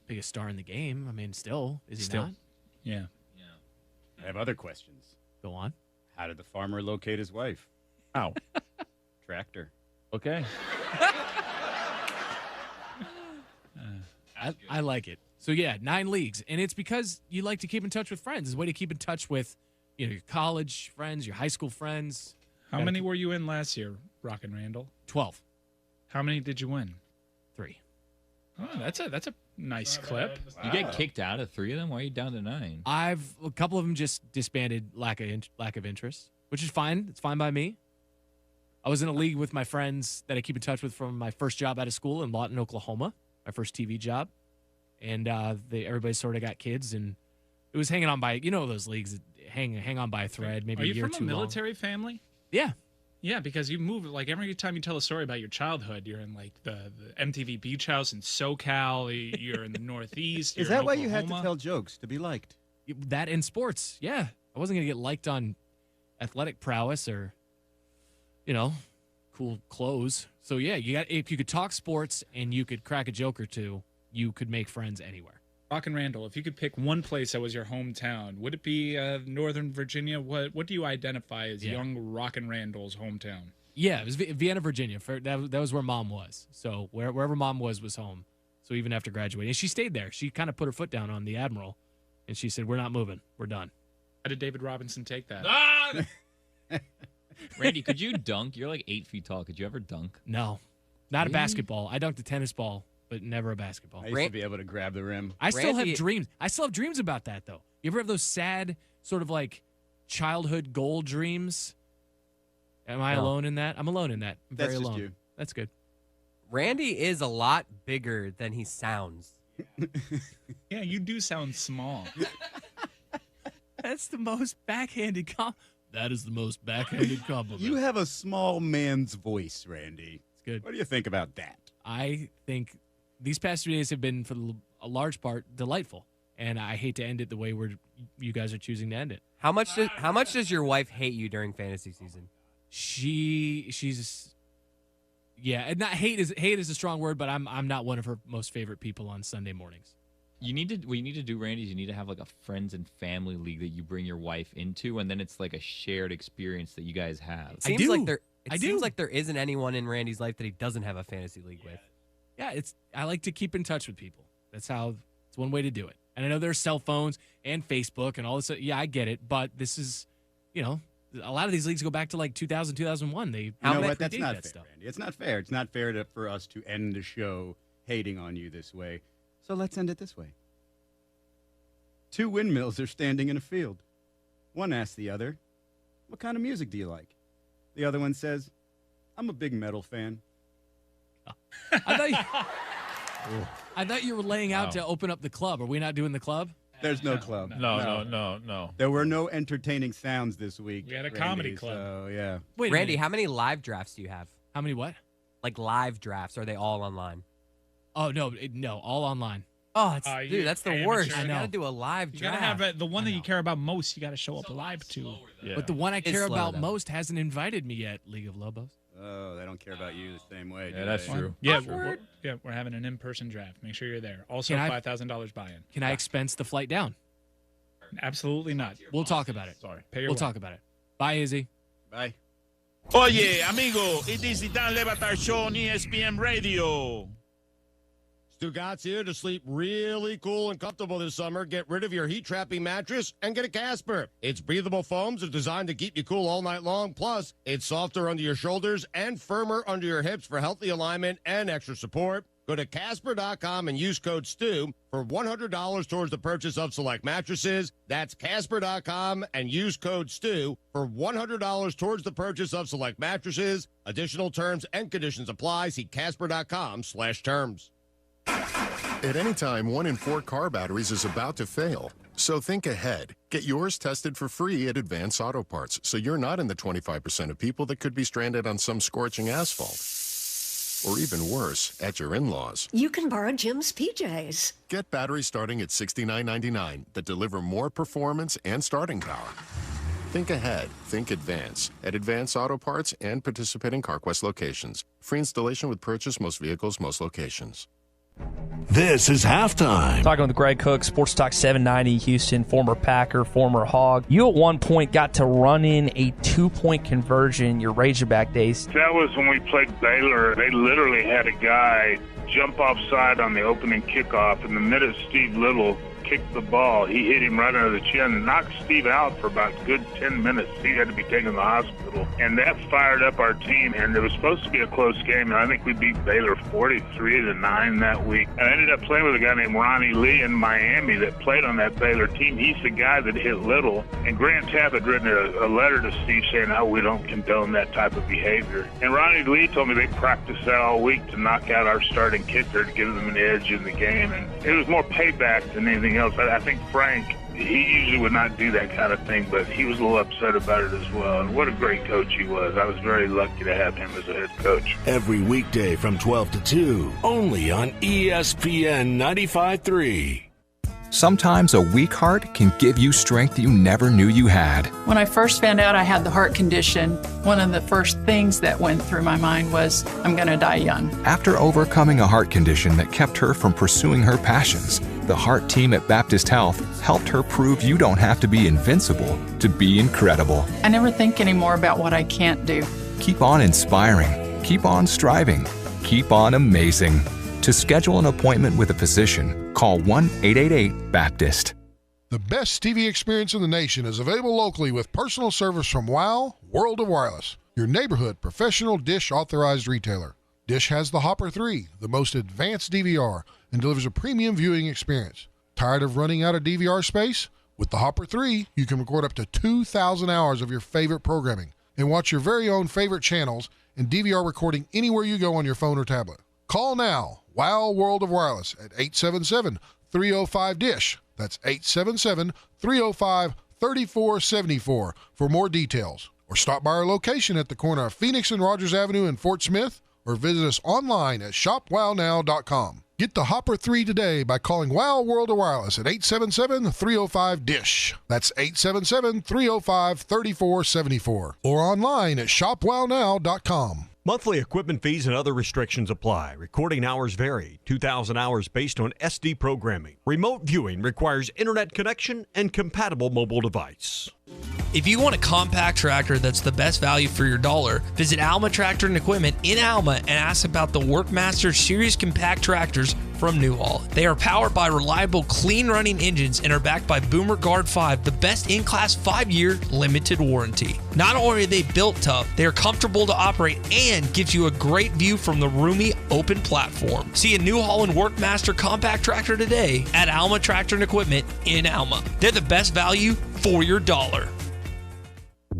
biggest star in the game. I mean, still, is he Still. not? Yeah. I have other questions. Go on. How did the farmer locate his wife? How? Tractor. Okay. I like it. So, yeah, 9 leagues. And it's because you like to keep in touch with friends. It's a way to keep in touch with, your college friends, your high school friends. How many were you in last year, Rock and Randall? 12. How many did you win? 3. Oh, that's a nice clip. You get kicked out of 3 of them? Why are you down to 9? A couple of them just disbanded lack of interest, which is fine. It's fine by me. I was in a league with my friends that I keep in touch with from my first job out of school in Lawton, Oklahoma, my first TV job. And everybody sort of got kids, and it was hanging on by, those leagues that hang on by a thread, maybe Are a you year or from two a military family? Yeah. Yeah, because you move, like, every time you tell a story about your childhood, you're in, like, the MTV Beach House in SoCal, you're in the Northeast. Is you're that in why you had to Oklahoma. tell jokes to be liked? That in sports, yeah. I wasn't going to get liked on athletic prowess or, cool clothes. So, yeah, if you could talk sports and you could crack a joke or two, you could make friends anywhere. Rock and Randall, if you could pick one place that was your hometown, would it be Northern Virginia? What do you identify as young Rock and Randall's hometown? Yeah, it was Vienna, Virginia. That was where Mom was. So wherever Mom was home. So even after graduating, and she stayed there. She kind of put her foot down on the Admiral, and she said, "We're not moving. We're done." How did David Robinson take that? Randy, could you dunk? You're like 8 feet tall. Could you ever dunk? No, not a basketball. I dunked a tennis ball, but never a basketball. I used to be able to grab the rim. I still have dreams. I still have dreams about that, though. You ever have those sad sort of like childhood goal dreams? Am I alone in that? I'm alone in that. I'm That's very just alone. you. That's good. Randy is a lot bigger than he sounds. Yeah, you do sound small. That's the most backhanded That is the most backhanded compliment. You have a small man's voice, Randy. It's good. What do you think about that? I think these past 3 days have been, for a large part, delightful, and I hate to end it the way you guys are choosing to end it. How much does your wife hate you during fantasy season? She's and not hate is a strong word, but I'm not one of her most favorite people on Sunday mornings. What you need to do, Randy, is you need to have like a friends and family league that you bring your wife into, and then it's like a shared experience that you guys have. It seems like there isn't anyone in Randy's life that he doesn't have a fantasy league with. Yeah, I like to keep in touch with people. It's one way to do it. And I know there's cell phones and Facebook and all this. Yeah, I get it, but this is, a lot of these leagues go back to like 2000, 2001. You know what? That's not fair, Randy. It's not fair. It's not fair for us to end the show hating on you this way. So let's end it this way. 2 windmills are standing in a field. One asks the other, "What kind of music do you like?" The other one says, "I'm a big metal fan." I thought you were laying out to open up the club. Are we not doing the club? There's no club. No. There were no entertaining sounds this week. We had a Randy, comedy club. So, yeah. Wait, Randy, how many live drafts do you have? How many what? Like live drafts? Are they all online? Oh, no, all online. Oh, dude, that's the amateur. worst. I You know. gotta do a live You draft. gotta have the one that you care about most. You gotta show up live to. Yeah. But the one I care slow, about though. most hasn't invited me yet, League of Lobos. Oh, they don't care about you the same way. Yeah, do that's they? true. Yeah, Awkward. we're having an in-person draft. Make sure you're there. Also, Can I- $5,000 buy-in. Can I expense the flight down? Absolutely not. We'll talk about it. Sorry. Pay your We'll way. talk about it. Bye, Izzy. Bye. Oye, amigo, it is the Dan Levatar Show on ESPN Radio. Stugatz here to sleep really cool and comfortable this summer. Get rid of your heat-trapping mattress and get a Casper. Its breathable foams are designed to keep you cool all night long. Plus, it's softer under your shoulders and firmer under your hips for healthy alignment and extra support. Go to Casper.com and use code STU for $100 towards the purchase of select mattresses. That's Casper.com and use code STU for $100 towards the purchase of select mattresses. Additional terms and conditions apply. See Casper.com/terms. At any time, 1 in 4 car batteries is about to fail. So think ahead. Get yours tested for free at Advance Auto Parts so you're not in the 25% of people that could be stranded on some scorching asphalt. Or even worse, at your in-laws. You can borrow Jim's PJs. Get batteries starting at $69.99 that deliver more performance and starting power. Think ahead. Think Advance. At Advance Auto Parts and participating CarQuest locations. Free installation with purchase, most vehicles, most locations. This is Halftime. Talking with Greg Cook, Sports Talk 790 Houston, former Packer, former Hog. You at one point got to run in a 2-point conversion in your Razorback days. That was when we played Baylor. They literally had a guy jump offside on the opening kickoff, and the minute Steve Little kicked the ball, he hit him right under the chin and knocked Steve out for about a good 10 minutes. He had to be taken to the hospital, and that fired up our team, and it was supposed to be a close game, and I think we beat Baylor 43-9 that week. And I ended up playing with a guy named Ronnie Lee in Miami that played on that Baylor team. He's the guy that hit Little, and Grant Tapp had written a letter to Steve saying, "Oh, we don't condone that type of behavior." And Ronnie Lee told me they practiced that all week to knock out our starting kicker to give them an edge in the game, and it was more payback than anything else. I think Frank, he usually would not do that kind of thing, but he was a little upset about it as well. And what a great coach he was. I was very lucky to have him as a head coach. Every weekday from 12 to 2, only on ESPN 95.3. Sometimes a weak heart can give you strength you never knew you had. When I first found out I had the heart condition, one of the first things that went through my mind was, I'm going to die young. After overcoming a heart condition that kept her from pursuing her passions, the heart team at Baptist Health helped her prove you don't have to be invincible to be incredible. I never think anymore about what I can't do. Keep on inspiring. Keep on striving. Keep on amazing. To schedule an appointment with a physician, call 1-888-BAPTIST. The best TV experience in the nation is available locally with personal service from WOW World of Wireless, your neighborhood professional Dish authorized retailer. Dish has the Hopper 3, the most advanced DVR, and delivers a premium viewing experience. Tired of running out of DVR space? With the Hopper 3, you can record up to 2,000 hours of your favorite programming and watch your very own favorite channels and DVR recording anywhere you go on your phone or tablet. Call now, WOW World of Wireless at 877-305-DISH. That's 877-305-3474 for more details. Or stop by our location at the corner of Phoenix and Rogers Avenue in Fort Smith, or visit us online at shopwownow.com. Get the Hopper 3 today by calling WOW World of Wireless at 877-305-DISH. That's 877-305-3474. Or online at shopwownow.com. Monthly equipment fees and other restrictions apply. Recording hours vary. 2,000 hours based on SD programming. Remote viewing requires internet connection and compatible mobile device. If you want a compact tractor that's the best value for your dollar, visit Alma Tractor and Equipment in Alma and ask about the Workmaster Series compact tractors from Newhall. They are powered by reliable, clean-running engines and are backed by Boomer Guard 5, the best in-class 5-year limited warranty. Not only are they built tough, they are comfortable to operate and gives you a great view from the roomy, open platform. See a New Holland Workmaster compact tractor today at Alma Tractor and Equipment in Alma. They're the best value for your dollar.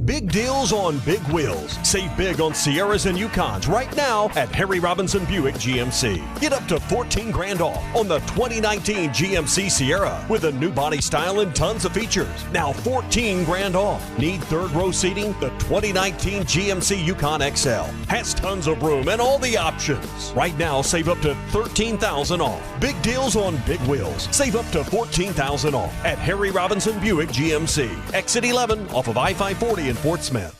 Big deals on big wheels. Save big on Sierras and Yukons right now at Harry Robinson Buick GMC. Get up to $14,000 off on the 2019 GMC Sierra with a new body style and tons of features. Now $14,000 off. Need third row seating? The 2019 GMC Yukon XL has tons of room and all the options. Right now, save up to $13,000 off. Big deals on big wheels. Save up to $14,000 off at Harry Robinson Buick GMC. Exit 11 off of I-540 in Fort Smith.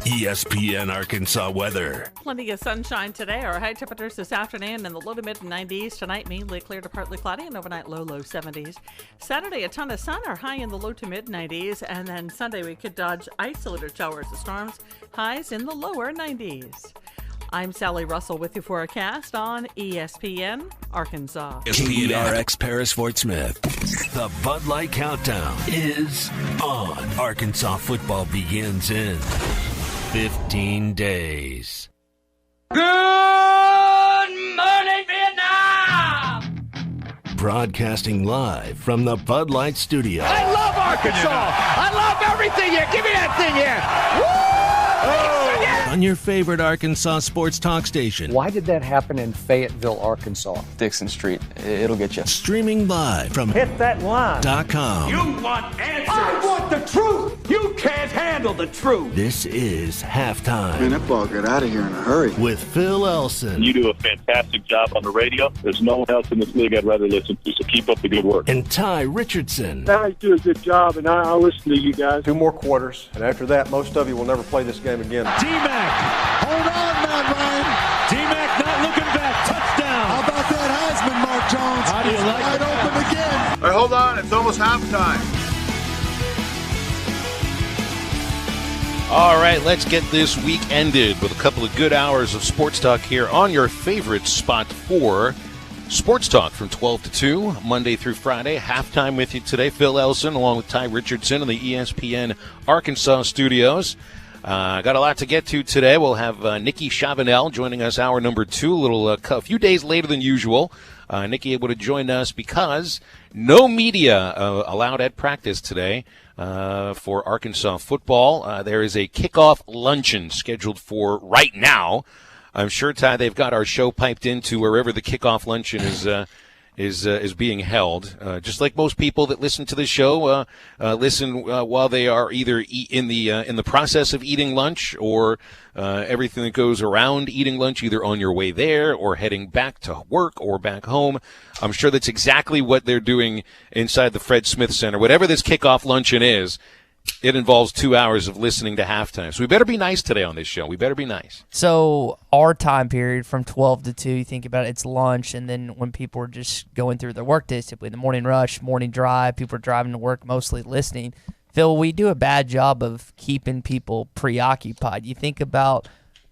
ESPN Arkansas weather. Plenty of sunshine today. Our high temperatures this afternoon in the low to mid 90s. Tonight, mainly clear to partly cloudy and overnight low 70s. Saturday, a ton of sun. Our high in the low to mid 90s. And then Sunday, we could dodge isolated showers of storms. Highs in the lower 90s. I'm Sally Russell with you for a cast on ESPN Arkansas. KRX Paris Fort Smith. The Bud Light Countdown is on. Arkansas football begins in 15 days. Good morning, Vietnam! Broadcasting live from the Bud Light Studio. I love Arkansas! I love everything here! Give me that thing here! Woo! On your favorite Arkansas sports talk station. Why did that happen in Fayetteville, Arkansas? Dixon Street. It'll get you. Streaming live from HitThatLine.com. You want answers. I want the truth. You can't handle the truth. This is Halftime. Man, that ball got out of here in a hurry. With Phil Elson. You do a fantastic job on the radio. There's no one else in this league I'd rather listen to, so keep up the good work. And Tye Richardson. Guys do a good job, and I'll listen to you guys. 2 more quarters, and after that, most of you will never play this game again. D-Mac, hold on, Matt Ryan. D-Mac not looking back. Touchdown. How about that? wide open again. All right, hold on. It's almost halftime. All right, let's get this week ended with a couple of good hours of sports talk here on your favorite spot for sports talk from 12 to 2, Monday through Friday. Halftime with you today, Phil Elson, along with Tye Richardson in the ESPN Arkansas studios. Got a lot to get to today. We'll have Nikki Chavanel joining us hour number 2, a few days later than usual. Nikki able to join us because no media allowed at practice today for Arkansas football. There is a kickoff luncheon scheduled for right now. I'm sure, Ty, they've got our show piped into wherever the kickoff luncheon is being held. Just like most people that listen to the show listen while they are either in the process of eating lunch or everything that goes around eating lunch, either on your way there or heading back to work or back home. I'm sure that's exactly what they're doing inside the Fred Smith Center. Whatever this kickoff luncheon is, it involves 2 hours of listening to halftime. So we better be nice today on this show. We better be nice. So our time period from 12 to 2, you think about it, it's lunch, and then when people are just going through their work days, typically the morning rush, morning drive, people are driving to work, mostly listening. Phil, we do a bad job of keeping people preoccupied. You think about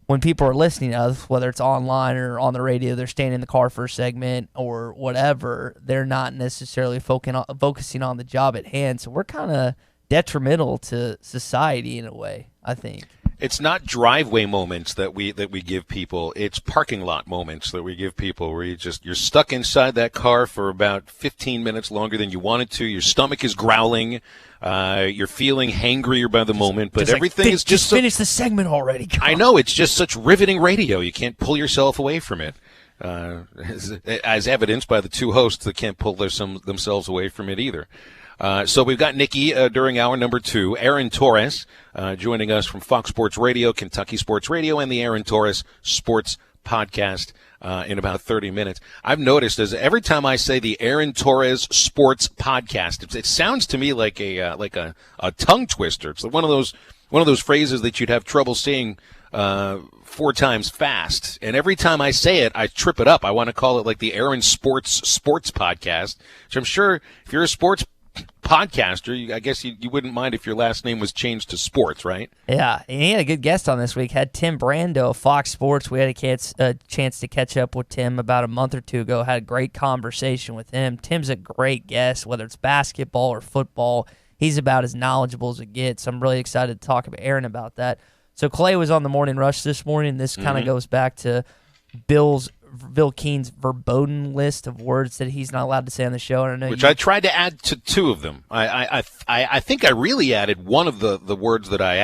when people are listening to us, whether it's online or on the radio, they're staying in the car for a segment or whatever, they're not necessarily focusing on the job at hand. So we're kind of detrimental to society in a way, I think. It's not driveway moments that we give people. It's parking lot moments that we give people where you're stuck inside that car for about 15 minutes longer than you wanted to. Your stomach is growling. You're feeling hangrier by the moment, but everything is just finish the segment already. I know, it's just such riveting radio. You can't pull yourself away from it. As evidenced by the two hosts that can't pull themselves away from it either. So we've got Nikki during hour number 2. Aaron Torres joining us from Fox Sports Radio, Kentucky Sports Radio, and the Aaron Torres Sports Podcast in about 30 minutes. I've noticed as every time I say the Aaron Torres Sports Podcast, it sounds to me like a tongue twister. It's like one of those phrases that you'd have trouble saying 4 times fast. And every time I say it, I trip it up. I want to call it like the Aaron Sports Podcast, which I'm sure if you're a sports podcaster, I guess you wouldn't mind if your last name was changed to Sports, right? Yeah, and he had a good guest on this week. Had Tim Brando of Fox Sports. We had a chance to catch up with Tim about a month or 2 ago. Had a great conversation with him. Tim's a great guest, whether it's basketball or football. He's about as knowledgeable as it gets. I'm really excited to talk about Aaron about that. So Clay was on the morning rush this morning. This kind of goes back to Bill Keene's verboten list of words that he's not allowed to say on the show. And I tried to add to 2 of them. I think I really added one of the words that I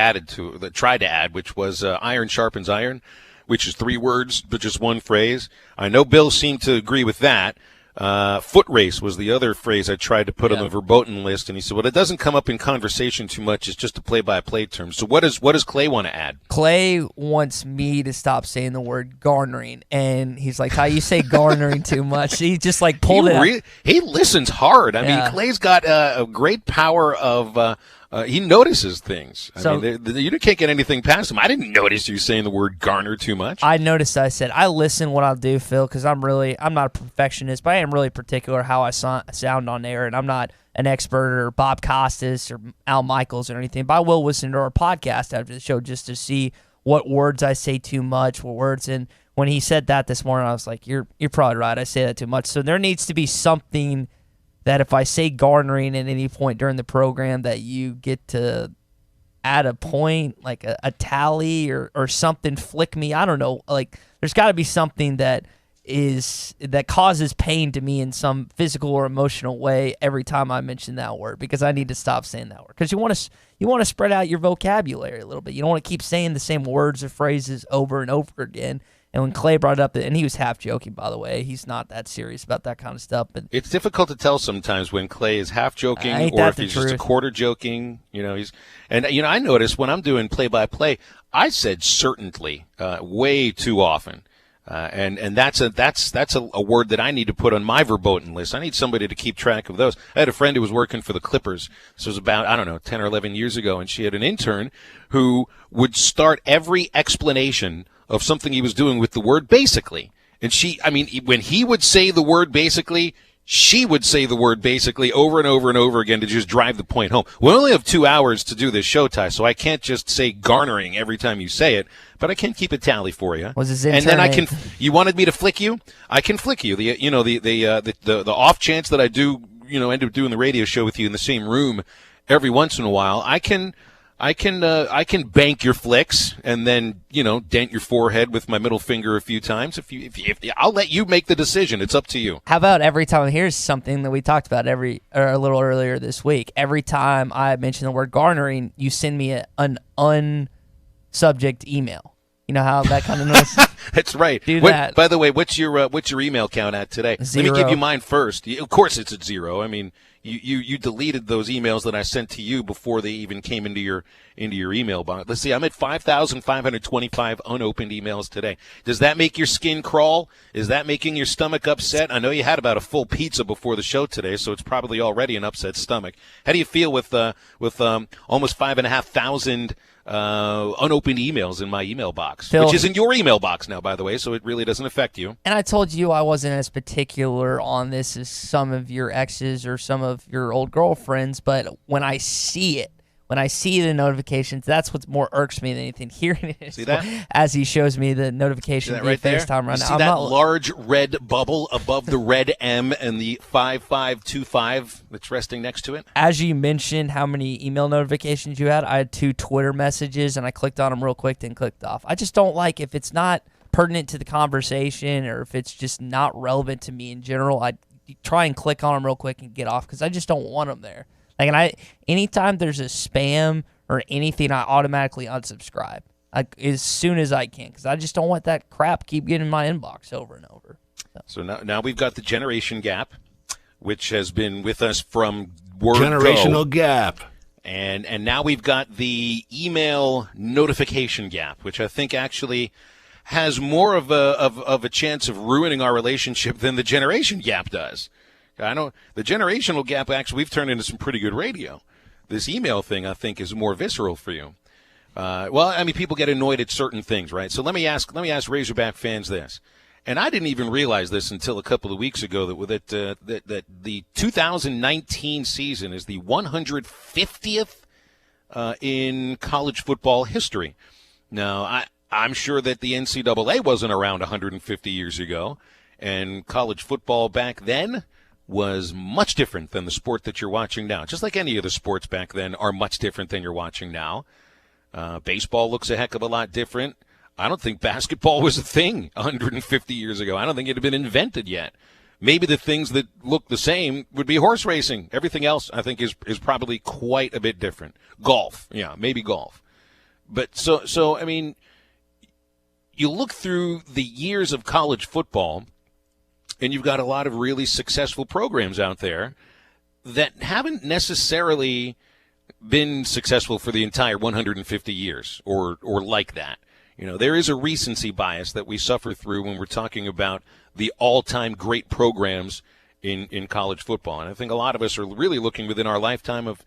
tried to add, which was iron sharpens iron, which is 3 words, but just one phrase. I know Bill seemed to agree with that. Foot race was the other phrase I tried to put on the verboten list, and he said, well, it doesn't come up in conversation too much. It's just a play-by-play term. So what does Clay want to add? Clay wants me to stop saying the word garnering, and he's like, how you say garnering too much? He just pulled it out. He listens hard. I mean, Clay's got a great power of he notices things. I mean, you can't get anything past him. I didn't notice you saying the word garner too much. I noticed I said, I listen what I'll do, Phil, because I'm not a perfectionist, but I am really particular how I sound on air, and I'm not an expert or Bob Costas or Al Michaels or anything, but I will listen to our podcast after the show just to see what words I say too much, what words. And when he said that this morning, I was like, you're probably right. I say that too much. So there needs to be something that if I say garnering at any point during the program that you get to add a point, like a tally or something, flick me. I don't know. There's got to be something that causes pain to me in some physical or emotional way every time I mention that word, because I need to stop saying that word. Because you want to spread out your vocabulary a little bit. You don't want to keep saying the same words or phrases over and over again. And when Clay brought it up, and he was half joking, by the way, he's not that serious about that kind of stuff. But it's difficult to tell sometimes when Clay is half joking or if he's just a quarter joking. I notice when I'm doing play-by-play, I said certainly way too often. And that's a word that I need to put on my verboten list. I need somebody to keep track of those. I had a friend who was working for the Clippers. This was about, 10 or 11 years ago, and she had an intern who would start every explanation of something he was doing with the word basically. And when he would say the word basically, she would say the word basically over and over and over again to just drive the point home. We only have 2 hours to do this show, Ty, so I can't just say garnering every time you say it, but I can keep a tally for you. Was his and then I can. You wanted me to flick you? I can flick you. The off chance that I do, end up doing the radio show with you in the same room every once in a while, I can bank your flicks and then, dent your forehead with my middle finger a few times. If I'll let you make the decision. It's up to you. How about every time? Here's something that we talked about a little earlier this week. Every time I mention the word garnering, you send me an unsubject email. You know how that kind of noise? That's right. Do that. By the way, what's your email count at today? 0. Let me give you mine first. Of course, it's at 0. I mean, you deleted those emails that I sent to you before they even came into your email box. Let's see. I'm at 5,525 unopened emails today. Does that make your skin crawl? Is that making your stomach upset? I know you had about a full pizza before the show today, so it's probably already an upset stomach. How do you feel with almost 5,500 unopened emails in my email box, Phil, which is in your email box now, by the way, so it really doesn't affect you. And I told you I wasn't as particular on this as some of your exes or some of your old girlfriends, but when I see the notifications, that's what more irks me than anything. Hearing it see that? As he shows me the notification via right FaceTime right you now. See that large red bubble above the red M and the 5525 that's resting next to it? As you mentioned how many email notifications you had, I had 2 Twitter messages, and I clicked on them real quick, then clicked off. I just don't like if it's not pertinent to the conversation or if it's just not relevant to me in general, I try and click on them real quick and get off because I just don't want them there. Anytime there's a spam or anything, I automatically unsubscribe as soon as I can because I just don't want that crap keep getting in my inbox over and over. So now we've got the generation gap, which has been with us from word Generational go. gap. And now we've got the email notification gap, which I think actually has more of a chance of ruining our relationship than the generation gap does. I know the generational gap, actually, we've turned into some pretty good radio. This email thing, I think, is more visceral for you. People get annoyed at certain things, right? So let me ask Razorback fans this. And I didn't even realize this until a couple of weeks ago that the 2019 season is the 150th in college football history. Now, I'm sure that the NCAA wasn't around 150 years ago, and college football back then was much different than the sport that you're watching now. Just like any of the sports back then are much different than you're watching now. Baseball looks a heck of a lot different. I don't think basketball was a thing 150 years ago. I don't think it had been invented yet. Maybe the things that look the same would be horse racing. Everything else, I think, is probably quite a bit different. Golf, yeah, maybe golf. But so I mean, you look through the years of college football, and you've got a lot of really successful programs out there that haven't necessarily been successful for the entire 150 years or like that. There is a recency bias that we suffer through when we're talking about the all-time great programs in college football. And I think a lot of us are really looking within our lifetime of,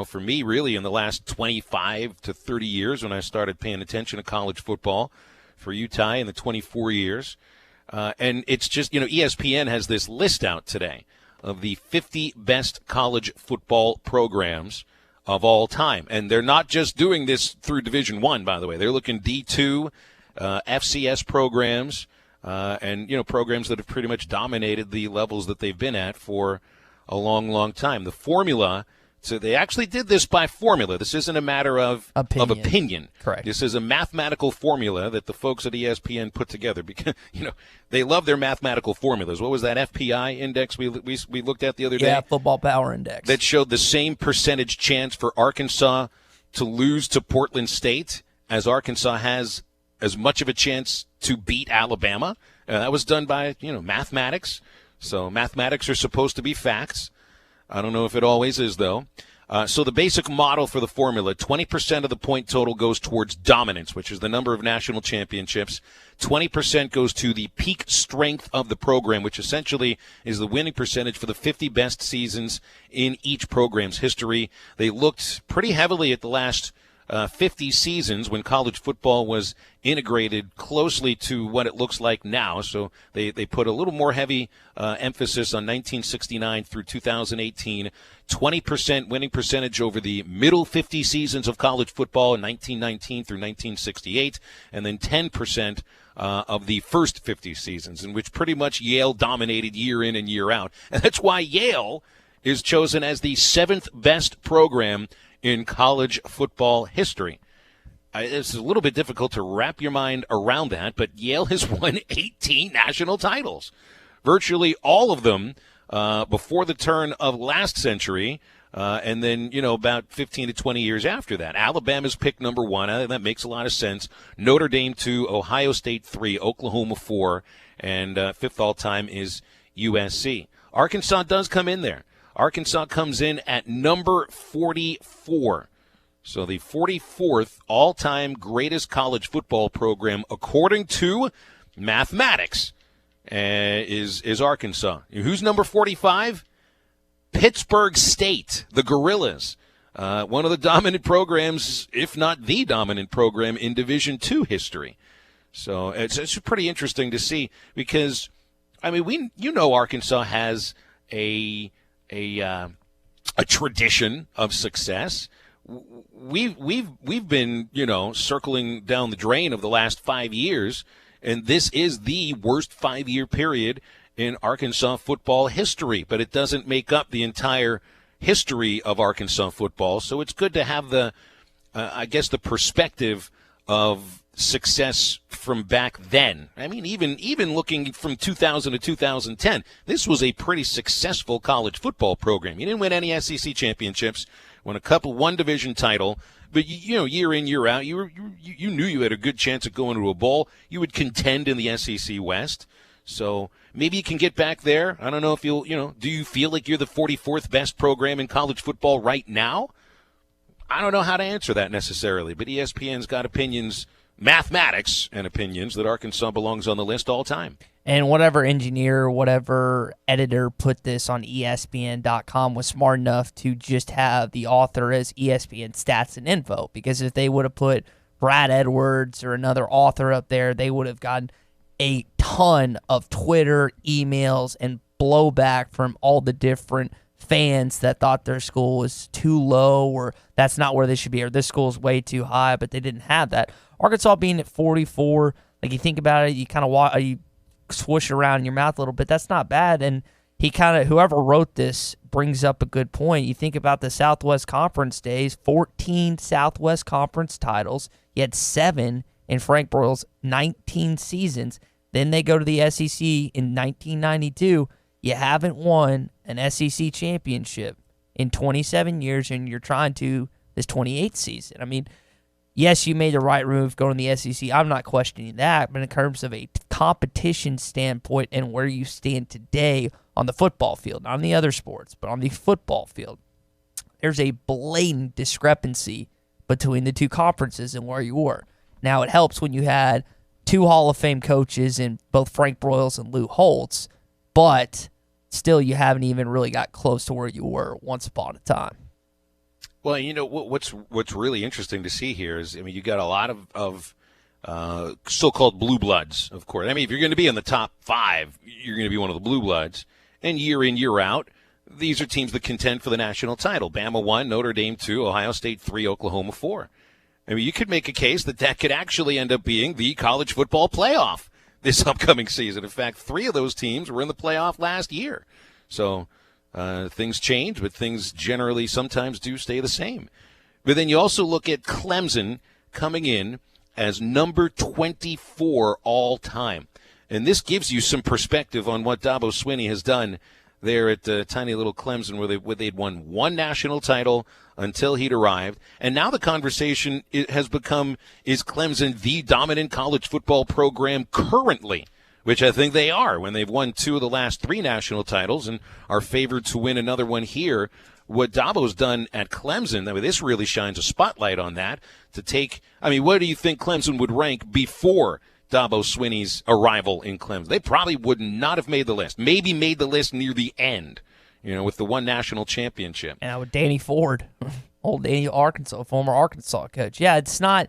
for me, really in the last 25 to 30 years when I started paying attention to college football, for you, Tye, in the 24 years. And it's just, ESPN has this list out today of the 50 best college football programs of all time. And they're not just doing this through Division I, by the way. They're looking D2, FCS programs, and, programs that have pretty much dominated the levels that they've been at for a long, long time. The formula, so they actually did this by formula. This isn't a matter of opinion. Correct. This is a mathematical formula that the folks at ESPN put together because, they love their mathematical formulas. What was that FPI index we looked at the other day? Yeah, Football Power Index. That showed the same percentage chance for Arkansas to lose to Portland State as Arkansas has as much of a chance to beat Alabama. That was done by, mathematics. So mathematics are supposed to be facts. I don't know if it always is, though. So the basic model for the formula, 20% of the point total goes towards dominance, which is the number of national championships. 20% goes to the peak strength of the program, which essentially is the winning percentage for the 50 best seasons in each program's history. They looked pretty heavily at the last 50 seasons when college football was integrated closely to what it looks like now. So they put a little more heavy emphasis on 1969 through 2018, 20% winning percentage over the middle 50 seasons of college football in 1919 through 1968, and then 10% of the first 50 seasons, in which pretty much Yale dominated year in and year out. And that's why Yale is chosen as the 7th best program in college football history. It's a little bit difficult to wrap your mind around that, but Yale has won 18 national titles, virtually all of them before the turn of last century, and then, about 15 to 20 years after that. Alabama's picked number 1. I think that makes a lot of sense. Notre Dame 2, Ohio State 3, Oklahoma 4, and 5th all-time is USC. Arkansas does come in there. Arkansas comes in at number 44. So the 44th all-time greatest college football program, according to mathematics, is Arkansas. Who's number 45? Pittsburgh State, the Gorillas. One of the dominant programs, if not the dominant program in Division II history. So it's pretty interesting to see because, Arkansas has a tradition of success. We've been, circling down the drain of the last 5 years, and this is the worst 5-year period in Arkansas football history, but it doesn't make up the entire history of Arkansas football. So it's good to have the perspective of success from back then. I mean, even looking from 2000 to 2010, this was a pretty successful college football program. You didn't win any SEC championships, won one division title, but year in, year out, you knew you had a good chance of going to a bowl. You would contend in the SEC West. So maybe you can get back there. I don't know if do you feel like you're the 44th best program in college football right now? I don't know how to answer that necessarily, but ESPN's got opinions, mathematics and opinions, that Arkansas belongs on the list all time. And whatever engineer, whatever editor put this on ESPN.com was smart enough to just have the author as ESPN Stats and Info, because if they would have put Brad Edwards or another author up there, they would have gotten a ton of Twitter, emails, and blowback from all the different fans that thought their school was too low or that's not where they should be or this school's way too high, but they didn't have that. Arkansas being at 44, like you think about it, you kind of you swoosh around in your mouth a little bit. That's not bad, and whoever wrote this brings up a good point. You think about the Southwest Conference days, 14 Southwest Conference titles. You had 7 in Frank Broyles' 19 seasons. Then they go to the SEC in 1992. You haven't won an SEC championship in 27 years, and you're trying to this 28th season. I mean, yes, you made the right move going to the SEC. I'm not questioning that. But in terms of a competition standpoint and where you stand today on the football field, not on the other sports, but on the football field, there's a blatant discrepancy between the two conferences and where you were. Now, it helps when you had 2 Hall of Fame coaches in both Frank Broyles and Lou Holtz, but still you haven't even really got close to where you were once upon a time. Well, what's really interesting to see here is, you got a lot of so-called blue bloods, of course. If you're going to be in the top 5, you're going to be one of the blue bloods. And year in, year out, these are teams that contend for the national title. Bama 1, Notre Dame 2, Ohio State 3, Oklahoma 4. You could make a case that could actually end up being the college football playoff this upcoming season. In fact, 3 of those teams were in the playoff last year. So things change, but things generally sometimes do stay the same. But then you also look at Clemson coming in as number 24 all time. And this gives you some perspective on what Dabo Swinney has done there at tiny little Clemson, where they'd won 1 national title until he'd arrived. And now the conversation has become, is Clemson the dominant college football program currently? Which I think they are, when they've won 2 of the last 3 national titles and are favored to win another one here. What Dabo's done at Clemson, this really shines a spotlight on that. Where do you think Clemson would rank before Dabo Swinney's arrival in Clemson? They probably would not have made the list. Maybe made the list near the end, with the 1 national championship. And with Danny Ford. old former Arkansas coach. Yeah, it's not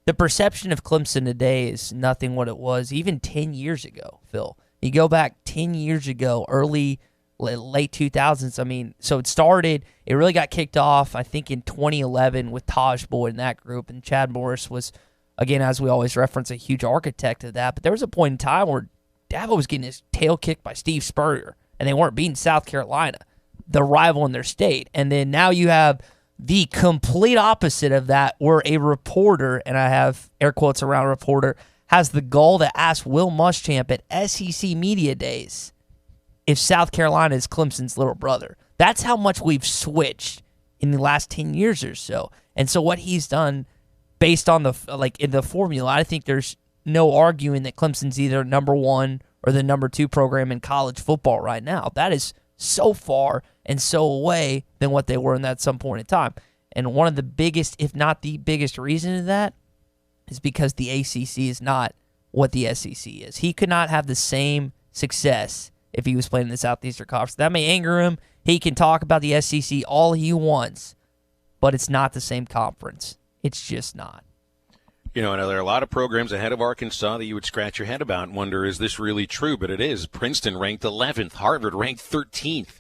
the perception of Clemson today is nothing what it was even 10 years ago, Phil. You go back 10 years ago, late 2000s. I mean, so it really got kicked off, I think, in 2011 with Taj Boyd in that group, and Chad Morris was, again, as we always reference, a huge architect of that. But there was a point in time where Dabo was getting his tail kicked by Steve Spurrier, and they weren't beating South Carolina, the rival in their state. And then now you have the complete opposite of that, where a reporter, and I have air quotes around reporter, has the gall to ask Will Muschamp at SEC Media Days if South Carolina is Clemson's little brother. That's how much we've switched in the last 10 years or so. And so what he's done based on in the formula, I think there's no arguing that Clemson's either number 1 or the number 2 program in college football right now. That is so far and so away than what they were in that some point in time. And one of the biggest, if not the biggest reason of that is because the ACC is not what the SEC is. He could not have the same success if he was playing in the Southeastern Conference. That may anger him. He can talk about the SEC all he wants, but it's not the same conference. It's just not. You know, there are a lot of programs ahead of Arkansas that you would scratch your head about and wonder, is this really true? But it is. Princeton ranked 11th. Harvard ranked 13th.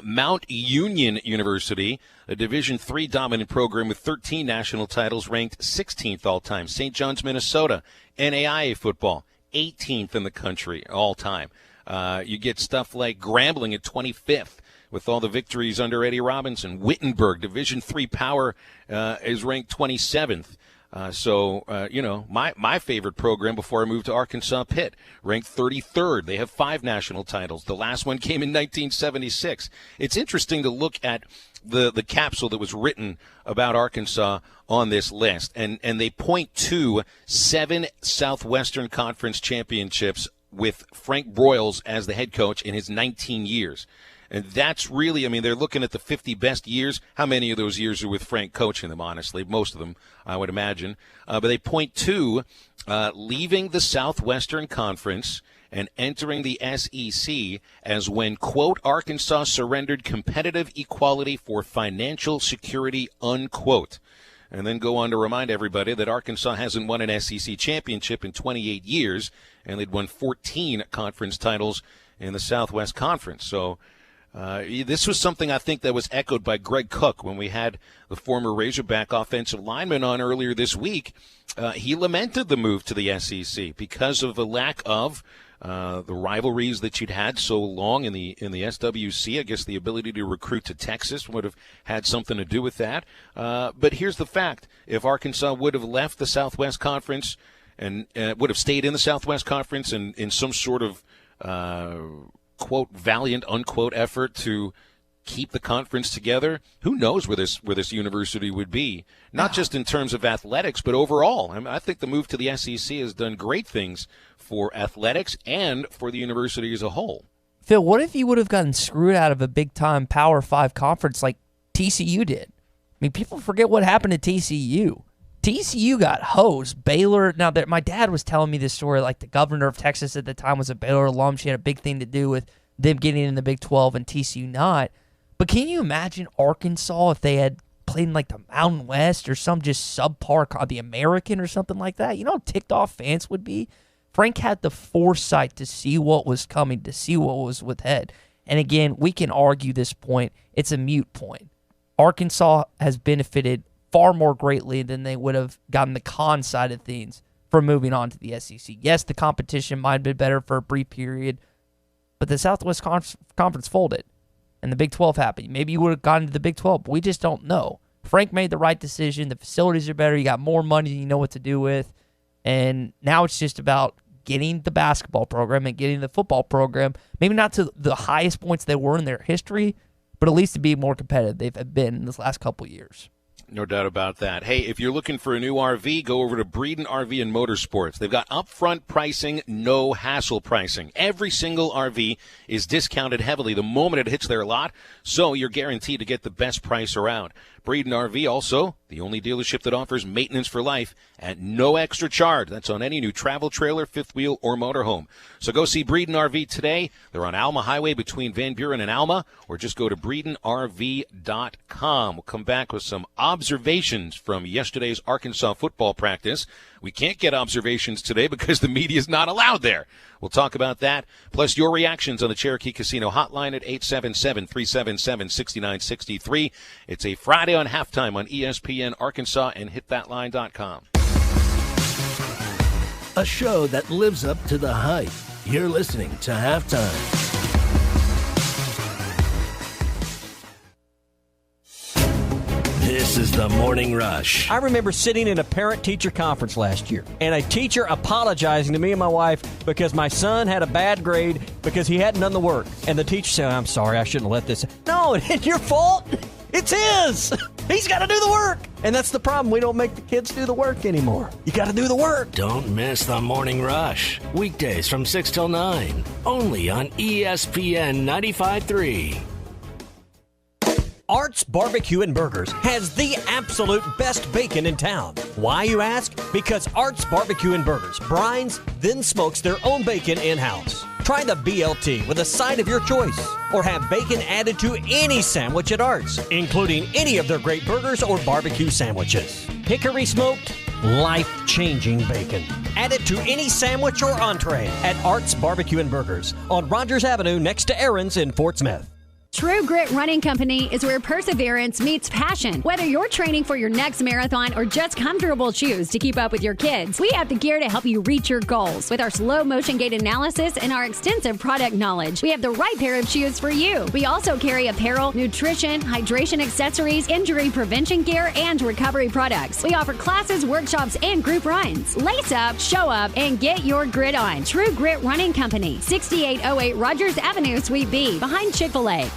Mount Union University, a Division III dominant program with 13 national titles, ranked 16th all-time. St. John's, Minnesota, NAIA football, 18th in the country all-time. You get stuff like Grambling at 25th with all the victories under Eddie Robinson. Wittenberg, Division III power, is ranked 27th. My favorite program before I moved to Arkansas, Pitt, ranked 33rd. They have 5 national titles. The last one came in 1976. It's interesting to look at the capsule that was written about Arkansas on this list, and they point to 7 Southwestern Conference championships with Frank Broyles as the head coach in his 19 years. And that's really, I mean, they're looking at the 50 best years. How many of those years are with Frank coaching them, honestly? Most of them, I would imagine. But they point to leaving the Southwestern Conference and entering the SEC as when, quote, Arkansas surrendered competitive equality for financial security, unquote. And then go on to remind everybody that Arkansas hasn't won an SEC championship in 28 years, and they'd won 14 conference titles in the Southwest Conference. So this was something I think that was echoed by Greg Cook when we had the former Razorback offensive lineman on earlier this week. He lamented the move to the SEC because of a lack of the rivalries that you'd had so long in the SWC. I guess the ability to recruit to Texas would have had something to do with that. But here's the fact. If Arkansas would have left the Southwest Conference and would have stayed in the Southwest Conference and in some sort of quote, valiant, unquote, effort to keep the conference together, who knows where this university would be, not just in terms of athletics, but overall. I mean, I think the move to the SEC has done great things for athletics and for the university as a whole. Phil, what if you would have gotten screwed out of a big-time Power 5 conference like TCU did? I mean, people forget what happened to TCU. TCU got hosed. Baylor, now that my dad was telling me this story, like the governor of Texas at the time was a Baylor alum. She had a big thing to do with them getting in the Big 12 and TCU not. But can you imagine Arkansas if they had played in like the Mountain West or some just subpar, the American or something like that? You know how ticked off fans would be? Frank had the foresight to see what was coming, to see what was ahead. And again, we can argue this point. It's a moot point. Arkansas has benefited far more greatly than they would have gotten the con side of things from moving on to the SEC. Yes, the competition might have been better for a brief period, but the Southwest Conference folded, and the Big 12 happened. Maybe you would have gotten to the Big 12, but we just don't know. Frank made the right decision. The facilities are better. You got more money than you know what to do with, and now it's just about getting the basketball program and getting the football program, maybe not to the highest points they were in their history, but at least to be more competitive they've been in this last couple of years. No doubt about that. Hey, if you're looking for a new RV, go over to Breeden RV and Motorsports. They've got upfront pricing, no hassle pricing. Every single RV is discounted heavily the moment it hits their lot, so you're guaranteed to get the best price around. Breeden RV, also the only dealership that offers maintenance for life at no extra charge. That's on any new travel trailer, fifth wheel, or motorhome. So go see Breeden RV today. They're on Alma Highway between Van Buren and Alma, or just go to BreedenRV.com. We'll come back with some observations from yesterday's Arkansas football practice. We can't get observations today because the media is not allowed there. We'll talk about that, plus your reactions on the Cherokee Casino hotline at 877-377-6963. It's a Friday on Halftime on ESPN Arkansas and hitthatline.com. A show that lives up to the hype. You're listening to Halftime. This is the Morning Rush. I remember sitting in a parent-teacher conference last year, and a teacher apologizing to me and my wife because my son had a bad grade because he hadn't done the work. And the teacher said, "I'm sorry, I shouldn't have let this." No, it ain't your fault. It's his. He's got to do the work. And that's the problem. We don't make the kids do the work anymore. You got to do the work. Don't miss the Morning Rush. Weekdays from 6 till 9. Only on ESPN 95.3. Art's Barbecue and Burgers has the absolute best bacon in town. Why, you ask? Because Art's Barbecue and Burgers brines, then smokes their own bacon in-house. Try the BLT with a side of your choice, or have bacon added to any sandwich at Art's, including any of their great burgers or barbecue sandwiches. Hickory smoked, life-changing bacon. Add it to any sandwich or entree at Art's Barbecue and Burgers on Rogers Avenue next to Aaron's in Fort Smith. True Grit Running Company is where perseverance meets passion. Whether you're training for your next marathon or just comfortable shoes to keep up with your kids, we have the gear to help you reach your goals. With our slow motion gait analysis and our extensive product knowledge, we have the right pair of shoes for you. We also carry apparel, nutrition, hydration accessories, injury prevention gear, and recovery products. We offer classes, workshops, and group runs. Lace up, show up, and get your grit on. True Grit Running Company, 6808 Rogers Avenue, Suite B, behind Chick-fil-A.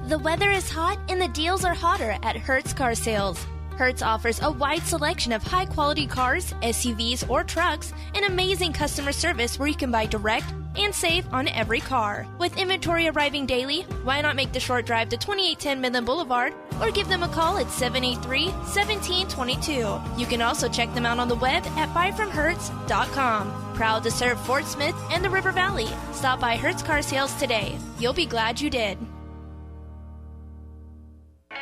The weather is hot and the deals are hotter at Hertz Car Sales. Hertz offers a wide selection of high-quality cars, SUVs, or trucks, and amazing customer service where you can buy direct and save on every car. With inventory arriving daily, why not make the short drive to 2810 Midland Boulevard or give them a call at 783-1722. You can also check them out on the web at buyfromhertz.com. Proud to serve Fort Smith and the River Valley. Stop by Hertz Car Sales today. You'll be glad you did.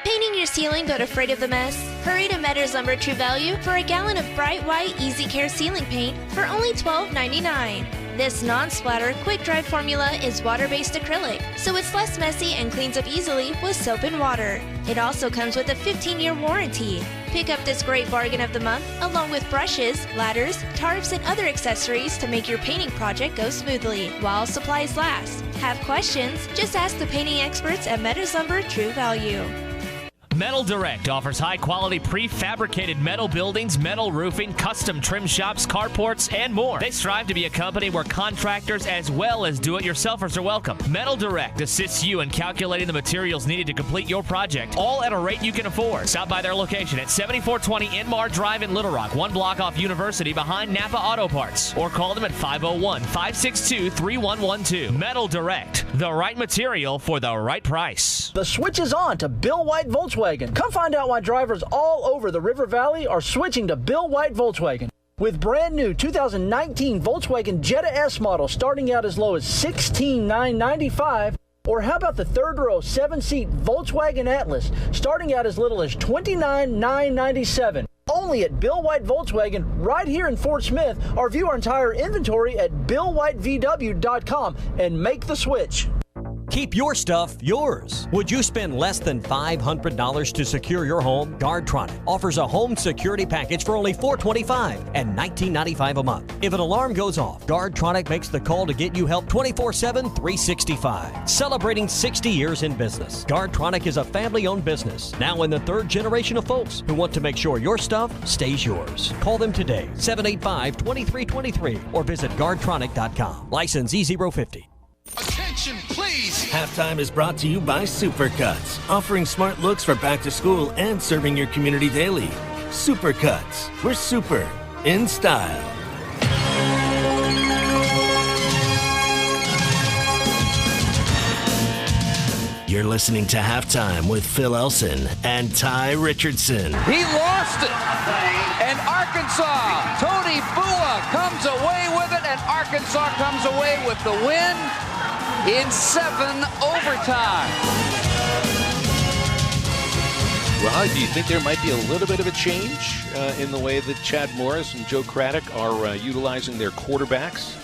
Painting your ceiling but afraid of the mess? Hurry to Meadows Lumber True Value for a gallon of bright white Easy Care ceiling paint for only $12.99. This non-splatter, quick-dry formula is water-based acrylic, so it's less messy and cleans up easily with soap and water. It also comes with a 15-year warranty. Pick up this great bargain of the month along with brushes, ladders, tarps, and other accessories to make your painting project go smoothly while supplies last. Have questions? Just ask the painting experts at Meadows Lumber True Value. Metal Direct offers high-quality prefabricated metal buildings, metal roofing, custom trim shops, carports, and more. They strive to be a company where contractors as well as do-it-yourselfers are welcome. Metal Direct assists you in calculating the materials needed to complete your project, all at a rate you can afford. Stop by their location at 7420 Inmar Drive in Little Rock, one block off University behind Napa Auto Parts, or call them at 501-562-3112. Metal Direct, the right material for the right price. The switch is on to Bill White Volkswagen. Come find out why drivers all over the River Valley are switching to Bill White Volkswagen. With brand new 2019 Volkswagen Jetta S model starting out as low as $16,995, or how about the third row 7-seat Volkswagen Atlas starting out as little as $29,997. Only at Bill White Volkswagen right here in Fort Smith, or view our entire inventory at BillWhiteVW.com and make the switch. Keep your stuff yours. Would you spend less than $500 to secure your home? Guardtronic offers a home security package for only $425 and $19.95 a month. If an alarm goes off, Guardtronic makes the call to get you help 24/7, 365. Celebrating 60 years in business, Guardtronic is a family-owned business, now in the third generation of folks who want to make sure your stuff stays yours. Call them today, 785-2323, or visit Guardtronic.com. License E050. Attention, please! Halftime is brought to you by Supercuts, offering smart looks for back to school and serving your community daily. Supercuts, we're super in style. You're listening to Halftime with Phil Elson and Tye Richardson. He lost it. And Arkansas, Tony Bua comes away with it, and Arkansas comes away with the win in 7 overtime. Well, do you think there might be a little bit of a change in the way that Chad Morris and Joe Craddock are utilizing their quarterbacks?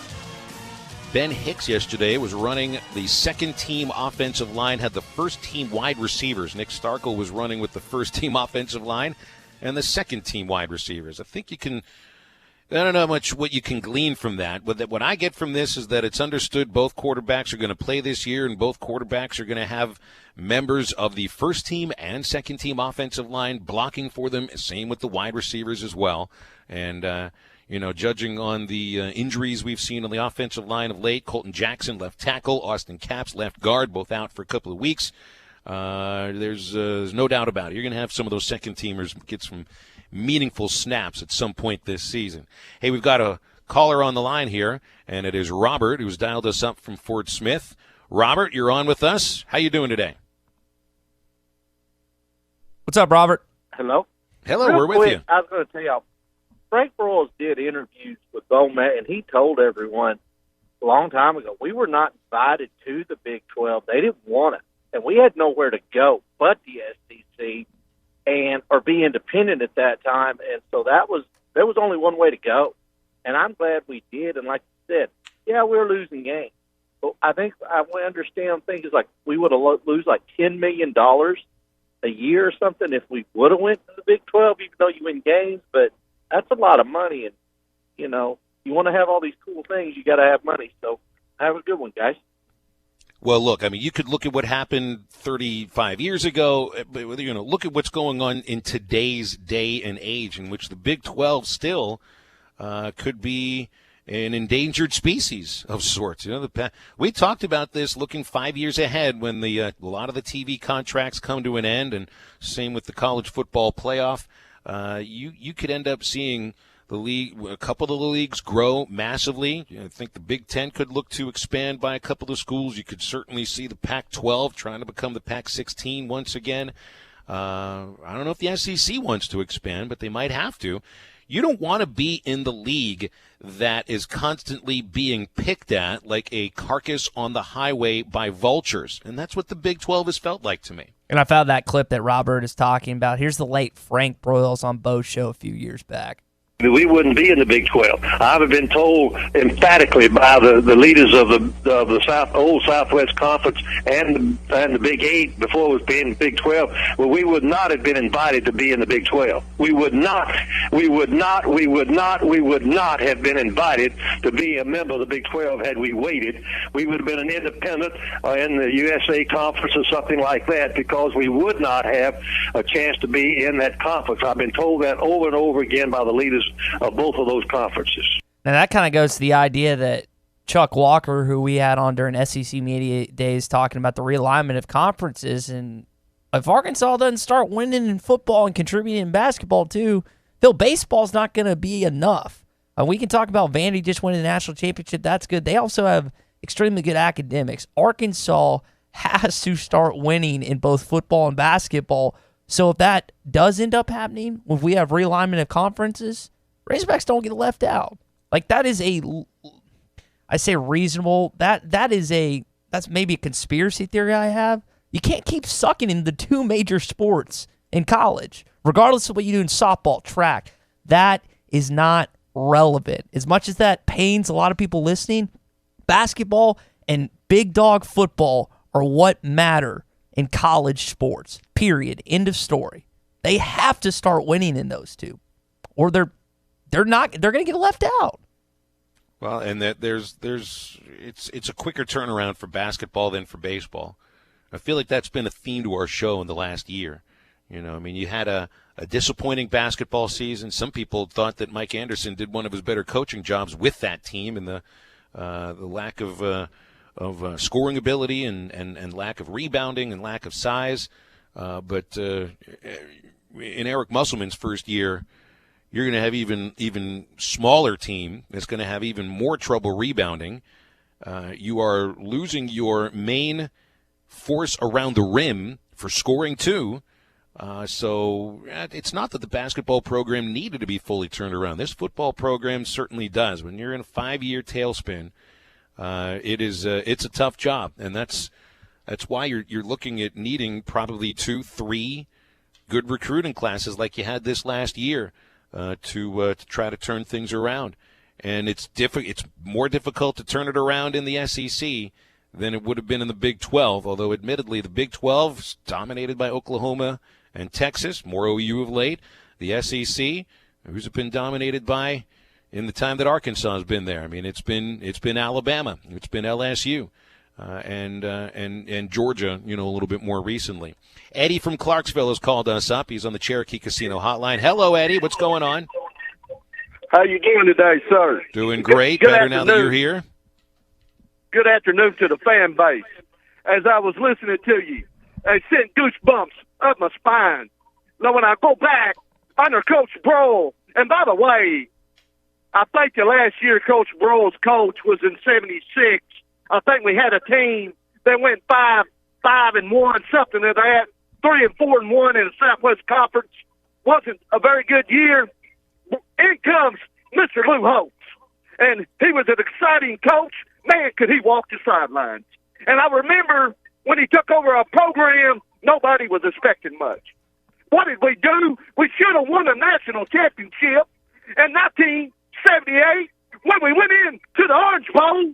Ben Hicks yesterday was running the second-team offensive line, had the first-team wide receivers. Nick Starkel was running with the first-team offensive line and the second-team wide receivers. I think you can – I don't know much what you can glean from that. But what I get from this is that it's understood both quarterbacks are going to play this year, and both quarterbacks are going to have members of the first-team and second-team offensive line blocking for them. Same with the wide receivers as well. And judging on the injuries we've seen on the offensive line of late, Colton Jackson, left tackle, Austin Capps, left guard, both out for a couple of weeks. There's no doubt about it. You're going to have some of those second-teamers get some meaningful snaps at some point this season. Hey, we've got a caller on the line here, and it is Robert, who's dialed us up from Fort Smith. Robert, you're on with us. How you doing today? What's up, Robert? Hello? Hello, Real we're with quick, you. I was going to tell y'all, Frank Broyles did interviews with Bowman, and he told everyone a long time ago, we were not invited to the Big 12. They didn't want it, and we had nowhere to go but the SEC or be independent at that time, and so there was only one way to go, and I'm glad we did. And like you said, yeah, we're losing games, but I think I understand things like we would have lose like $10 million a year or something if we would have went to the Big 12, even though you win games, but that's a lot of money, and, you want to have all these cool things, you got to have money. So have a good one, guys. Well, look, I mean, you could look at what happened 35 years ago, but, look at what's going on in today's day and age in which the Big 12 still could be an endangered species of sorts. We talked about this looking 5 years ahead when a lot of the TV contracts come to an end, and same with the college football playoff. You could end up seeing the league, a couple of the leagues grow massively. I think the Big Ten could look to expand by a couple of schools. You could certainly see the Pac-12 trying to become the Pac-16 once again. I don't know if the SEC wants to expand, but they might have to. You don't want to be in the league that is constantly being picked at like a carcass on the highway by vultures. And that's what the Big 12 has felt like to me. And I found that clip that Robert is talking about. Here's the late Frank Broyles on Bo's show a few years back. We wouldn't be in the Big 12. I've been told emphatically by the leaders of the old Southwest Conference and the Big 8 before it was being Big 12. Well, we would not have been invited to be in the Big 12. We would not have been invited to be a member of the Big 12 had we waited. We would have been an independent in the USA Conference or something like that, because we would not have a chance to be in that conference. I've been told that over and over again by the leaders of both of those conferences. Now that kind of goes to the idea that Chuck Walker, who we had on during SEC Media Days, talking about the realignment of conferences, and if Arkansas doesn't start winning in football and contributing in basketball too, Phil, baseball's not going to be enough. We can talk about Vandy just winning the national championship. That's good. They also have extremely good academics. Arkansas has to start winning in both football and basketball. So if that does end up happening, if we have realignment of conferences, Razorbacks don't get left out. Like, that is I say reasonable. That's maybe a conspiracy theory I have. You can't keep sucking in the two major sports in college, regardless of what you do in softball, track. That is not relevant. As much as that pains a lot of people listening, basketball and big dog football are what matter in college sports. Period. End of story. They have to start winning in those two, or they're going to get left out. Well, and it's a quicker turnaround for basketball than for baseball. I feel like that's been a theme to our show in the last year. You had a disappointing basketball season. Some people thought that Mike Anderson did one of his better coaching jobs with that team, and the lack of scoring ability and lack of rebounding and lack of size. But in Eric Musselman's first year, you're going to have even smaller team that's going to have even more trouble rebounding. You are losing your main force around the rim for scoring too. So it's not that the basketball program needed to be fully turned around. This football program certainly does. When you're in a 5-year tailspin, it's a tough job, and that's why you're looking at needing probably 2-3 good recruiting classes like you had this last year to try to turn things around. And it's more difficult to turn it around in the SEC than it would have been in the Big 12, although admittedly the Big 12 is dominated by Oklahoma and Texas, more OU of late. The SEC, who's it been dominated by in the time that Arkansas has been there? I mean, it's been Alabama, it's been LSU, and Georgia, a little bit more recently. Eddie from Clarksville has called us up. He's on the Cherokee Casino hotline. Hello, Eddie. What's going on? How you doing today, sir? Doing great. Good Better afternoon. now that you're here. Good afternoon to the fan base. As I was listening to you, I sent goosebumps up my spine. Now, when I go back under Coach Brohl, and by the way, I think the last year Coach Brohl's coach was in '76. I think we had a team that went 5-1, something like that, 3-4-1 in the Southwest Conference. Wasn't a very good year. In comes Mr. Lou Holtz, and he was an exciting coach. Man, could he walk the sidelines. And I remember when he took over a program, nobody was expecting much. What did we do? We should have won a national championship in 1978 when we went into the Orange Bowl,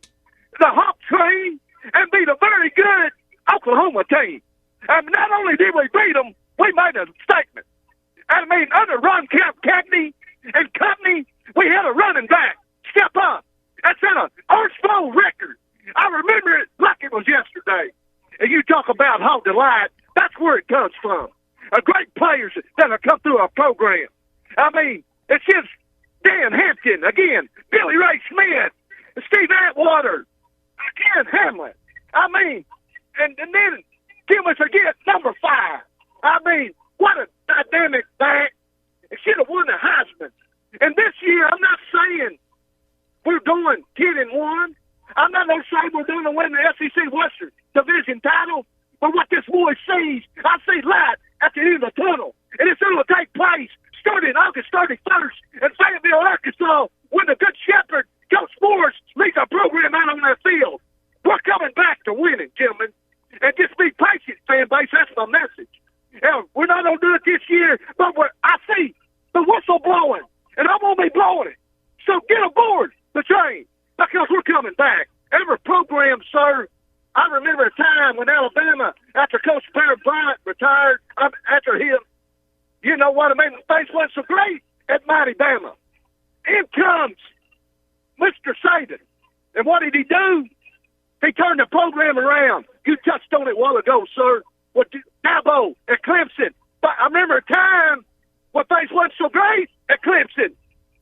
the Hawk Train, and beat a very good Oklahoma team. And not only did we beat them, we made a statement. I mean, under Ron Cagney and company, we had a running back step up. That's at an Orange Bowl record. I remember it like it was yesterday. And you talk about Hog Delight, that's where it comes from. Great players that have come through our program. I mean, it's just Dan Hampton, again, Billy Ray Smith, Steve Atwater, Ken Hamlin. I mean, and then Kim was again number 5. I mean, what a dynamic back. It should have won the Heisman. And this year, I'm not saying we're doing 10-1. I'm not going to say we're going to win the SEC Western Division title. But what this boy sees, I see light at the end of the tunnel. And it's going to take place starting August 31st in Fayetteville, Arkansas, when the Good Shepherd, Coach Morris, leads our program out on that field. We're coming back to winning, gentlemen. And just be patient, fan base. That's my message. And we're not going to do it this year, but I see the whistle blowing, and I'm going to be blowing it. So get aboard the train, because we're coming back. Every program, sir, I remember a time when Alabama, after Coach Barry Bryant retired, after him, you know what I mean? Things weren't so great at Mighty Bama. In comes Mr. Saban. And what did he do? He turned the program around. You touched on it a while ago, sir. With Dabo at Clemson. But I remember a time when things weren't so great at Clemson.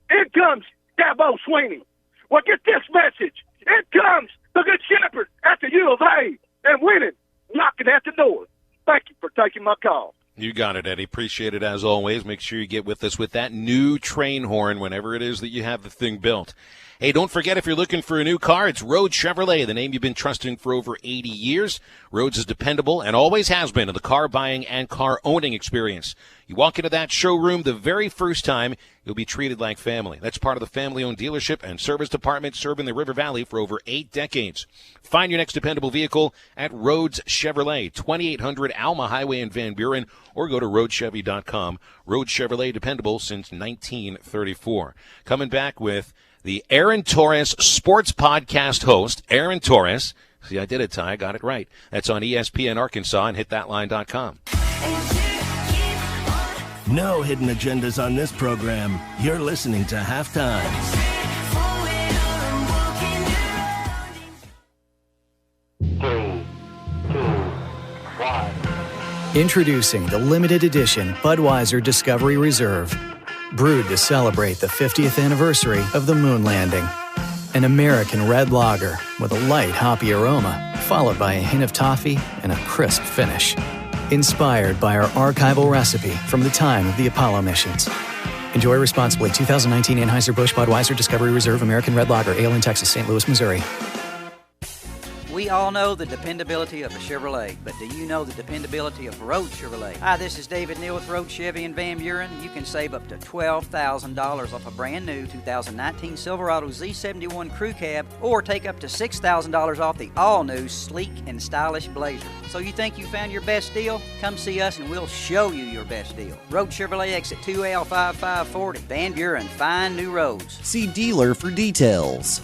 In comes Dabo Swinney. Well, get this message. In comes the Good Shepherd at the U of A and winning, knocking at the door. Thank you for taking my call. You got it, Eddie. Appreciate it as always. Make sure you get with us with that new train horn whenever it is that you have the thing built. Hey, don't forget, if you're looking for a new car, it's Rhodes Chevrolet, the name you've been trusting for over 80 years. Rhodes is dependable and always has been in the car buying and car owning experience. You walk into that showroom the very first time, you'll be treated like family. That's part of the family-owned dealership and service department serving the River Valley for over 8 decades. Find your next dependable vehicle at Rhodes Chevrolet, 2800 Alma Highway in Van Buren, or go to RhodesChevy.com. Rhodes Chevrolet, dependable since 1934. Coming back with the Aaron Torres Sports Podcast host, Aaron Torres. See, I did it, Ty. I got it right. That's on ESPN Arkansas and hitthatline.com. No hidden agendas on this program. You're listening to Halftime. Introducing the limited edition Budweiser Discovery Reserve. Brewed to celebrate the 50th anniversary of the moon landing. An American red lager with a light hoppy aroma, followed by a hint of toffee and a crisp finish. Inspired by our archival recipe from the time of the Apollo missions. Enjoy responsibly. 2019 Anheuser-Busch Budweiser Discovery Reserve American Red Lager, Ale in Texas, St. Louis, Missouri. We all know the dependability of a Chevrolet, but do you know the dependability of Road Chevrolet? Hi, this is David Neal with Road Chevy in Van Buren. You can save up to $12,000 off a brand new 2019 Silverado Z71 Crew Cab, or take up to $6,000 off the all-new sleek and stylish Blazer. So you think you found your best deal? Come see us and we'll show you your best deal. Road Chevrolet, exit 2L 5540, Van Buren, find new roads. See dealer for details.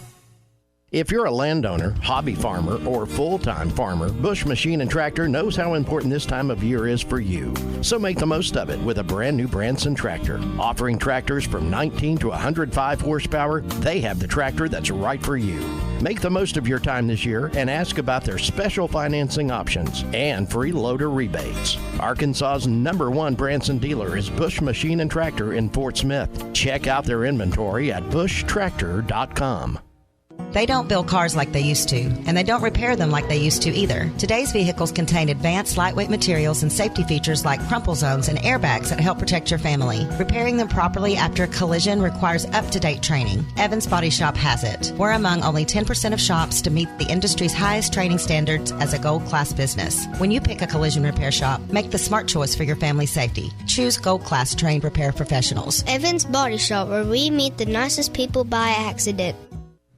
If you're a landowner, hobby farmer, or full-time farmer, Bush Machine & Tractor knows how important this time of year is for you. So make the most of it with a brand new Branson tractor. Offering tractors from 19 to 105 horsepower, they have the tractor that's right for you. Make the most of your time this year and ask about their special financing options and free loader rebates. Arkansas's #1 Branson dealer is Bush Machine & Tractor in Fort Smith. Check out their inventory at bushtractor.com. They don't build cars like they used to, and they don't repair them like they used to either. Today's vehicles contain advanced lightweight materials and safety features like crumple zones and airbags that help protect your family. Repairing them properly after a collision requires up-to-date training. Evans Body Shop has it. We're among only 10% of shops to meet the industry's highest training standards as a gold-class business. When you pick a collision repair shop, make the smart choice for your family's safety. Choose gold-class trained repair professionals. Evans Body Shop, where we meet the nicest people by accident.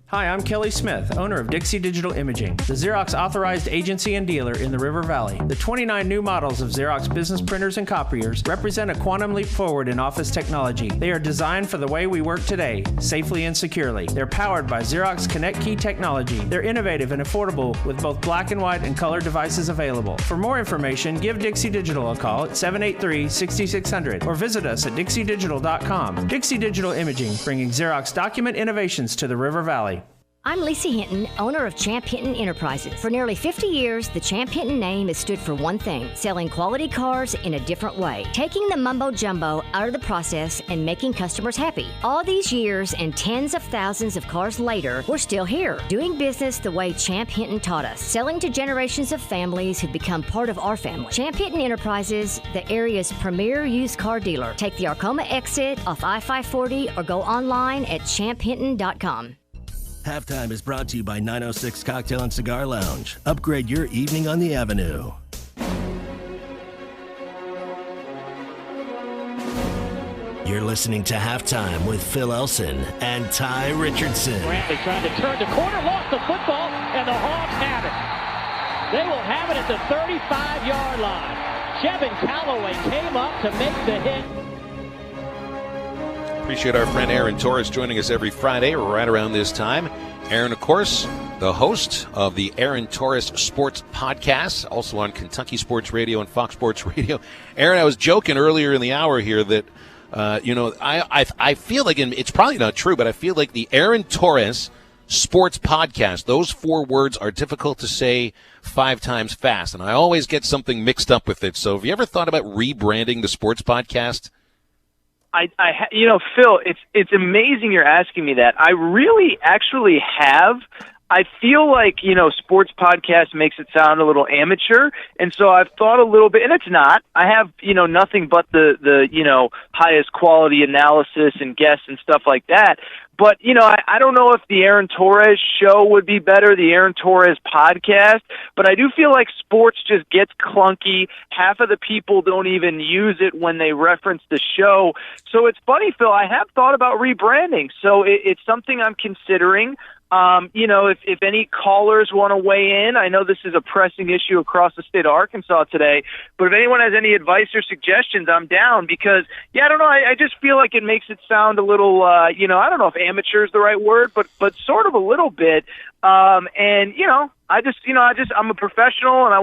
Hi, I'm Kelly Smith, owner of Dixie Digital Imaging, the Xerox authorized agency and dealer in the River Valley. The 29 new models of Xerox business printers and copiers represent a quantum leap forward in office technology. They are designed for the way we work today, safely and securely. They're powered by Xerox Connect Key technology. They're innovative and affordable with both black and white and color devices available. For more information, give Dixie Digital a call at 783-6600 or visit us at dixiedigital.com. Dixie Digital Imaging, bringing Xerox document innovations to the River Valley. I'm Lisa Hinton, owner of Champ Hinton Enterprises. For nearly 50 years, the Champ Hinton name has stood for one thing: selling quality cars in a different way, taking the mumbo jumbo out of the process and making customers happy. All these years and tens of thousands of cars later, we're still here, doing business the way Champ Hinton taught us, selling to generations of families who've become part of our family. Champ Hinton Enterprises, the area's premier used car dealer. Take the Arcoma exit off I-540 or go online at champhinton.com. Halftime is brought to you by 906 Cocktail and Cigar Lounge. Upgrade your evening on the Avenue. You're listening to Halftime with Phil Elson and Tye Richardson. Brantley trying to turn the corner, lost the football, and the Hawks have it. They will have it at the 35-yard line. Jevin Calloway came up to make the hit. Appreciate our friend Aaron Torres joining us every Friday right around this time. Aaron, of course, the host of the Aaron Torres Sports Podcast, also on Kentucky Sports Radio and Fox Sports Radio. Aaron, I was joking earlier in the hour here that, I feel like, and it's probably not true, but I feel like the Aaron Torres Sports Podcast, those 4 words are difficult to say 5 times fast, and I always get something mixed up with it. So have you ever thought about rebranding the Sports Podcast? Phil, it's amazing you're asking me that. I really actually have. I feel like, sports podcast makes it sound a little amateur, and so I've thought a little bit, and it's not. I have, nothing but the highest quality analysis and guests and stuff like that. But, I don't know if the Aaron Torres show would be better, the Aaron Torres podcast, but I do feel like sports just gets clunky. Half of the people don't even use it when they reference the show. So it's funny, Phil, I have thought about rebranding. So it's something I'm considering. If any callers want to weigh in, I know this is a pressing issue across the state of Arkansas today, but if anyone has any advice or suggestions, I'm down because, I don't know, I just feel like it makes it sound a little, I don't know if amateur is the right word, but sort of a little bit. I'm a professional and I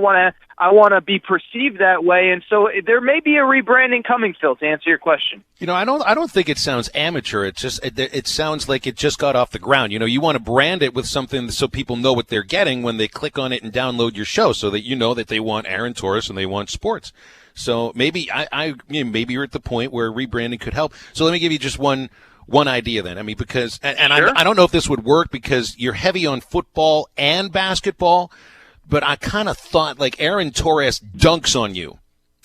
want to be perceived that way. And so there may be a rebranding coming, Phil, to answer your question. I don't think it sounds amateur. It sounds like it just got off the ground. You want to brand it with something so people know what they're getting when they click on it and download your show, so that you know that they want Aaron Torres and they want sports. So maybe maybe you're at the point where rebranding could help. So let me give you just one idea then. I mean, because, and sure. I don't know if this would work because you're heavy on football and basketball, but I kind of thought like Aaron Torres Dunks on You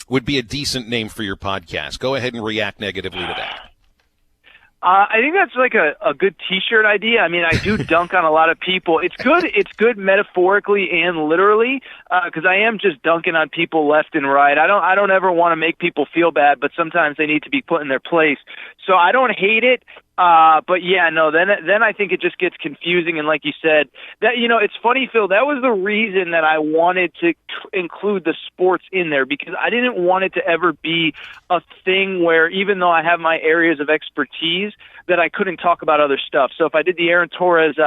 would be a decent name for your podcast. Go ahead and react negatively to that. I think that's like a good T-shirt idea. I mean, I do dunk on a lot of people. It's good. It's good metaphorically and literally, because I am just dunking on people left and right. I don't ever want to make people feel bad, but sometimes they need to be put in their place. So I don't hate it. But yeah, no, then I think it just gets confusing. And like you said, that, it's funny, Phil, that was the reason that I wanted to include the sports in there, because I didn't want it to ever be a thing where, even though I have my areas of expertise, that I couldn't talk about other stuff. So if I did the Aaron Torres,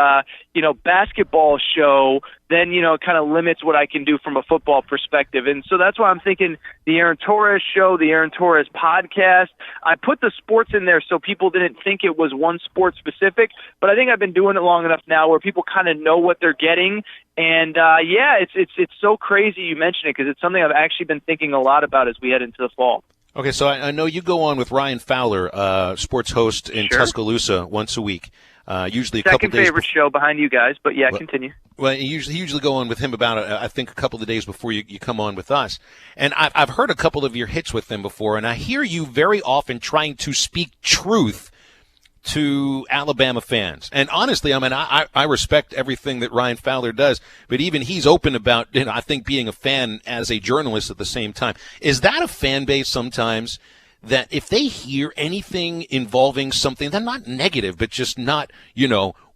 basketball show, then, it kind of limits what I can do from a football perspective. And so that's why I'm thinking the Aaron Torres show, the Aaron Torres podcast. I put the sports in there so people didn't think it was one sport specific, but I think I've been doing it long enough now where people kind of know what they're getting. And it's so crazy you mention it, because it's something I've actually been thinking a lot about as we head into the fall. Okay, so I know you go on with Ryan Fowler, sports host in Tuscaloosa once a week. Usually a couple days. Second favorite show behind you guys, but yeah, continue. Well, you usually go on with him about, I think, a couple of days before you come on with us. And I've heard a couple of your hits with him before, and I hear you very often trying to speak truth to Alabama fans. And honestly, I mean, I respect everything that Ryan Fowler does, but even he's open about, I think, being a fan as a journalist at the same time. Is that a fan base sometimes that if they hear anything involving something, they're not negative, but just not,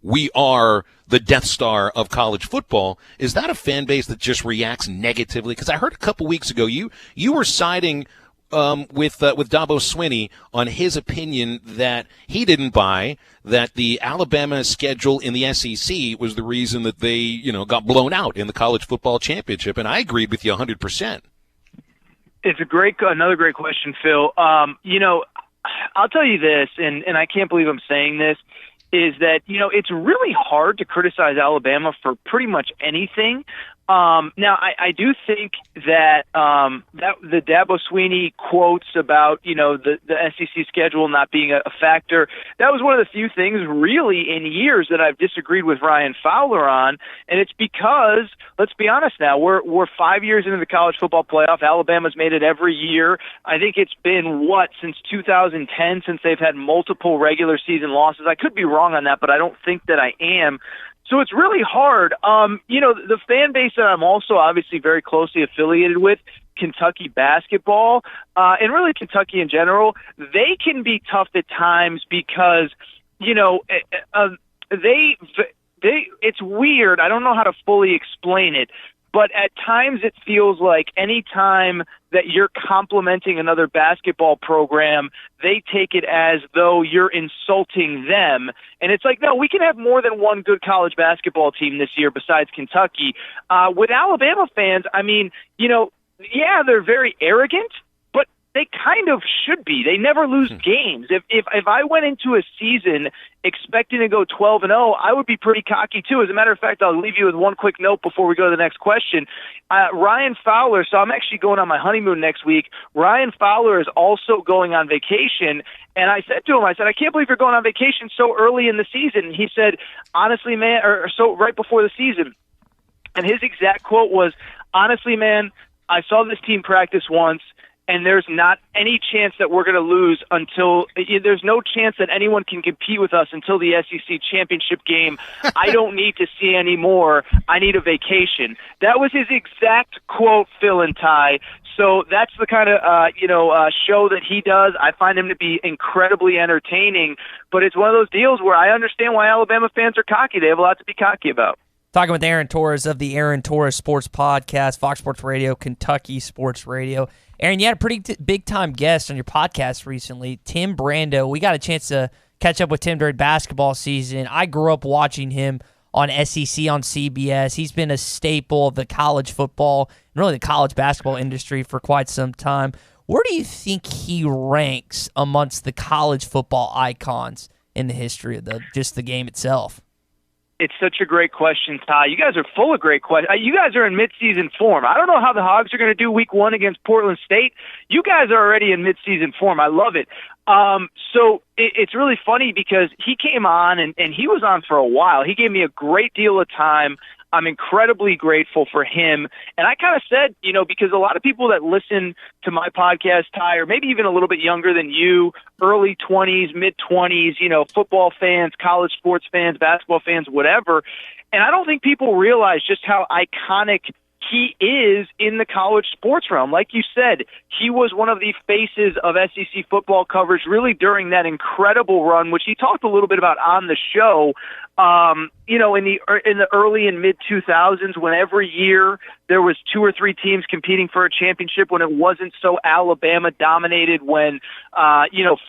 we are the Death Star of college football, is that a fan base that just reacts negatively? Because I heard a couple weeks ago you were siding with Dabo Swinney on his opinion that he didn't buy that the Alabama schedule in the SEC was the reason that they, got blown out in the college football championship, and I agreed with you 100%. It's another great question, Phil. I'll tell you this, and I can't believe I'm saying this, is that, it's really hard to criticize Alabama for pretty much anything. Now, I do think that that the Dabo Swinney quotes about, the SEC schedule not being a factor, that was one of the few things really in years that I've disagreed with Ryan Fowler on, and it's because, let's be honest now, we're 5 years into the college football playoff. Alabama's made it every year. I think it's been, since 2010, since they've had multiple regular season losses. I could be wrong on that, but I don't think that I am. So it's really hard. The fan base that I'm also obviously very closely affiliated with, Kentucky basketball, and really Kentucky in general, they can be tough at times because, it's weird. I don't know how to fully explain it, but at times it feels like any time that you're complimenting another basketball program, they take it as though you're insulting them. And it's like, no, we can have more than one good college basketball team this year besides Kentucky. With Alabama fans, I mean, they're very arrogant, but they kind of should be. They never lose games. If I went into a season expecting to go 12-0, I would be pretty cocky too. As a matter of fact, I'll leave you with one quick note before we go to the next question. Ryan Fowler, so I'm actually going on my honeymoon next week. Ryan Fowler is also going on vacation, and I said to him, I can't believe you're going on vacation so early in the season. And he said, honestly, man, or so right before the season. And his exact quote was, honestly, man, I saw this team practice once, and there's not any chance that we're going to lose there's no chance that anyone can compete with us until the SEC championship game. I don't need to see any more. I need a vacation. That was his exact quote, Phil and Tye. So that's the kind of, show that he does. I find him to be incredibly entertaining, but it's one of those deals where I understand why Alabama fans are cocky. They have a lot to be cocky about. Talking with Aaron Torres of the Aaron Torres Sports Podcast, Fox Sports Radio, Kentucky Sports Radio. Aaron, you had a pretty big-time guest on your podcast recently, Tim Brando. We got a chance to catch up with Tim during basketball season. I grew up watching him on SEC on CBS. He's been a staple of the college football and really the college basketball industry for quite some time. Where do you think he ranks amongst the college football icons in the history of the game itself? It's such a great question, Ty. You guys are full of great questions. You guys are in midseason form. I don't know how the Hogs are going to do week 1 against Portland State. You guys are already in midseason form. I love it. So it's really funny because he came on and he was on for a while. He gave me a great deal of time. I'm incredibly grateful for him. And I kind of said, because a lot of people that listen to my podcast, Tye, or maybe even a little bit younger than you, early 20s, mid-20s, football fans, college sports fans, basketball fans, whatever. And I don't think people realize just how iconic he is in the college sports realm. Like you said, he was one of the faces of SEC football coverage really during that incredible run, which he talked a little bit about on the show. In the early and mid 2000s, when every year there was 2 or 3 teams competing for a championship, when it wasn't so Alabama dominated, when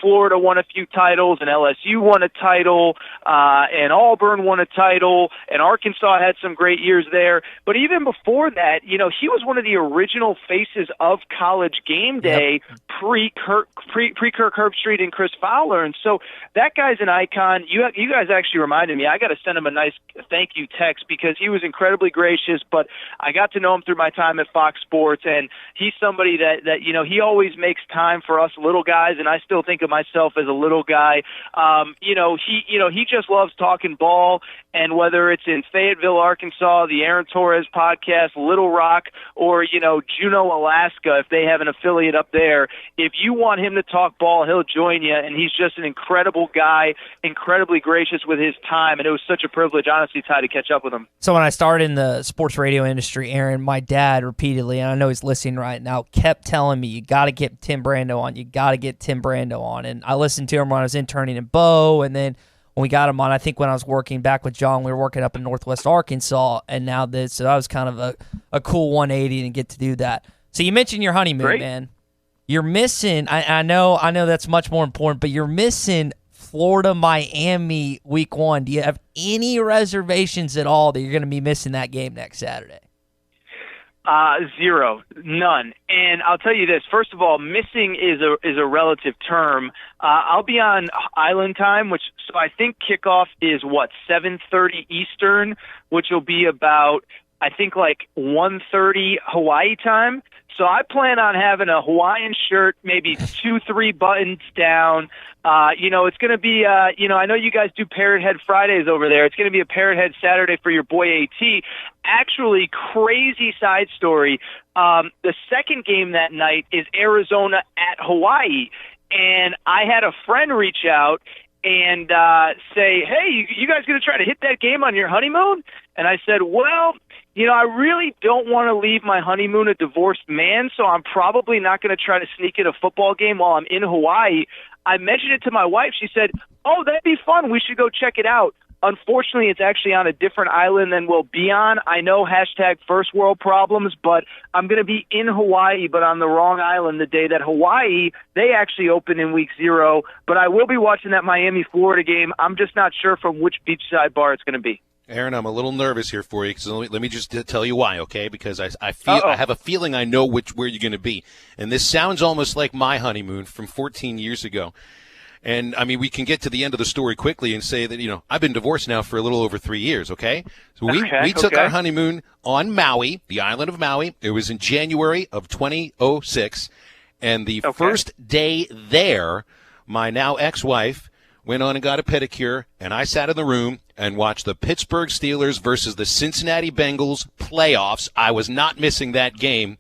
Florida won a few titles and LSU won a title, and Auburn won a title, and Arkansas had some great years there. But even before that, he was one of the original faces of College Game Day, pre-Kirk Herbstreit and Chris Fowler. And so that guy's an icon. You guys actually reminded me. I got to send him a nice thank you text because he was incredibly gracious, but I got to know him through my time at Fox Sports, and he's somebody that he always makes time for us little guys, and I still think of myself as a little guy. He just loves talking ball, and whether it's in Fayetteville, Arkansas, the Aaron Torres podcast, Little Rock, or Juneau, Alaska, if they have an affiliate up there, if you want him to talk ball, he'll join you, and he's just an incredible guy, incredibly gracious with his time, and it was such a privilege, honestly, Tye, to catch up with him. So when I started in the sports radio industry, Aaron, my dad repeatedly, and I know he's listening right now, kept telling me, you got to get Tim Brando on. You got to get Tim Brando on. And I listened to him when I was interning in Bo, and then when we got him on, I think when I was working back with John, we were working up in Northwest Arkansas, and now this. So that was kind of a cool 180 to get to do that. So you mentioned your honeymoon, Great. man. You're missing, I know that's much more important, but you're missing Florida, Miami week 1. Do you have any reservations at all that you're going to be missing that game next Saturday? Zero. None. And I'll tell you this. First of all, missing is a relative term. I'll be on Island time, so I think kickoff is 7:30 Eastern, which will be about, I think, 1:30 Hawaii time. So I plan on having a Hawaiian shirt, maybe 2-3 buttons down. It's going to be, I know you guys do Parrot Head Fridays over there. It's going to be a Parrot Head Saturday for your boy AT. Actually, crazy side story. The second game that night is Arizona at Hawaii. And I had a friend reach out and say, hey, you guys going to try to hit that game on your honeymoon? And I said, well, I really don't want to leave my honeymoon a divorced man, so I'm probably not going to try to sneak in a football game while I'm in Hawaii. I mentioned it to my wife. She said, oh, that'd be fun. We should go check it out. Unfortunately, it's actually on a different island than we'll be on. I know #first world problems, but I'm going to be in Hawaii, but on the wrong island the day that Hawaii, they actually open in week 0. But I will be watching that Miami-Florida game. I'm just not sure from which beachside bar it's going to be. Aaron, I'm a little nervous here for you because let me just tell you why, okay? Because I have a feeling I know where you're going to be, and this sounds almost like my honeymoon from 14 years ago. And I mean, we can get to the end of the story quickly and say that I've been divorced now for a little over 3 years, okay? So we took our honeymoon on Maui, the island of Maui. It was in January of 2006, and the first day there, my now ex-wife went on and got a pedicure, and I sat in the room and watched the Pittsburgh Steelers versus the Cincinnati Bengals playoffs. I was not missing that game.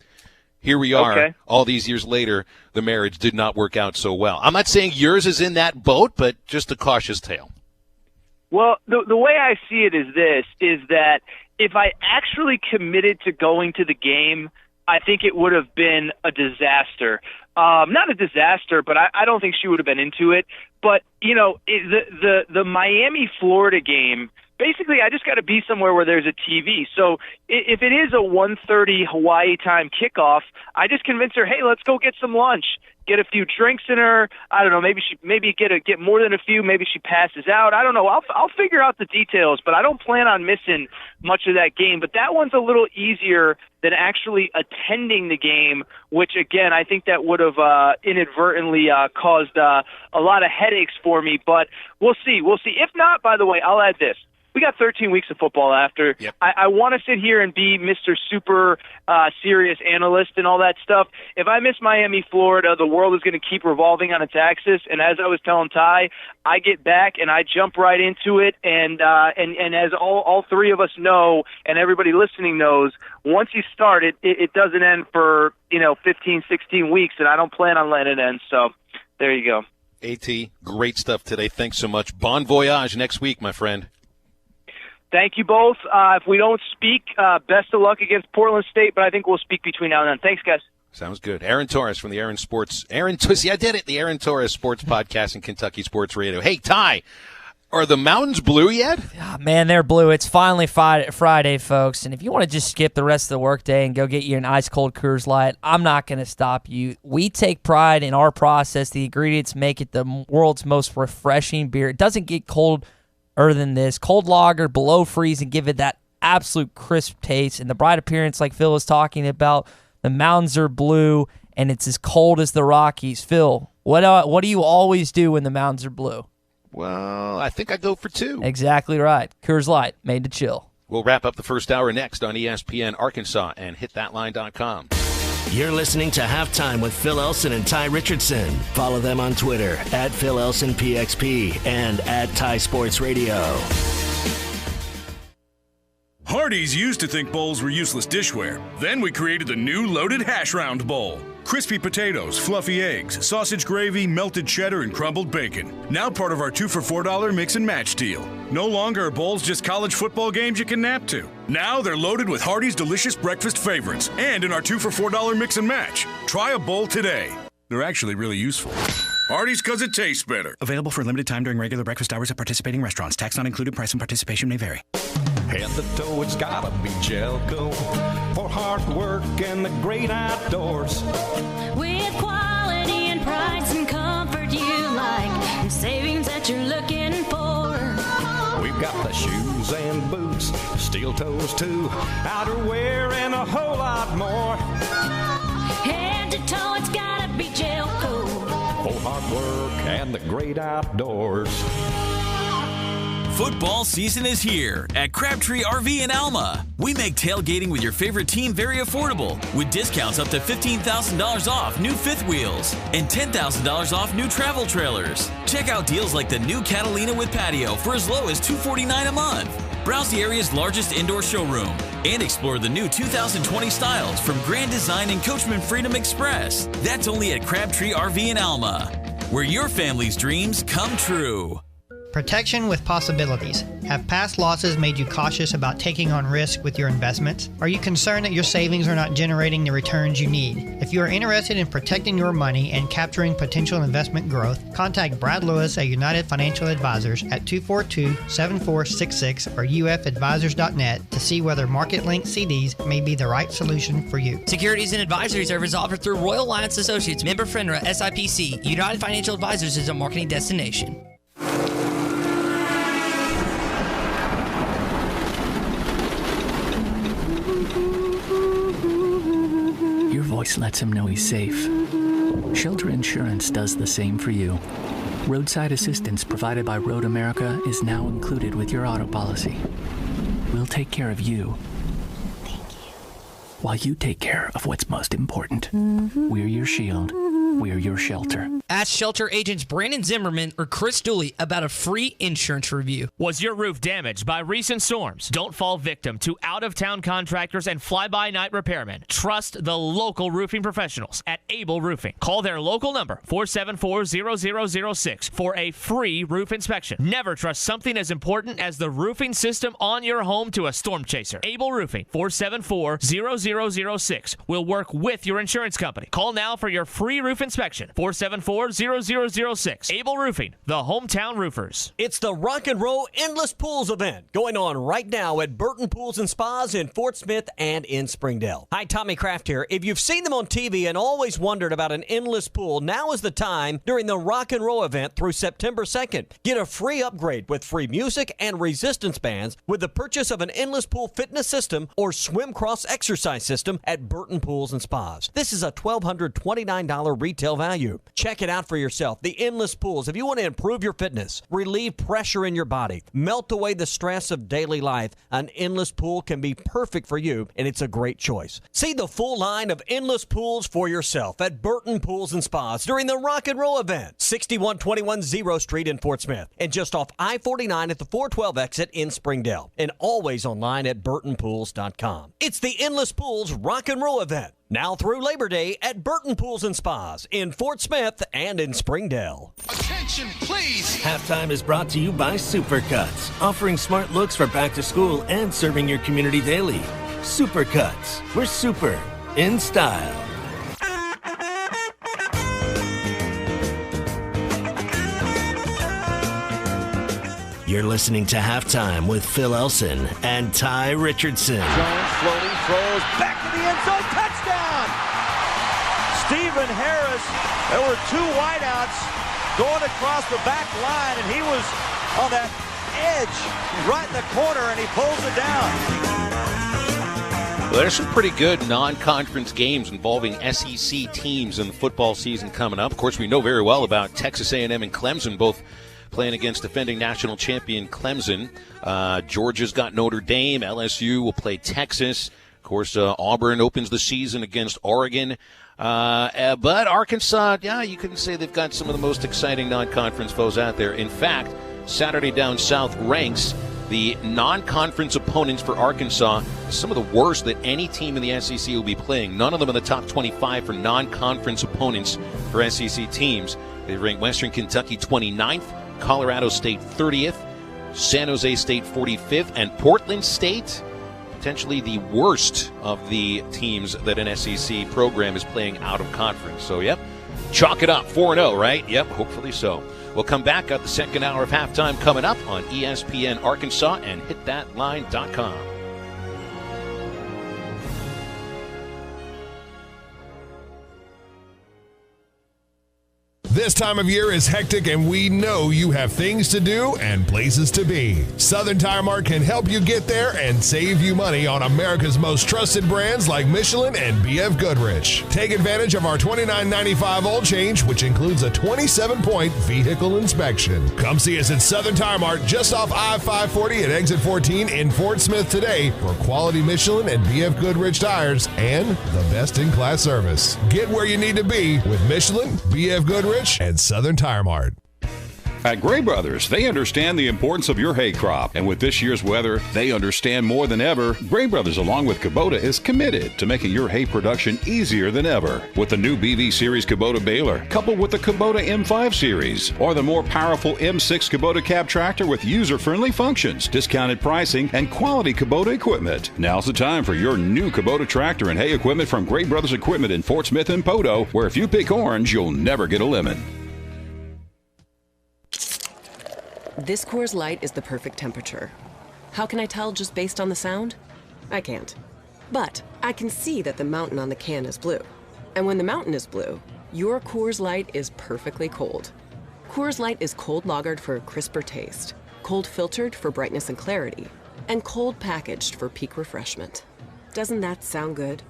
Here we are, all these years later, the marriage did not work out so well. I'm not saying yours is in that boat, but just a cautious tale. Well, the way I see it is that if I actually committed to going to the game, I think it would have been a disaster. Not a disaster, but I don't think she would have been into it. But, the Miami-Florida game, basically I just got to be somewhere where there's a TV. So if it is a 1:30 Hawaii time kickoff, I just convince her, hey, let's go get some lunch. Get a few drinks in her. I don't know. Maybe get more than a few. Maybe she passes out. I don't know. I'll figure out the details, but I don't plan on missing much of that game. But that one's a little easier than actually attending the game, which again I think that would have inadvertently caused a lot of headaches for me. But we'll see. If not, by the way, I'll add this. We got 13 weeks of football after. Yep. I want to sit here and be Mr. Super serious analyst and all that stuff. If I miss Miami, Florida, the world is going to keep revolving on its axis. And as I was telling Ty, I get back and I jump right into it. And as all three of us know, and everybody listening knows, once you start it doesn't end for 15, 16 weeks, and I don't plan on letting it end. So there you go. AT, great stuff today. Thanks so much. Bon voyage next week, my friend. Thank you both. If we don't speak, best of luck against Portland State, but I think we'll speak between now and then. Thanks, guys. Sounds good. Aaron Torres from the Aaron Torres Sports Podcast and Kentucky Sports Radio. Hey, Ty, are the mountains blue yet? Oh, man, they're blue. It's finally Friday, folks. And if you want to just skip the rest of the workday and go get you an ice-cold Coors Light, I'm not going to stop you. We take pride in our process. The ingredients make it the world's most refreshing beer. It doesn't get colder than this. Cold lager, below freeze, and give it that absolute crisp taste. And the bright appearance, like Phil was talking about, the mountains are blue, and it's as cold as the Rockies. Phil, what do you always do when the mountains are blue? Well, I think I go for two. Exactly right. Coors Light, made to chill. We'll wrap up the first hour next on ESPN Arkansas and hitthatline.com. You're listening to Halftime with Phil Elson and Tye Richardson. Follow them on Twitter at Phil Elson PXP and at Tye Sports Radio. Hardee's used to think bowls were useless dishware. Then we created the new Loaded Hash Round Bowl. Crispy potatoes, fluffy eggs, sausage gravy, melted cheddar, and crumbled bacon. Now part of our 2 for $4 mix and match deal. No longer are bowls just college football games you can nap to. Now they're loaded with Hardee's delicious breakfast favorites and in our 2 for $4 mix and match. Try a bowl today. They're actually really useful. Hardee's, because it tastes better. Available for a limited time during regular breakfast hours at participating restaurants. Tax not included. Price and participation may vary. Head to toe, it's gotta be Gelco for hard work and the great outdoors. With quality and price and comfort you like, and savings that you're looking for. We've got the shoes and boots, steel toes too, outerwear and a whole lot more. Head to toe, it's gotta be Gelco for hard work and the great outdoors. Football season is here at Crabtree RV in Alma. We make tailgating with your favorite team very affordable, with discounts up to $15,000 off new fifth wheels and $10,000 off new travel trailers. Check out deals like the new Catalina with patio for as low as $249 a month. Browse the area's largest indoor showroom and explore the new 2020 styles from Grand Design and Coachman Freedom Express. That's only at Crabtree RV in Alma, where your family's dreams come true. Protection with possibilities. Have past losses made you cautious about taking on risk with your investments? Are you concerned that your savings are not generating the returns you need? If you are interested in protecting your money and capturing potential investment growth, contact Brad Lewis at United Financial Advisors at 242-7466 or ufadvisors.net to see whether market-linked CDs may be the right solution for you. Securities and advisory service offered through Royal Alliance Associates, member FINRA, SIPC. United Financial Advisors is a marketing destination. Your voice lets him know he's safe. Shelter Insurance does the same for you. Roadside assistance provided by Road America is now included with your auto policy. We'll take care of you. Thank you. While you take care of what's most important. We're your shield. We're your shelter. Ask shelter agents Brandon Zimmerman or Chris Dooley about a free insurance review. Was your roof damaged by recent storms? Don't fall victim to out-of-town contractors and fly-by-night repairmen. Trust the local roofing professionals at Able Roofing. Call their local number, 474-0006, for a free roof inspection. Never trust something as important as the roofing system on your home to a storm chaser. Able Roofing, 474-0006, will work with your insurance company. Call now for your free roof inspection, 474-0006. Able Roofing, the hometown roofers. It's the Rock and Roll Endless Pools event going on right now at Burton Pools and Spas in Fort Smith and in Springdale. Hi, Tommy Kraft here. If you've seen them on TV and always wondered about an endless pool, now is the time during the Rock and Roll event through September 2nd. Get a free upgrade with free music and resistance bands with the purchase of an endless pool fitness system or swim cross exercise system at Burton Pools and Spas. This is a $1,229 retail value. Check it it out for yourself. The endless pools. If you want to improve your fitness, relieve pressure in your body, melt away the stress of daily life, an endless pool can be perfect for you, and it's a great choice. See the full line of endless pools for yourself at Burton Pools and Spas during the Rock and Roll event, 6121 Zero Street in Fort Smith, and just off I-49 at the 412 exit in Springdale, and always online at burtonpools.com. It's the Endless Pools Rock and Roll event, now through Labor Day at Burton Pools and Spas in Fort Smith and in Springdale. Attention, please! Halftime is brought to you by Supercuts, offering smart looks for back to school and serving your community daily. Supercuts, we're super in style. You're listening to Halftime with Phil Elson and Tye Richardson. Jones slowly throws back to the end zone. Touchdown! Stephen Harris. There were two wideouts going across the back line, and he was on that edge right in the corner, and he pulls it down. Well, there's some pretty good non-conference games involving SEC teams in the football season coming up. Of course, we know very well about Texas A&M and Clemson, both playing against defending national champion Clemson. Georgia's got Notre Dame. LSU will play Texas. Of course, Auburn opens the season against Oregon. But Arkansas, yeah, you couldn't say they've got some of the most exciting non-conference foes out there. In fact, Saturday Down South ranks the non-conference opponents for Arkansas some of the worst that any team in the SEC will be playing. None of them in the top 25 for non-conference opponents for SEC teams. They rank Western Kentucky 29th, Colorado State 30th, San Jose State 45th, and Portland State, potentially the worst of the teams that an SEC program is playing out of conference. So, yep, chalk it up. 4-0, right? Yep, hopefully so. We'll come back at the second hour of halftime coming up on ESPN Arkansas and hitthatline.com. This time of year is hectic, and we know you have things to do and places to be. Southern Tire Mart can help you get there and save you money on America's most trusted brands like Michelin and BF Goodrich. Take advantage of our $29.95 oil change, which includes a 27-point vehicle inspection. Come see us at Southern Tire Mart just off I-540 at exit 14 in Fort Smith today for quality Michelin and BF Goodrich tires and the best-in-class service. Get where you need to be with Michelin, BF Goodrich, and Southern Tire Mart. At Gray Brothers, they understand the importance of your hay crop, and with this year's weather, they understand more than ever. Gray Brothers, along with Kubota, is committed to making your hay production easier than ever. With the new BV Series Kubota baler, coupled with the Kubota M5 Series, or the more powerful M6 Kubota cab tractor with user-friendly functions, discounted pricing, and quality Kubota equipment. Now's the time for your new Kubota tractor and hay equipment from Gray Brothers Equipment in Fort Smith and Poteau, where if you pick orange, you'll never get a lemon. This Coors Light is the perfect temperature. How can I tell just based on the sound? I can't. But I can see that the mountain on the can is blue. And when the mountain is blue, your Coors Light is perfectly cold. Coors Light is cold lagered for a crisper taste, cold filtered for brightness and clarity, and cold packaged for peak refreshment. Doesn't that sound good?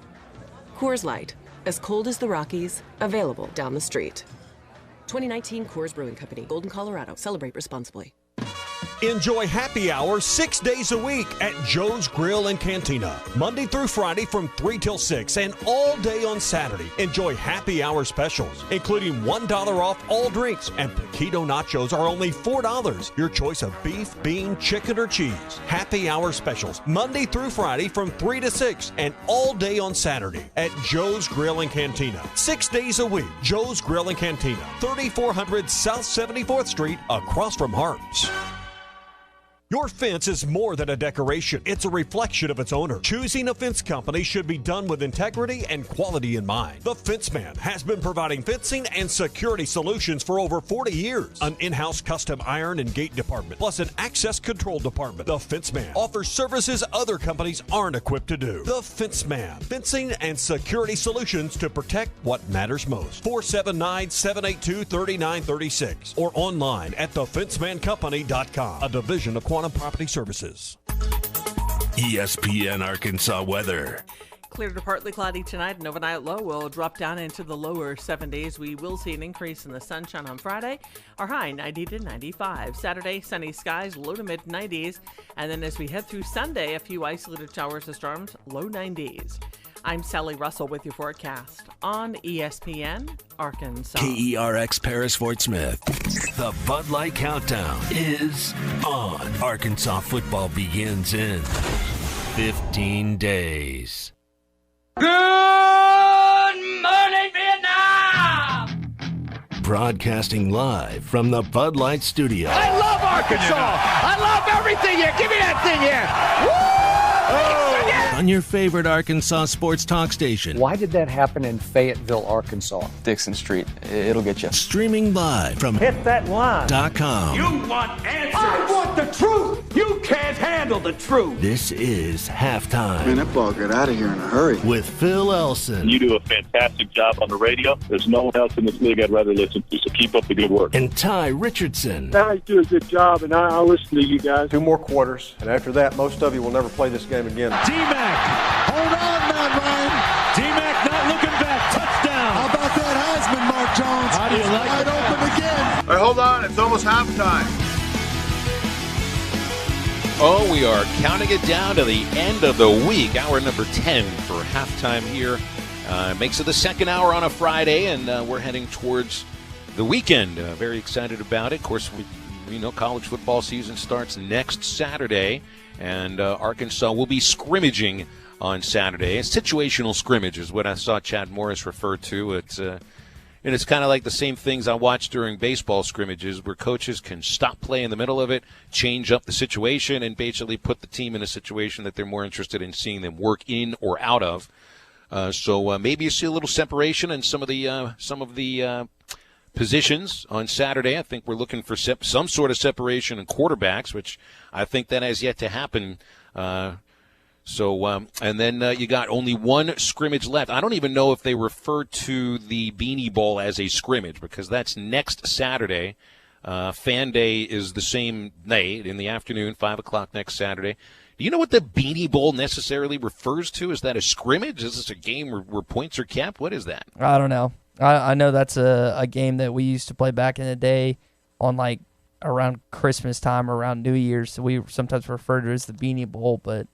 Coors Light, as cold as the Rockies, available down the street. 2019 Coors Brewing Company, Golden, Colorado. Celebrate responsibly. Enjoy happy hour 6 days a week at Joe's Grill and Cantina. Monday through Friday from 3 till 6 and all day on Saturday. Enjoy happy hour specials, including $1 off all drinks, and Paquito nachos are only $4. Your choice of beef, bean, chicken, or cheese. Happy hour specials Monday through Friday from 3 to 6 and all day on Saturday at Joe's Grill and Cantina. 6 days a week. Joe's Grill and Cantina, 3400 South 74th Street, across from Harps. Your fence is more than a decoration. It's a reflection of its owner. Choosing a fence company should be done with integrity and quality in mind. The Fence Man has been providing fencing and security solutions for over 40 years. An in-house custom iron and gate department, plus an access control department. The Fence Man offers services other companies aren't equipped to do. The Fence Man, fencing and security solutions to protect what matters most. 479-782-3936 or online at thefencemancompany.com, a division of Quantum Property Services. ESPN Arkansas weather. Clear to partly cloudy tonight, and overnight low will drop down into the lower 70s. We will see an increase in the sunshine on Friday. Our high 90 to 95. Saturday, sunny skies, low to mid 90s. And then as we head through Sunday, a few isolated showers of storms, low 90s. I'm Sally Russell with your forecast on ESPN Arkansas. KERX Paris Fort Smith. The Bud Light Countdown is on. Arkansas football begins in 15 days. Good morning, Vietnam! Broadcasting live from the Bud Light Studio. I love Arkansas! I love everything here! Give me that thing here! Woo! On your favorite Arkansas sports talk station. Why did that happen in Fayetteville, Arkansas? Dixon Street. It'll get you. Streaming live from Hit that line. .com. You want answers! I want the truth! You can't handle the truth! This is Halftime. Man, that ball got out of here in a hurry. With Phil Elson. You do a fantastic job on the radio. There's no one else in this league I'd rather listen to, so keep up the good work. And Tye Richardson. Guys do a good job, and I listen to you guys. 2 more quarters, and after that, most of you will never play this game again. D-Mac, hold on, Matt Ryan. D-Mac not looking back. Touchdown. How about that Heisman, Mark Jones? How do you like wide open again. All right, hold on. It's almost halftime. Oh, we are counting it down to the end of the week. Hour number 10 for halftime here. Makes it the second hour on a Friday, and we're heading towards the weekend. Very excited about it. Of course, we know college football season starts next Saturday, and Arkansas will be scrimmaging on Saturday. A situational scrimmage is what I saw Chad Morris refer to. It's kind of like the same things I watched during baseball scrimmages where coaches can stop play in the middle of it, change up the situation, and basically put the team in a situation that they're more interested in seeing them work in or out of. So maybe you see a little separation in some of the positions on Saturday. I think we're looking for some sort of separation in quarterbacks, which I think that has yet to happen. And then you got only one scrimmage left. I don't even know if they refer to the Beanie Bowl as a scrimmage because that's next Saturday. Fan Day is the same night in the afternoon, 5 o'clock next Saturday. Do you know what the Beanie Bowl necessarily refers to? Is that a scrimmage? Is this a game where points are kept? What is that? I don't know. I know that's a game that we used to play back in the day on like around Christmas time or around New Year's. So we sometimes refer to it as the Beanie Bowl, but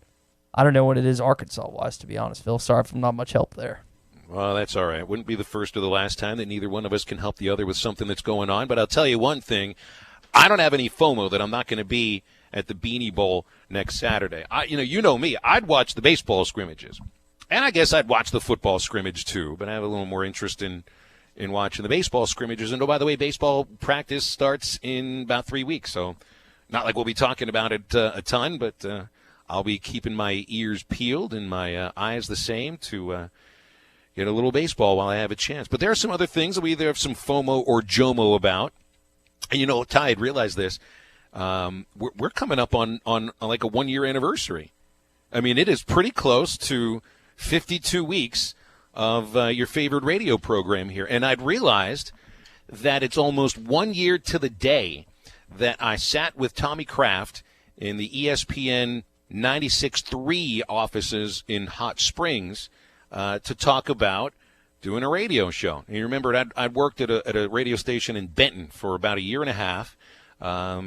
I don't know what it is Arkansas-wise, to be honest, Phil. Sorry if I'm not much help there. Well, that's all right. It wouldn't be the first or the last time that neither one of us can help the other with something that's going on. But I'll tell you one thing. I don't have any FOMO that I'm not going to be at the Beanie Bowl next Saturday. You know me. I'd watch the baseball scrimmages. And I guess I'd watch the football scrimmage too, but I have a little more interest in watching the baseball scrimmages. And, oh, by the way, baseball practice starts in about 3 weeks. So not like we'll be talking about it a ton, but I'll be keeping my ears peeled and my eyes the same to get a little baseball while I have a chance. But there are some other things that we either have some FOMO or JOMO about. And, Ty, I'd realized this. We're coming up on like a 1-year anniversary. I mean, it is pretty close to 52 weeks of your favorite radio program here. And I'd realized that it's almost 1 year to the day that I sat with Tommy Kraft in the ESPN 96.3 offices in Hot Springs to talk about doing a radio show. And you remember, I'd worked at a radio station in Benton for about a year and a half.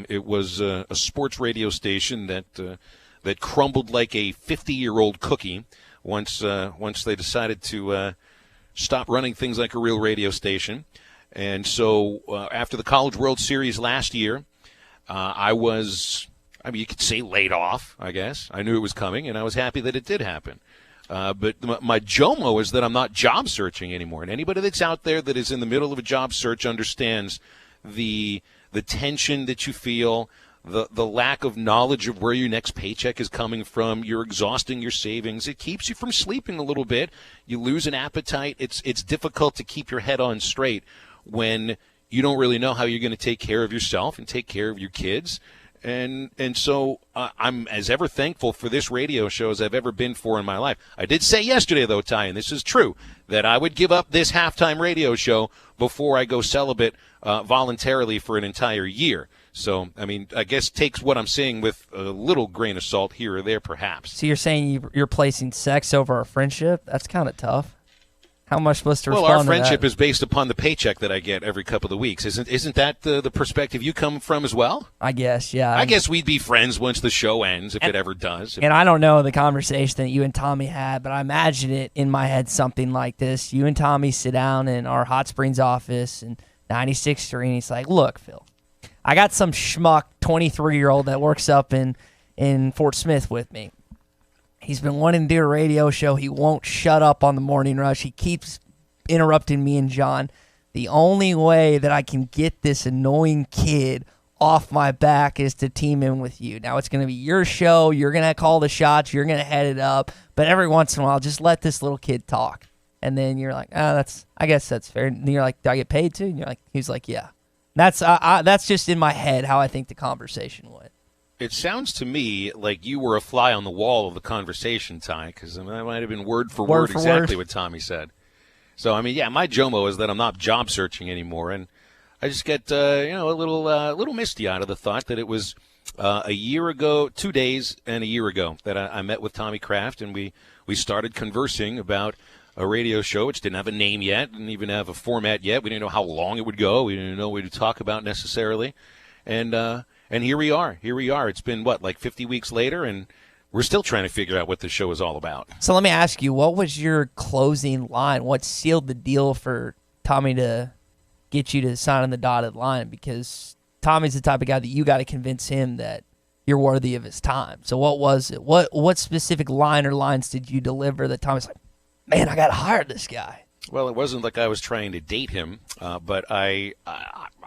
It was a sports radio station that crumbled like a 50-year-old cookie once they decided to stop running things like a real radio station. And so after the College World Series last year, you could say laid off, I guess. I knew it was coming, and I was happy that it did happen. But my JOMO is that I'm not job searching anymore. And anybody that's out there that is in the middle of a job search understands the tension that you feel, the lack of knowledge of where your next paycheck is coming from. You're exhausting your savings. It keeps you from sleeping a little bit. You lose an appetite. It's difficult to keep your head on straight when you don't really know how you're going to take care of yourself and take care of your kids. And so I'm as ever thankful for this radio show as I've ever been for in my life. I did say yesterday, though, Ty, and this is true, that I would give up this halftime radio show before I go celibate voluntarily for an entire year. So, I mean, I guess takes what I'm saying with a little grain of salt here or there, perhaps. So you're saying you're placing sex over our friendship? That's kind of tough. How am I supposed to respond Well, our to friendship that? is based upon the paycheck that I get every couple of weeks. Isn't that the perspective you come from as well? I guess, yeah. I guess we'd be friends once the show ends, if it ever does. And I don't know the conversation that you and Tommy had, but I imagine it in my head something like this. You and Tommy sit down in our Hot Springs office in 96th Street, and he's like, look, Phil, I got some schmuck 23-year-old that works up in Fort Smith with me. He's been wanting to do a radio show. He won't shut up on the morning rush. He keeps interrupting me and John. The only way that I can get this annoying kid off my back is to team in with you. Now, it's going to be your show. You're going to call the shots. You're going to head it up. But every once in a while, just let this little kid talk. And then you're like, I guess that's fair. And you're like, do I get paid too? And he's like, yeah. That's just in my head how I think the conversation went. It sounds to me like you were a fly on the wall of the conversation, Ty, because that might have been word for word exactly what Tommy said. So, I mean, yeah, my JOMO is that I'm not job searching anymore, and I just get a little misty-eyed of the thought that it was a year ago, 2 days and a year ago that I met with Tommy Kraft, and we started conversing about a radio show which didn't have a name yet, didn't even have a format yet. We didn't know how long it would go. We didn't know what to talk about necessarily, and here we are. It's been, like 50 weeks later, and we're still trying to figure out what the show is all about. So let me ask you, what was your closing line? What sealed the deal for Tommy to get you to sign on the dotted line? Because Tommy's the type of guy that you got to convince him that you're worthy of his time. So what was it? What specific line or lines did you deliver that Tommy's like, man, I got to hire this guy? Well, it wasn't like I was trying to date him, but I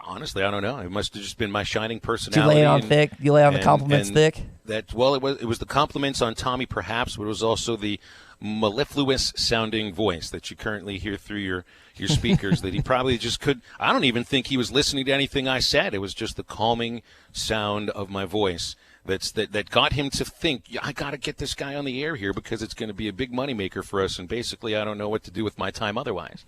honestly, I don't know. It must have just been my shining personality. Did you lay on thick? You lay on the compliments thick? It was the compliments on Tommy, perhaps, but it was also the mellifluous sounding voice that you currently hear through your speakers that he probably just could. I don't even think he was listening to anything I said. It was just the calming sound of my voice that got him to think, I got to get this guy on the air here because it's going to be a big moneymaker for us, and basically I don't know what to do with my time otherwise.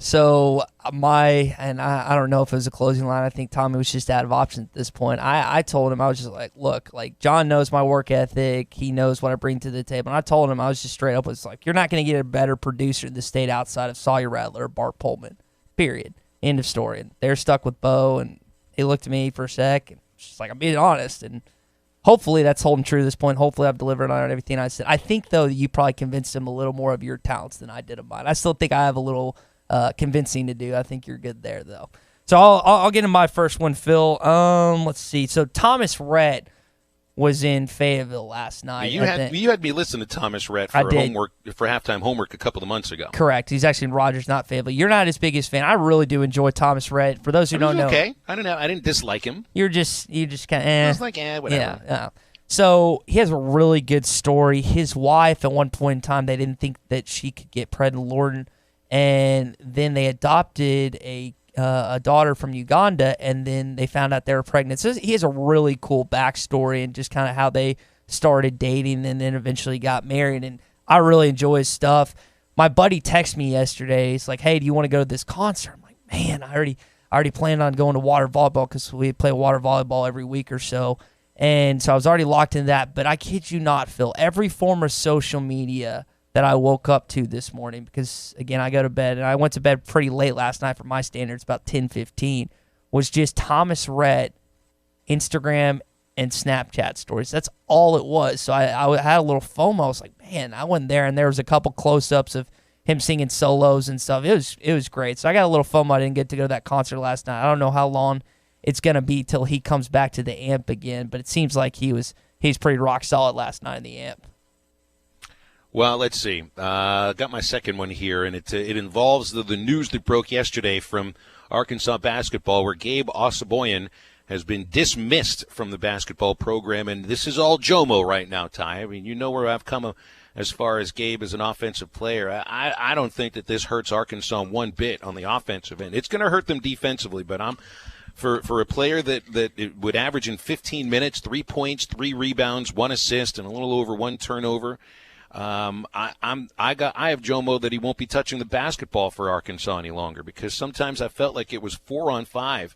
So I don't know if it was a closing line. I think Tommy was just out of options at this point. I told him, I was just like, look, like John knows my work ethic. He knows what I bring to the table. And I told him, I was just straight up, was like, you're not going to get a better producer in the state outside of Sawyer Rattler or Bart Pullman, period. End of story. And they're stuck with Bo, and he looked at me for a sec, and just like, I'm being honest. And hopefully that's holding true to this point. Hopefully I've delivered on everything I said. I think, though, you probably convinced him a little more of your talents than I did of mine. I still think I have a little convincing to do. I think you're good there, though. So I'll get in my first one, Phil. Let's see. So Thomas Rhett was in Fayetteville last night. You had me listen to Thomas Rhett for halftime homework a couple of months ago. Correct. He's actually in Rogers, not Fayetteville. You're not his biggest fan. I really do enjoy Thomas Rhett. For those who don't know, okay. I don't know. I didn't dislike him. You just kind of. I was like, whatever. Yeah. So he has a really good story. His wife, at one point in time, they didn't think that she could get pregnant, Lord, and then they adopted a daughter from Uganda, and then they found out they were pregnant. So he has a really cool backstory and just kind of how they started dating and then eventually got married, and I really enjoy his stuff. My buddy texted me yesterday. He's like, hey, do you want to go to this concert? I'm like, man, I already planned on going to water volleyball because we play water volleyball every week or so, and so I was already locked in that. But I kid you not, Phil, every form of social media that I woke up to this morning, because, again, I go to bed, and I went to bed pretty late last night for my standards, about 10:15, was just Thomas Rhett, Instagram, and Snapchat stories. That's all it was. So I had a little FOMO. I was like, man, I went there, and there was a couple close-ups of him singing solos and stuff. It was great. So I got a little FOMO. I didn't get to go to that concert last night. I don't know how long it's going to be till he comes back to the amp again, but it seems like he's pretty rock solid last night in the amp. Well, let's see. Got my second one here, and it involves the news that broke yesterday from Arkansas basketball, where Gabe Osaboyan has been dismissed from the basketball program, and this is all JOMO right now, Ty. I mean, you know where I've come as far as Gabe as an offensive player. I don't think that this hurts Arkansas one bit on the offensive end. It's going to hurt them defensively, but for a player that it would average in 15 minutes, 3 points, 3 rebounds, 1 assist, and a little over 1 turnover. I have JOMO that he won't be touching the basketball for Arkansas any longer, because sometimes I felt like it was 4-on-5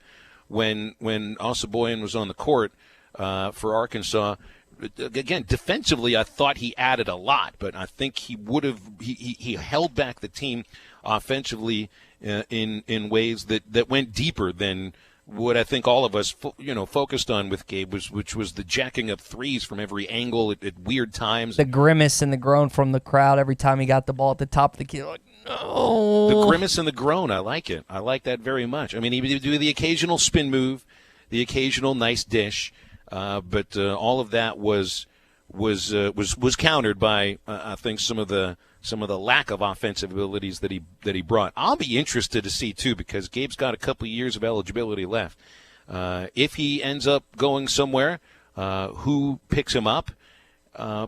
when Ossaboyan was on the court for Arkansas. Again, defensively, I thought he added a lot, but I think he would have he held back the team offensively in ways that went deeper than what I think all of us focused on with Gabe, which was the jacking up threes from every angle at weird times. The grimace and the groan from the crowd every time he got the ball at the top of the key. Like, no. The grimace and the groan, I like it. I like that very much. I mean, he would do the occasional spin move, the occasional nice dish. But all of that was countered by I think some of the lack of offensive abilities that he brought. I'll be interested to see too, because Gabe's got a couple of years of eligibility left. If he ends up going somewhere, who picks him up?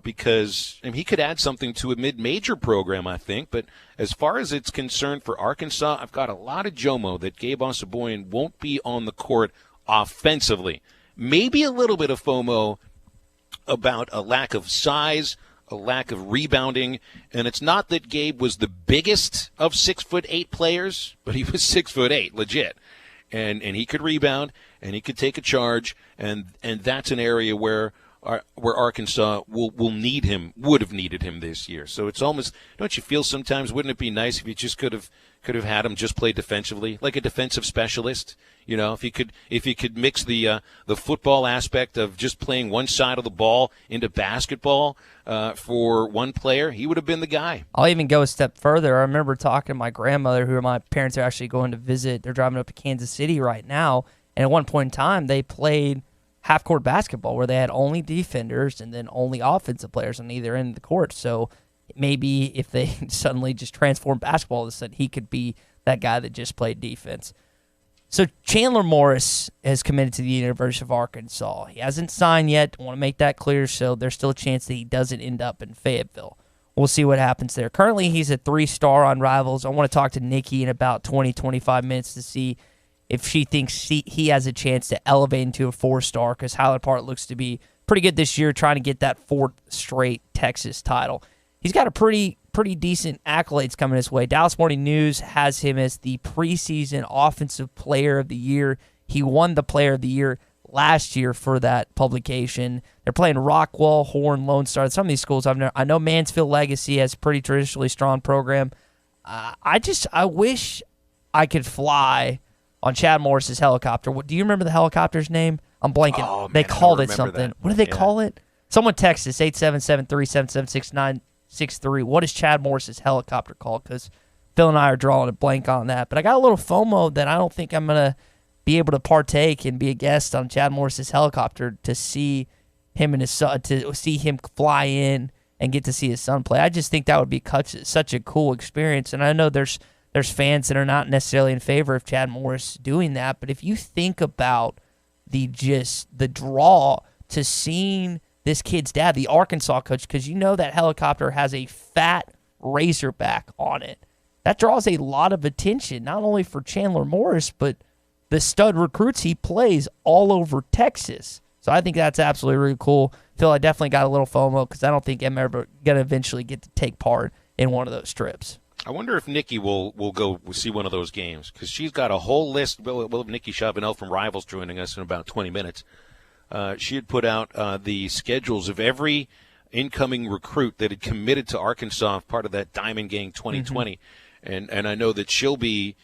Because he could add something to a mid-major program, I think. But as far as it's concerned for Arkansas, I've got a lot of JOMO that Gabe Ossaboyan won't be on the court offensively. Maybe a little bit of FOMO about a lack of size, a lack of rebounding. And it's not that Gabe was the biggest of 6'8" players, but he was 6'8", legit. And he could rebound, and he could take a charge, and that's an area where Arkansas will need him, would have needed him this year. So it's almost, don't you feel sometimes, wouldn't it be nice if you just could have had him just play defensively, like a defensive specialist? You know, if you could mix the football aspect of just playing one side of the ball into basketball for one player, he would have been the guy. I'll even go a step further. I remember talking to my grandmother, who my parents are actually going to visit. They're driving up to Kansas City right now, and at one point in time, they played half-court basketball where they had only defenders and then only offensive players on either end of the court. So maybe if they suddenly just transform basketball, all of a sudden he could be that guy that just played defense. So Chandler Morris has committed to the University of Arkansas. He hasn't signed yet. I want to make that clear, so there's still a chance that he doesn't end up in Fayetteville. We'll see what happens there. Currently, he's a 3-star on Rivals. I want to talk to Nikki in about 20-25 minutes to see if she thinks he has a chance to elevate into a 4-star, because Highland Park looks to be pretty good this year, trying to get that 4th straight Texas title. He's got a pretty decent accolades coming his way. Dallas Morning News has him as the preseason Offensive Player of the Year. He won the Player of the Year last year for that publication. They're playing Rockwell, Horn, Lone Star. Some of these schools I know Mansfield Legacy has a pretty traditionally strong program. I wish I could fly on Chad Morris's helicopter. Do you remember the helicopter's name? I'm blanking. Oh, man, they called it something. That. What did they call it? Someone text us, 877-377-6963. What is Chad Morris's helicopter called? Because Phil and I are drawing a blank on that. But I got a little FOMO that I don't think I'm going to be able to partake and be a guest on Chad Morris's helicopter to see him and his son, to see him fly in and get to see his son play. I just think that would be such a cool experience. And I know there's fans that are not necessarily in favor of Chad Morris doing that. But if you think about the draw to seeing this kid's dad, the Arkansas coach, because you know that helicopter has a fat Razorback on it. That draws a lot of attention, not only for Chandler Morris, but the stud recruits he plays all over Texas. So I think that's absolutely really cool. Phil, I definitely got a little FOMO because I don't think I'm ever going to eventually get to take part in one of those trips. I wonder if Nikki will go see one of those games, because she's got a whole list. We'll have Nikki Chavanel from Rivals joining us in about 20 minutes. She had put out the schedules of every incoming recruit that had committed to Arkansas, part of that Diamond Gang 2020. Mm-hmm. And I know that she'll be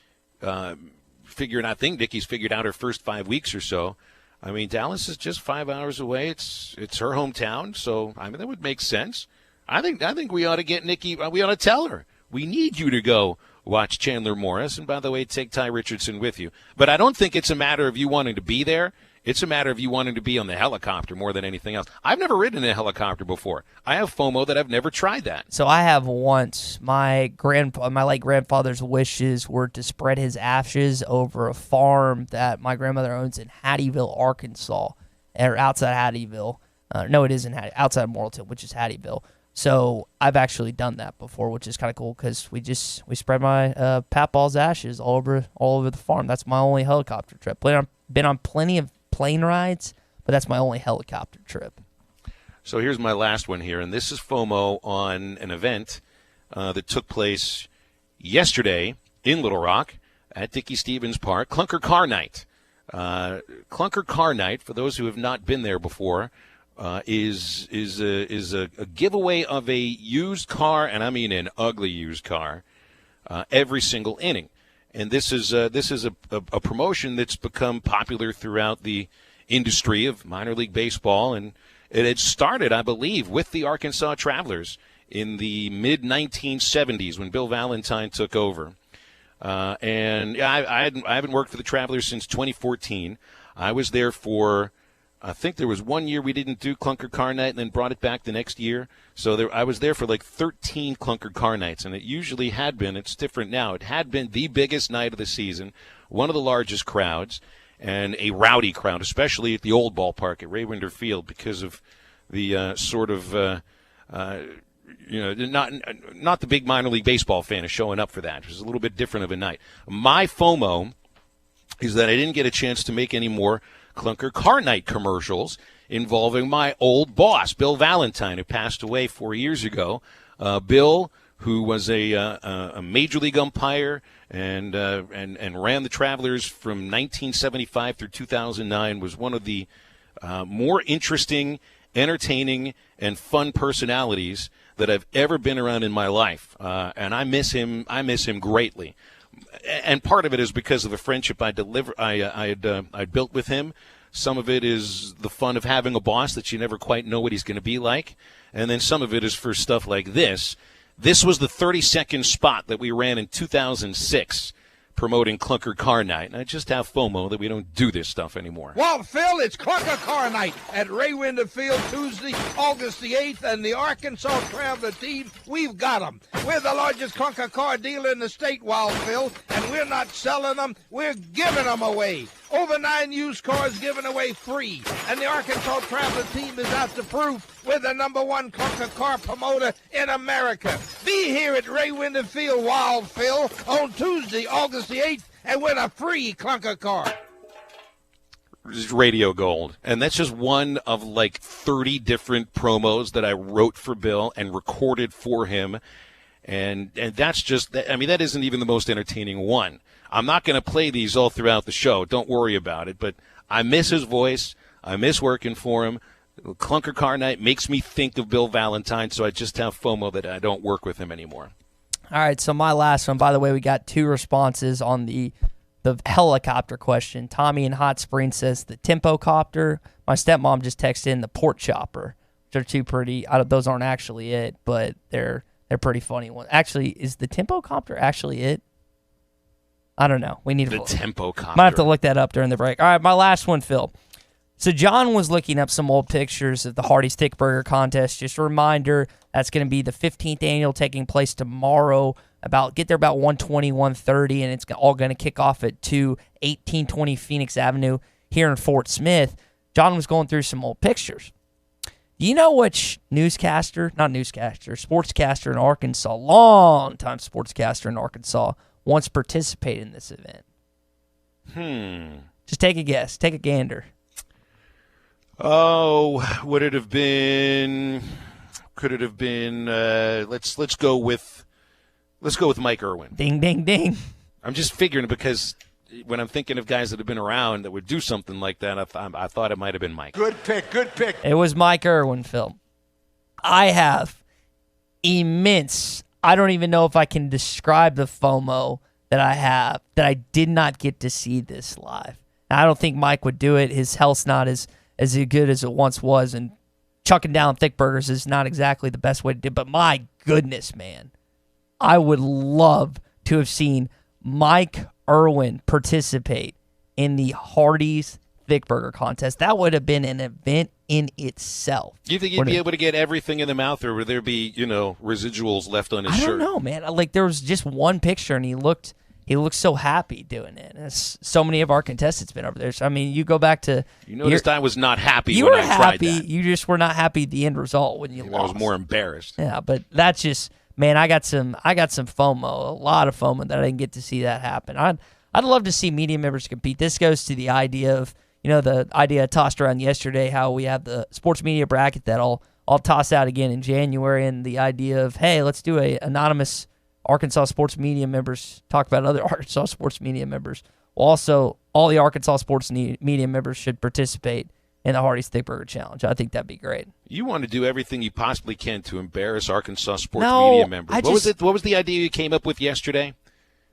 figuring, I think Nikki's figured out her first 5 weeks or so. I mean, Dallas is just 5 hours away. It's her hometown, so I mean that would make sense. I think we ought to get Nikki. We ought to tell her, we need you to go watch Chandler Morris, and by the way, take Tye Richardson with you. But I don't think it's a matter of you wanting to be there. It's a matter of you wanting to be on the helicopter more than anything else. I've never ridden in a helicopter before. I have FOMO that I've never tried that. So I have once. My late grandfather's wishes were to spread his ashes over a farm that my grandmother owns in Hattieville, Arkansas, or outside Hattieville. No, it isn't outside Morrilton, which is Hattieville. So I've actually done that before, which is kind of cool because we spread my papaw's ashes all over the farm. That's my only helicopter trip. Been on plenty of plane rides, but that's my only helicopter trip. So here's my last one here, and this is FOMO on an event that took place yesterday in Little Rock at Dickey Stevens Park, Clunker Car Night. Clunker Car Night, for those who have not been there before, is a giveaway of a used car, and I mean an ugly used car, every single inning. And this is a promotion that's become popular throughout the industry of minor league baseball, and it had started, I believe, with the Arkansas Travelers in the mid-1970s when Bill Valentine took over. And I haven't worked for the Travelers since 2014. I was there for, I think there was 1 year we didn't do Clunker Car Night and then brought it back the next year. So I was there for like 13 Clunker Car Nights, and it usually had been, it's different now, it had been the biggest night of the season, one of the largest crowds, and a rowdy crowd, especially at the old ballpark at Raywinder Field, because of the not the big minor league baseball fan is showing up for that. It was a little bit different of a night. My FOMO is that I didn't get a chance to make any more Clunker Car Night commercials involving my old boss, Bill Valentine, who passed away 4 years ago. Bill, who was a major league umpire and ran the Travelers from 1975 through 2009, was one of the more interesting, entertaining, and fun personalities that I've ever been around in my life, and I miss him. I miss him greatly, and part of it is because of the friendship I built with him. Some of it is the fun of having a boss that you never quite know what he's going to be like, and then some of it is for stuff like this. This was the 30-second spot that we ran in 2006 promoting Clunker Car Night, and I just have FOMO that we don't do this stuff anymore. Well, Phil, it's Clunker Car Night at Raywinder Field Tuesday, August the 8th, and the Arkansas Traveler team, we've got them. We're the largest Clunker car dealer in the state, Wild Phil, and we're not selling them, we're giving them away. Over 9 used cars given away free, and the Arkansas Traveler team is out to prove we're the #1 Clunker car promoter in America. Be here at Raywinder Field, Wild Phil, on Tuesday, August the 8th, and win a free Clunker car. Radio gold. And that's just one of like 30 different promos that I wrote for Bill and recorded for him. And that's just, I mean, that isn't even the most entertaining one. I'm not going to play these all throughout the show. Don't worry about it. But I miss his voice. I miss working for him. Clunker Car Night makes me think of Bill Valentine, so I just have FOMO that I don't work with him anymore. All right, so my last one, by the way, we got 2 responses on the helicopter question. Tommy in Hot Springs says the Tempo Copter. My stepmom just texted in the Port Chopper, which are 2 pretty, those aren't actually it, but they're pretty funny ones. Actually, is the Tempo Copter actually it? I don't know. We need the Tempo Copter. Might have to look that up during the break. All right, my last one, Phil. So John was looking up some old pictures of the Hardee's Thick Burger Contest. Just a reminder, that's going to be the 15th annual, taking place tomorrow. Get there about 1:20, 1:30, and it's all going to kick off at 1820 Phoenix Avenue here in Fort Smith. John was going through some old pictures. Do you know which sportscaster in Arkansas, long-time sportscaster in Arkansas, once participated in this event? Just take a guess. Take a gander. Oh, would it have been? Could it have been? Let's go with Mike Irwin. Ding, ding, ding. I'm just figuring because when I'm thinking of guys that have been around that would do something like that, I thought it might have been Mike. Good pick. It was Mike Irwin, Phil. I have immense. I don't even know if I can describe the FOMO that I have that I did not get to see this live. Now, I don't think Mike would do it. His health's not as good as it once was, and chucking down thick burgers is not exactly the best way to do it. But my goodness, man, I would love to have seen Mike Irwin participate in the Hardee's Thick Burger Contest. That would have been an event in itself. Do you think he'd be able to get everything in the mouth, or would there be, residuals left on his shirt? I don't know, man. There was just one picture, and he looked so happy doing it. And so many of our contestants been over there. So, I mean, you go back to... You noticed I was not happy when I tried that. You just were not happy at the end result when you lost. I was more embarrassed. Yeah, but that's just... Man, I got some FOMO, a lot of FOMO that I didn't get to see that happen. I'd love to see media members compete. This goes to the idea of, the idea I tossed around yesterday, how we have the sports media bracket that I'll toss out again in January, and the idea of, hey, let's do a anonymous Arkansas sports media members, talk about other Arkansas sports media members Also, all the Arkansas Sports Media members should participate in the Hardee's Thick Burger Challenge. I think that'd be great. You want to do everything you possibly can to embarrass Arkansas Sports Media members. What was the idea you came up with yesterday?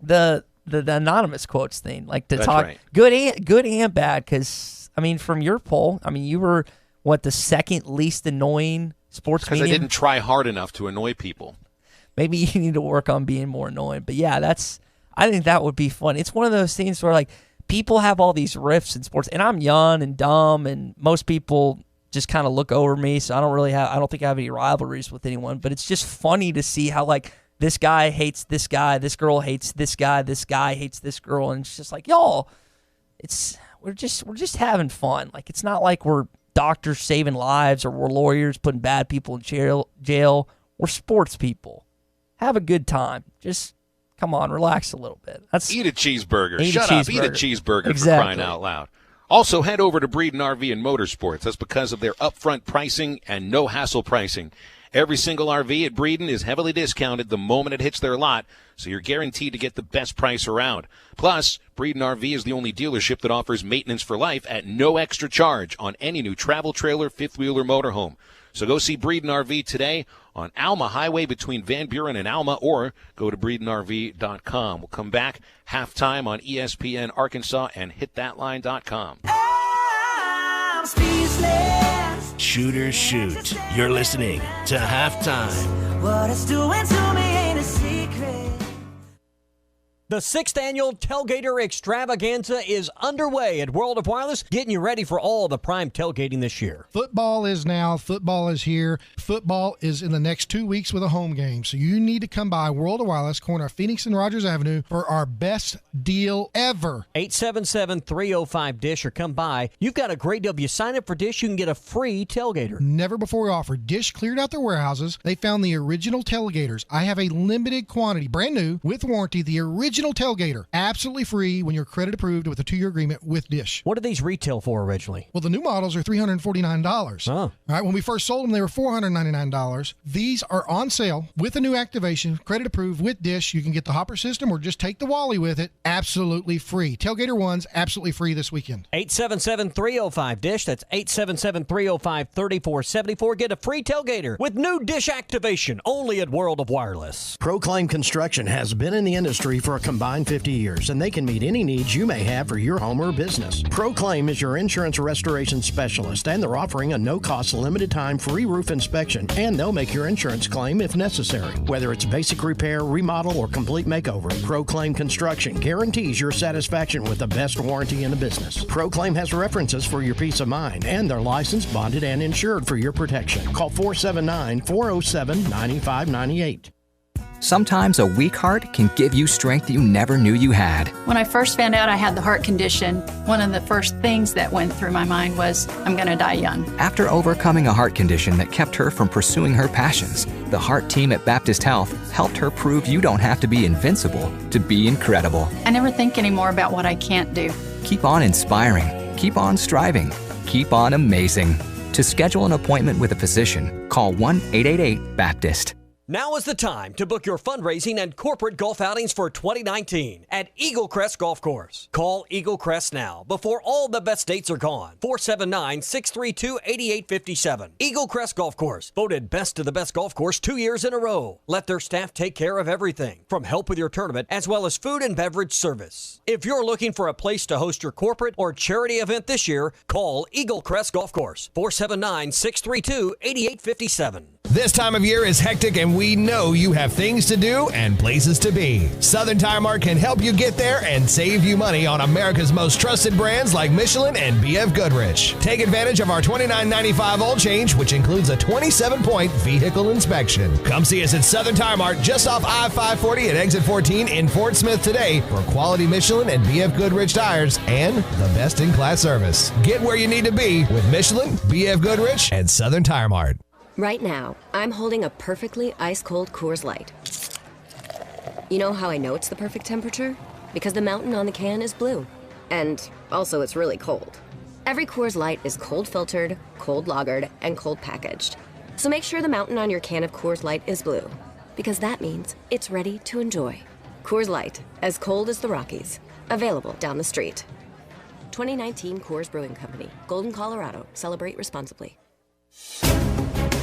The anonymous quotes thing, like to That's talk right. good and bad. Because I mean, from your poll, I mean, you were the second least annoying sports media. Because I didn't try hard enough to annoy people. Maybe you need to work on being more annoying. But yeah, I think that would be fun. It's one of those things where like people have all these riffs in sports, and I'm young and dumb, and most people just kind of look over me. So I don't think I have any rivalries with anyone. But it's just funny to see how like this guy hates this guy, this girl hates this guy hates this girl, and it's just like, y'all, we're just having fun. Like, it's not like we're doctors saving lives or we're lawyers putting bad people in jail. We're sports people. Have a good time. Just come on, relax a little bit. Eat a cheeseburger. Shut up. Eat a cheeseburger Exactly. for crying out loud. Also, head over to Breeden RV and Motorsports. That's because of their upfront pricing and no hassle pricing. Every single RV at Breeden is heavily discounted the moment it hits their lot, so you're guaranteed to get the best price around. Plus, Breeden RV is the only dealership that offers maintenance for life at no extra charge on any new travel trailer, fifth wheel, or motorhome. So go see Breeden RV today on Alma Highway between Van Buren and Alma, or go to BreedenRV.com. We'll come back halftime on ESPN Arkansas and HitThatLine.com. I'm speechless. Shooters shoot. You're listening to Halftime. What it's doing to me ain't a secret. The 6th annual Tailgater Extravaganza is underway at World of Wireless, getting you ready for all the prime tailgating this year. Football is now. Football is here. Football is in the next 2 weeks with a home game. So you need to come by World of Wireless, corner of Phoenix and Rogers Avenue, for our best deal ever. 877-305-DISH or come by. You've got a great deal. If you sign up for DISH, you can get a free tailgater. Never before offered. DISH cleared out their warehouses. They found the original tailgaters. I have a limited quantity, brand new, with warranty, the original tailgater, absolutely free when you're credit approved with a 2-year agreement with DISH. What did these retail for originally? Well, the new models are $349. Oh. All right, when we first sold them, they were $499. These are on sale with a new activation, credit approved with DISH. You can get the hopper system or just take the Wally with it, absolutely free. Tailgater One's absolutely free this weekend. 877-305-DISH. That's 877-305-3474. Get a free tailgater with new DISH activation only at World of Wireless. Proclaim Construction has been in the industry for a combined 50 years, and they can meet any needs you may have for your home or business. Proclaim is your insurance restoration specialist, and they're offering a no-cost, limited-time free roof inspection, and they'll make your insurance claim if necessary. Whether it's basic repair, remodel, or complete makeover, Proclaim Construction guarantees your satisfaction with the best warranty in the business. Proclaim has references for your peace of mind, and they're licensed, bonded, and insured for your protection. Call 479-407-9598. Sometimes a weak heart can give you strength you never knew you had. When I first found out I had the heart condition, one of the first things that went through my mind was, I'm going to die young. After overcoming a heart condition that kept her from pursuing her passions, the heart team at Baptist Health helped her prove you don't have to be invincible to be incredible. I never think anymore about what I can't do. Keep on inspiring. Keep on striving. Keep on amazing. To schedule an appointment with a physician, call 1-888-BAPTIST. Now is the time to book your fundraising and corporate golf outings for 2019 at Eagle Crest Golf Course. Call Eagle Crest now before all the best dates are gone. 479-632-8857. Eagle Crest Golf Course, voted best of the best golf course 2 years in a row. Let their staff take care of everything, from help with your tournament as well as food and beverage service. If you're looking for a place to host your corporate or charity event this year, call Eagle Crest Golf Course. 479-632-8857. This time of year is hectic, and we know you have things to do and places to be. Southern Tire Mart can help you get there and save you money on America's most trusted brands like Michelin and BF Goodrich. Take advantage of our $29.95 oil change, which includes a 27-point vehicle inspection. Come see us at Southern Tire Mart just off I-540 at exit 14 in Fort Smith today for quality Michelin and BF Goodrich tires and the best-in-class service. Get where you need to be with Michelin, BF Goodrich, and Southern Tire Mart. Right now, I'm holding a perfectly ice-cold Coors Light. You know how I know it's the perfect temperature? Because the mountain on the can is blue. And also, it's really cold. Every Coors Light is cold filtered, cold lagered, and cold packaged. So make sure the mountain on your can of Coors Light is blue, because that means it's ready to enjoy. Coors Light, as cold as the Rockies. Available down the street. 2019 Coors Brewing Company, Golden, Colorado. Celebrate responsibly.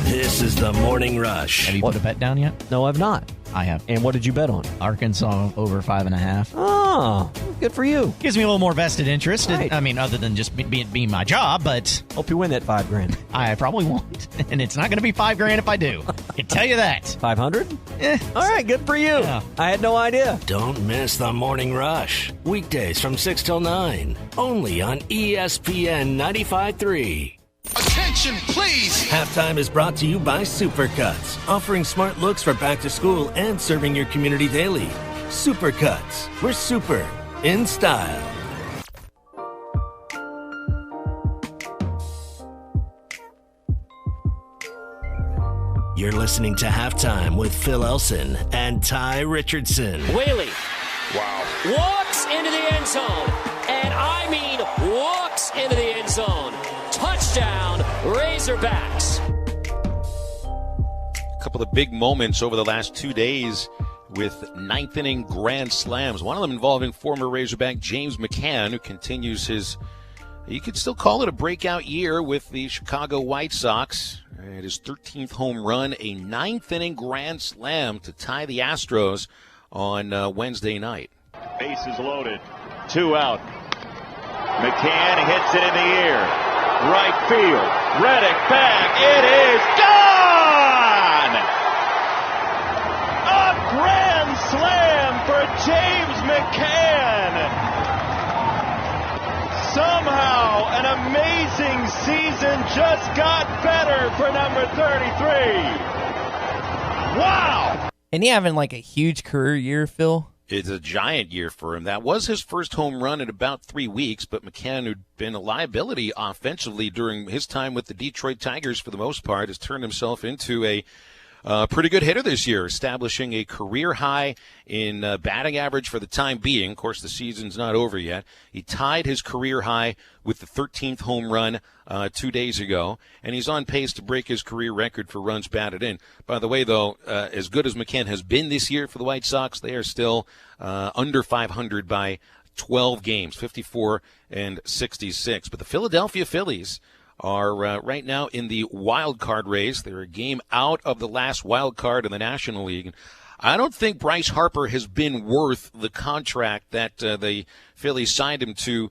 This is the Morning Rush. Have you put a bet down yet? No, I've not. I have. And what did you bet on? Arkansas over 5.5. Oh, good for you. Gives me a little more vested interest. Right. I mean, other than just being my job, but hope you win that $5,000. I probably won't, and it's not going to be $5,000 if I do. I can tell you that. 500? All right, good for you. Yeah. I had no idea. Don't miss the Morning Rush. Weekdays from 6 till 9. Only on ESPN 95.3. Attention, please! Halftime is brought to you by Supercuts, offering smart looks for back to school and serving your community daily. Supercuts, we're super in style. You're listening to Halftime with Phil Elson and Tye Richardson. Whaley. Wow. Walks into the end zone. And I mean walks into the end zone. Touchdown, Razorbacks. A couple of big moments over the last 2 days with ninth inning grand slams. One of them involving former Razorback James McCann, who continues his, you could still call it a breakout year with the Chicago White Sox. At his 13th home run, a ninth inning grand slam to tie the Astros on Wednesday night. Bases loaded, 2 out. McCann hits it in the air. Right field. Reddick back. It is gone! A grand slam for James McCann. Somehow an amazing season just got better for number 33. Wow! And he having like a huge career year, Phil? It's a giant year for him. That was his first home run in about 3 weeks, but McCann, who'd been a liability offensively during his time with the Detroit Tigers for the most part, has turned himself into a pretty good hitter this year, establishing a career high in batting average for the time being. Of course, the season's not over yet. He tied his career high with the 13th home run 2 days ago, and he's on pace to break his career record for runs batted in. By the way, though, as good as McCann has been this year for the White Sox, they are still under 500 by 12 games, 54 and 66. But the Philadelphia Phillies are right now in the wild card race. They're a game out of the last wild card in the National League. I don't think Bryce Harper has been worth the contract that the Phillies signed him to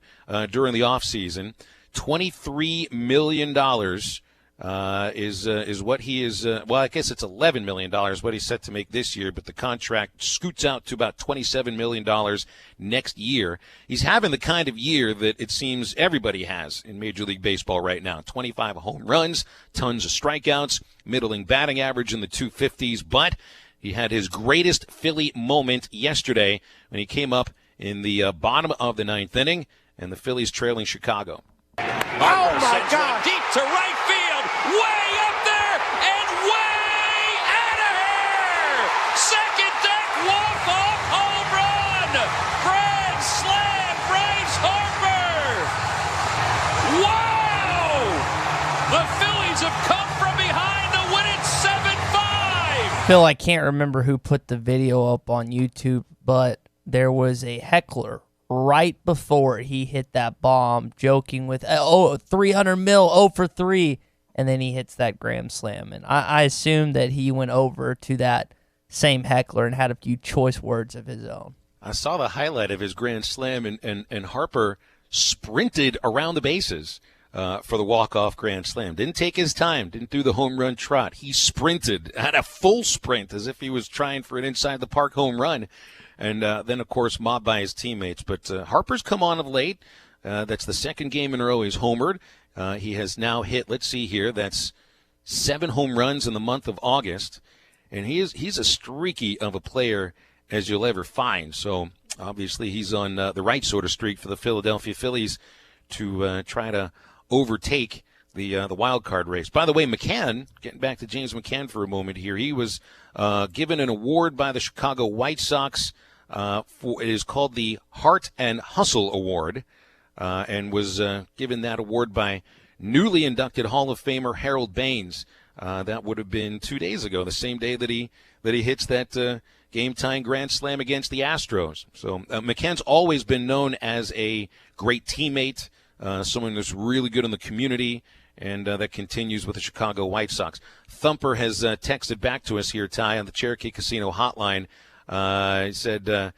during the offseason. $23 million is what he is. Well, I guess it's $11 million what he's set to make this year, but the contract scoots out to about $27 million next year. He's having the kind of year that it seems everybody has in Major League Baseball right now. 25 home runs, tons of strikeouts, middling batting average in the 250s, but he had his greatest Philly moment yesterday when he came up in the bottom of the ninth inning, and the Phillies trailing Chicago. Oh, my God. Deep to right field. Way up there and way out of here. Second deck walk-off home run. Grand slam, Bryce Harper. Wow. The Phillies have come from behind to win it 7-5. Phil, I can't remember who put the video up on YouTube, but there was a heckler right before he hit that bomb, joking with, 300 mil, 0 for 3, and then he hits that grand slam. And I assume that he went over to that same heckler and had a few choice words of his own. I saw the highlight of his grand slam, and Harper sprinted around the bases for the walk-off grand slam. Didn't take his time, didn't do the home run trot. He sprinted, had a full sprint as if he was trying for an inside-the-park home run. And then, of course, mobbed by his teammates. But Harper's come on of late. That's the second game in a row he's homered. He has now hit, let's see here, that's 7 home runs in the month of August. And he's as streaky of a player as you'll ever find. So, obviously, he's on the right sort of streak for the Philadelphia Phillies to try to overtake the wild card race. By the way, McCann, getting back to James McCann for a moment here, he was given an award by the Chicago White Sox. It is called the Heart and Hustle Award, and was given that award by newly inducted Hall of Famer Harold Baines. That would have been 2 days ago, the same day that he hits that game-tying grand slam against the Astros. So McCann's always been known as a great teammate, someone that's really good in the community, and that continues with the Chicago White Sox. Thumper has texted back to us here, Ty, on the Cherokee Casino hotline. He said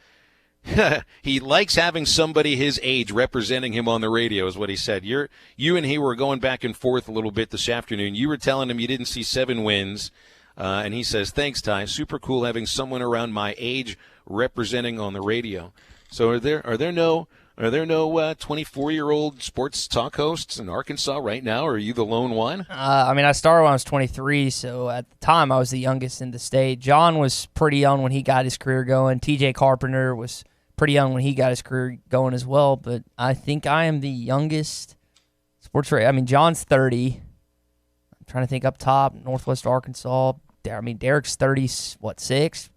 he likes having somebody his age representing him on the radio, is what he said. You and he were going back and forth a little bit this afternoon. You were telling him you didn't see 7 wins, and he says, thanks, Ty. Super cool having someone around my age representing on the radio. So are there no 24-year-old sports talk hosts in Arkansas right now, or are you the lone one? I started when I was 23, so at the time I was the youngest in the state. John was pretty young when he got his career going. TJ Carpenter was pretty young when he got his career going as well, but I think I am the youngest sports radio. John's 30. I'm trying to think up top, Northwest Arkansas. Derek's 36.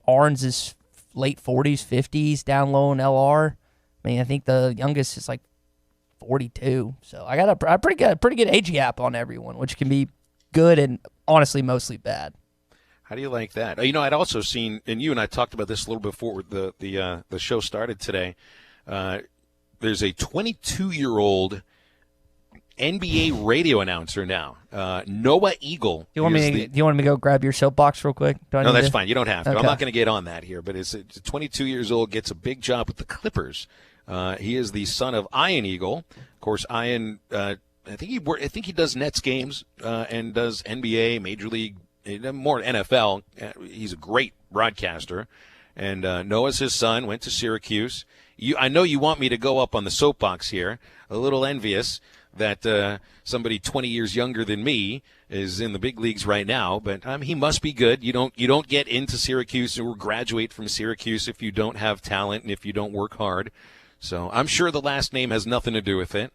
Arns is late 40s, 50s, down low in LR. I think the youngest is like 42. So I got a pretty good age gap on everyone, which can be good and honestly mostly bad. How do you like that? I'd also seen, and you and I talked about this a little before the show started today. There's a 22-year-old NBA radio announcer now, Noah Eagle. Do you want me to go grab your soapbox real quick? No, that's fine. You don't have to. Okay. I'm not going to get on that here, but it's 22 years old, gets a big job with the Clippers. He is the son of Ian Eagle. Of course, Ian, I think he does Nets games and does NBA, Major League, more NFL. He's a great broadcaster. And Noah's his son, went to Syracuse. I know you want me to go up on the soapbox here, a little envious that somebody 20 years younger than me is in the big leagues right now, but he must be good. You don't get into Syracuse or graduate from Syracuse if you don't have talent and if you don't work hard. So I'm sure the last name has nothing to do with it.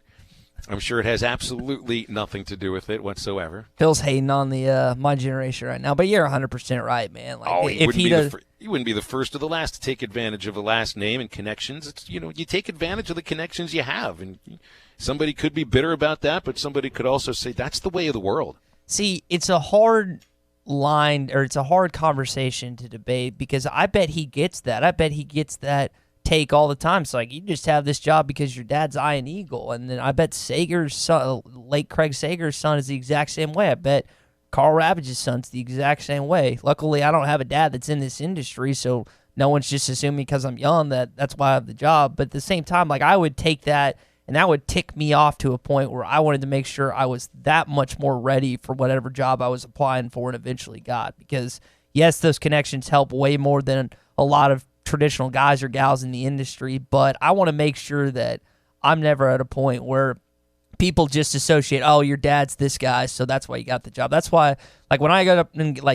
I'm sure it has absolutely nothing to do with it whatsoever. Phil's hating on the my generation right now, but you're 100% right, man. He wouldn't be the first or the last to take advantage of a last name and connections. It's you take advantage of the connections you have, and somebody could be bitter about that, but somebody could also say that's the way of the world. See, it's a hard line, or it's a hard conversation to debate, because I bet he gets that. I bet he gets that take all the time. It's like, you just have this job because your dad's Ian Eagle. And then I bet Sager's son, late Craig Sager's son, is the exact same way. I bet Carl Ravage's son's the exact same way. Luckily, I don't have a dad that's in this industry, so no one's just assuming because I'm young that's why I have the job. But at the same time, I would take that, and that would tick me off to a point where I wanted to make sure I was that much more ready for whatever job I was applying for and eventually got. Because, yes, those connections help way more than a lot of traditional guys or gals in the industry, but I want to make sure that I'm never at a point where people just associate, oh, your dad's this guy, so that's why you got the job. That's why, when I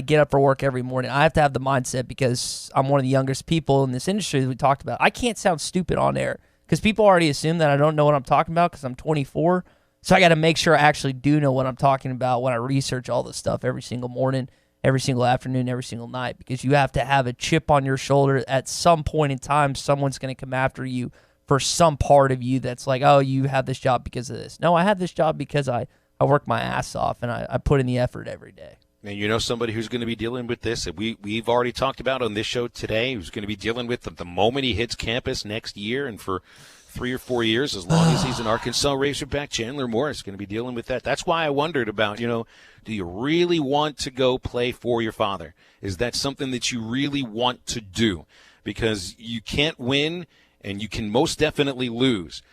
get up for work every morning, I have to have the mindset, because I'm one of the youngest people in this industry that we talked about. I can't sound stupid on air, because people already assume that I don't know what I'm talking about because I'm 24. So I got to make sure I actually do know what I'm talking about when I research all this stuff every single morning, every single afternoon, every single night, because you have to have a chip on your shoulder. At some point in time, someone's going to come after you for some part of you that's like, oh, you have this job because of this. No, I have this job because I work my ass off and I put in the effort every day. And somebody who's going to be dealing with this, that we've already talked about on this show today, who's going to be dealing with the moment he hits campus next year and for 3 or 4 years, as long as he's an Arkansas Razorback, Chandler Morris is going to be dealing with that. That's why I wondered about, do you really want to go play for your father? Is that something that you really want to do? Because you can't win, and you can most definitely lose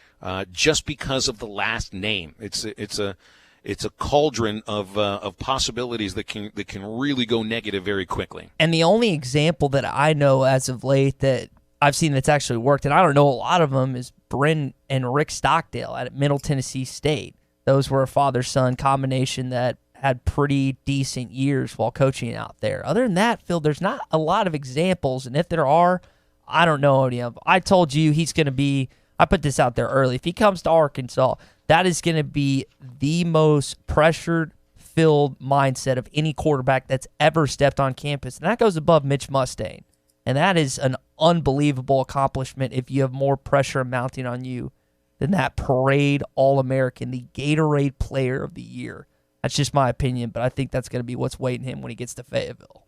just because of the last name. It's a cauldron of possibilities that can really go negative very quickly. And the only example that I know as of late that I've seen that's actually worked, and I don't know a lot of them, is Bryn and Rick Stockdale at Middle Tennessee State. Those were a father-son combination that had pretty decent years while coaching out there. Other than that, Phil, there's not a lot of examples, and if there are, I don't know any of them. I told you he's going to be, I put this out there early, if he comes to Arkansas, that is going to be the most pressured-filled mindset of any quarterback that's ever stepped on campus, and that goes above Mitch Mustaine. And that is an unbelievable accomplishment if you have more pressure mounting on you than that parade All-American, the Gatorade Player of the Year. That's just my opinion, but I think that's going to be what's waiting him when he gets to Fayetteville.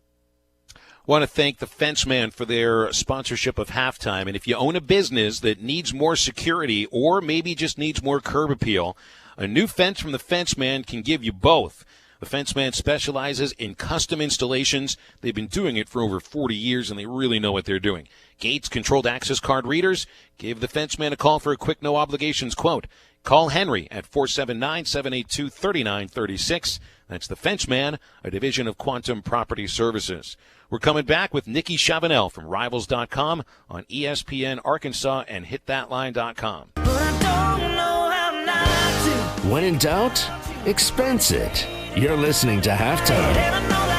Want to thank the Fence Man for their sponsorship of Halftime. And if you own a business that needs more security or maybe just needs more curb appeal, a new fence from the Fence Man can give you both. The Fence Man specializes in custom installations. They've been doing it for over 40 years, and they really know what they're doing. Gates, controlled access card readers. Give the Fence Man a call for a quick, no-obligations quote. Call Henry at 479-782-3936. That's the Fence Man, a division of Quantum Property Services. We're coming back with Nikki Chavanel from Rivals.com on ESPN Arkansas and HitThatLine.com. When in doubt, expense it. You're listening to Halftime.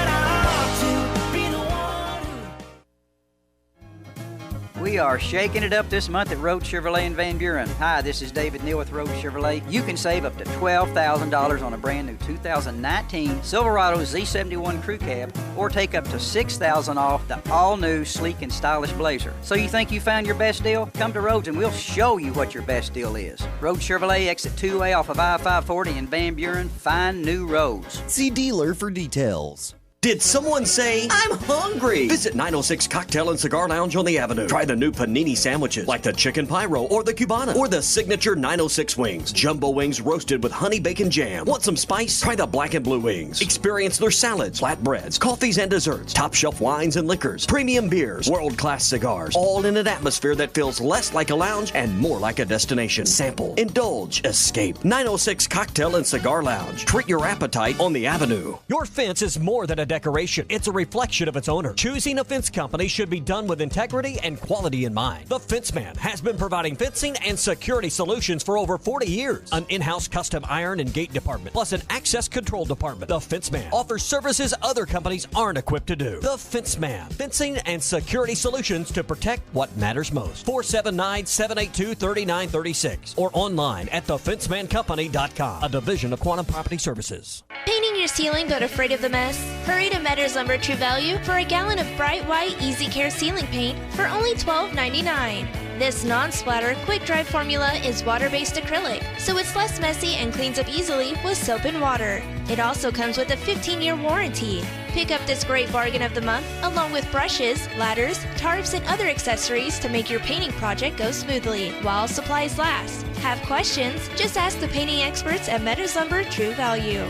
We are shaking it up this month at Road Chevrolet in Van Buren. Hi, this is David Neal with Road Chevrolet. You can save up to $12,000 on a brand new 2019 Silverado Z71 Crew Cab, or take up to $6,000 off the all-new sleek and stylish Blazer. So you think you found your best deal? Come to Rhodes and we'll show you what your best deal is. Road Chevrolet, exit 2A off of I-540 in Van Buren. Find new roads. See dealer for details. Did someone say, I'm hungry? Visit 906 Cocktail and Cigar Lounge on the Avenue. Try the new panini sandwiches like the Chicken Pyro or the Cubana or the signature 906 wings. Jumbo wings roasted with honey bacon jam. Want some spice? Try the black and blue wings. Experience their salads, flatbreads, coffees and desserts, top shelf wines and liquors, premium beers, world-class cigars, all in an atmosphere that feels less like a lounge and more like a destination. Sample, indulge, escape. 906 Cocktail and Cigar Lounge. Treat your appetite on the Avenue. Your fence is more than a decoration. It's a reflection of its owner. Choosing a fence company should be done with integrity and quality in mind. The Fence Man has been providing fencing and security solutions for over 40 years. An in-house custom iron and gate department, plus an access control department. The Fence Man offers services other companies aren't equipped to do. The Fence Man, fencing and security solutions to protect what matters most. 479-782-3936 or online at thefencemancompany.com, a division of Quantum Property Services. Painting your ceiling but afraid of the mess? Hurry to Metters Lumber True Value for a gallon of bright white Easy Care ceiling paint for only $12.99. This non-splatter, quick-dry formula is water-based acrylic, so it's less messy and cleans up easily with soap and water. It also comes with a 15-year warranty. Pick up this great bargain of the month, along with brushes, ladders, tarps, and other accessories to make your painting project go smoothly while supplies last. Have questions? Just ask the painting experts at Metters Lumber True Value.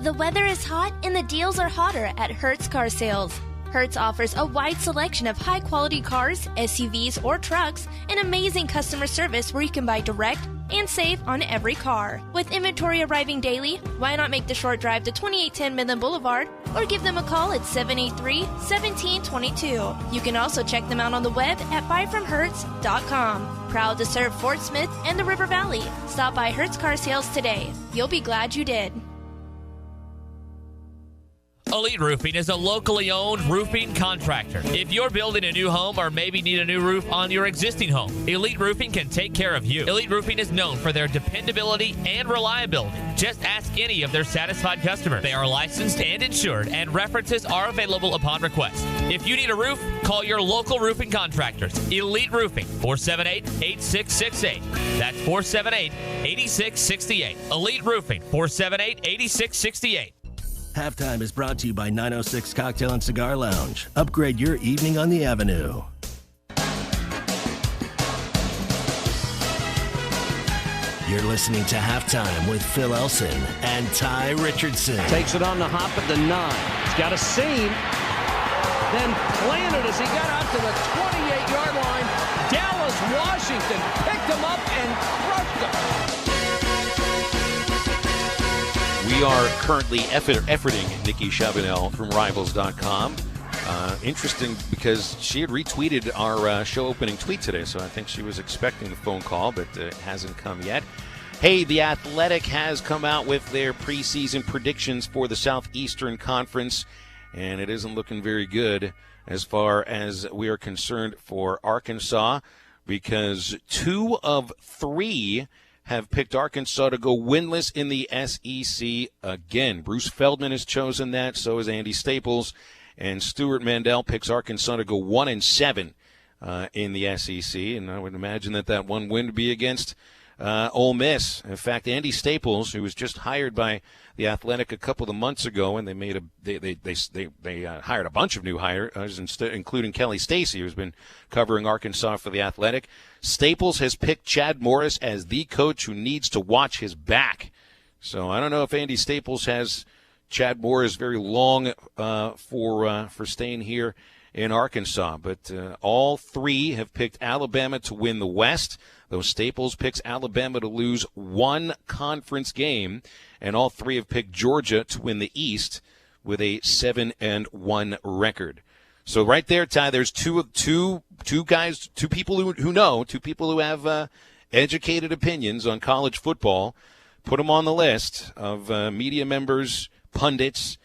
The weather is hot and the deals are hotter at Hertz Car Sales. Hertz offers a wide selection of high-quality cars, SUVs, or trucks, and amazing customer service where you can buy direct and save on every car. With inventory arriving daily, why not make the short drive to 2810 Midland Boulevard or give them a call at 783-1722. You can also check them out on the web at buyfromhertz.com. Proud to serve Fort Smith and the River Valley. Stop by Hertz Car Sales today. You'll be glad you did. Elite Roofing is a locally owned roofing contractor. If you're building a new home or maybe need a new roof on your existing home, Elite Roofing can take care of you. Elite Roofing is known for their dependability and reliability. Just ask any of their satisfied customers. They are licensed and insured, and references are available upon request. If you need a roof, call your local roofing contractors. Elite Roofing, 478-8668. That's 478-8668. Elite Roofing, 478-8668. Halftime is brought to you by 906 Cocktail and Cigar Lounge. Upgrade your evening on the Avenue. You're listening to Halftime with Phil Elson and Tye Richardson. Takes it on the hop at the 9. He's got a seam. Then planted as he got out to the 28-yard line. Dallas Washington picked him up and crushed him. We are currently efforting Nikki Chavanel from Rivals.com. Interesting because she had retweeted our show opening tweet today, so I think she was expecting the phone call, but it hasn't come yet. Hey, The Athletic has come out with their preseason predictions for the Southeastern Conference, and it isn't looking very good as far as we are concerned for Arkansas, because 2 of 3 have picked Arkansas to go winless in the SEC again. Bruce Feldman has chosen that, so has Andy Staples, and Stuart Mandel picks Arkansas to go 1-7 in the SEC, and I would imagine that one win would be against Ole Miss. In fact, Andy Staples, who was just hired by the Athletic a couple of months ago, and they hired a bunch of new hires, including Kelly Stacy, who's been covering Arkansas for the Athletic. Staples has picked Chad Morris as the coach who needs to watch his back. So I don't know if Andy Staples has Chad Morris very long for staying here in Arkansas, but all three have picked Alabama to win the West. Though Staples picks Alabama to lose one conference game, and all three have picked Georgia to win the East with a 7-1 record. So right there, Ty, there's two guys, two people who know, two people who have educated opinions on college football. Put them on the list of media members, pundits,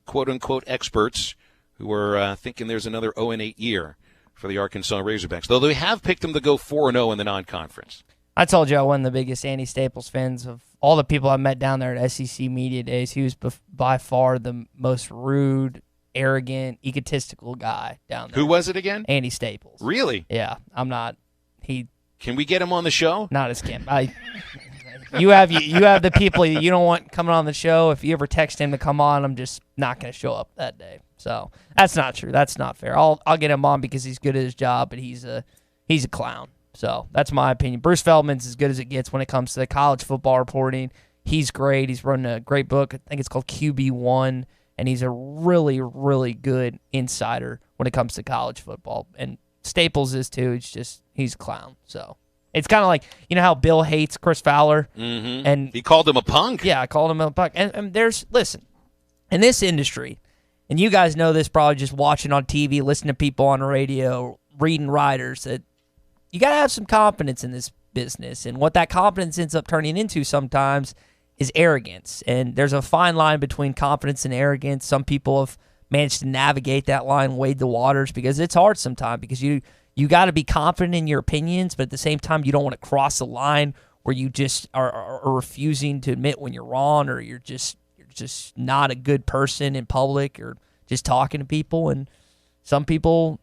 quote-unquote experts who are thinking there's another 0-8 year for the Arkansas Razorbacks, though they have picked them to go 4-0 in the non-conference. I told you I wasn't the biggest Andy Staples fans of all the people I met down there at SEC Media Days. He was by far the most rude, arrogant, egotistical guy down there. Who was it again? Andy Staples. Really? Yeah, I'm not. Can we get him on the show? Not as Kim. You have the people you don't want coming on the show. If you ever text him to come on, I'm just not going to show up that day. So that's not true. That's not fair. I'll get him on because he's good at his job, but he's a clown. So that's my opinion. Bruce Feldman's as good as it gets when it comes to college football reporting. He's great. He's running a great book. I think it's called QB1, and he's a really, really good insider when it comes to college football. And Staples is too. He's a clown. So it's kind of like, you know how Bill hates Chris Fowler? Mm-hmm. And he called him a punk. Yeah, I called him a punk. And listen, in this industry, and you guys know this probably just watching on TV, listening to people on the radio, reading writers, that you got to have some confidence in this business. And what that confidence ends up turning into sometimes is arrogance. And there's a fine line between confidence and arrogance. Some people have managed to navigate that line, wade the waters, because it's hard sometimes because you got to be confident in your opinions, but at the same time, you don't want to cross the line where you just are refusing to admit when you're wrong, or you're just not a good person in public, or just talking to people. And some people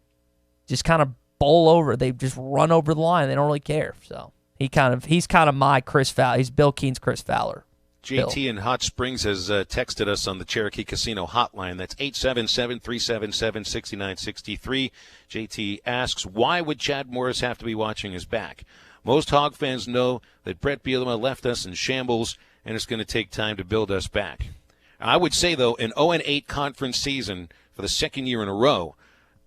just kind of bowl over. They just run over the line. They don't really care. So he's kind of my Chris Fowler. He's Bill Keene's Chris Fowler. JT in Hot Springs has texted us on the Cherokee Casino hotline. That's 877-377-6963. JT asks, why would Chad Morris have to be watching his back? Most Hog fans know that Brett Bielema left us in shambles, and it's going to take time to build us back. I would say, though, an 0-8 conference season for the second year in a row,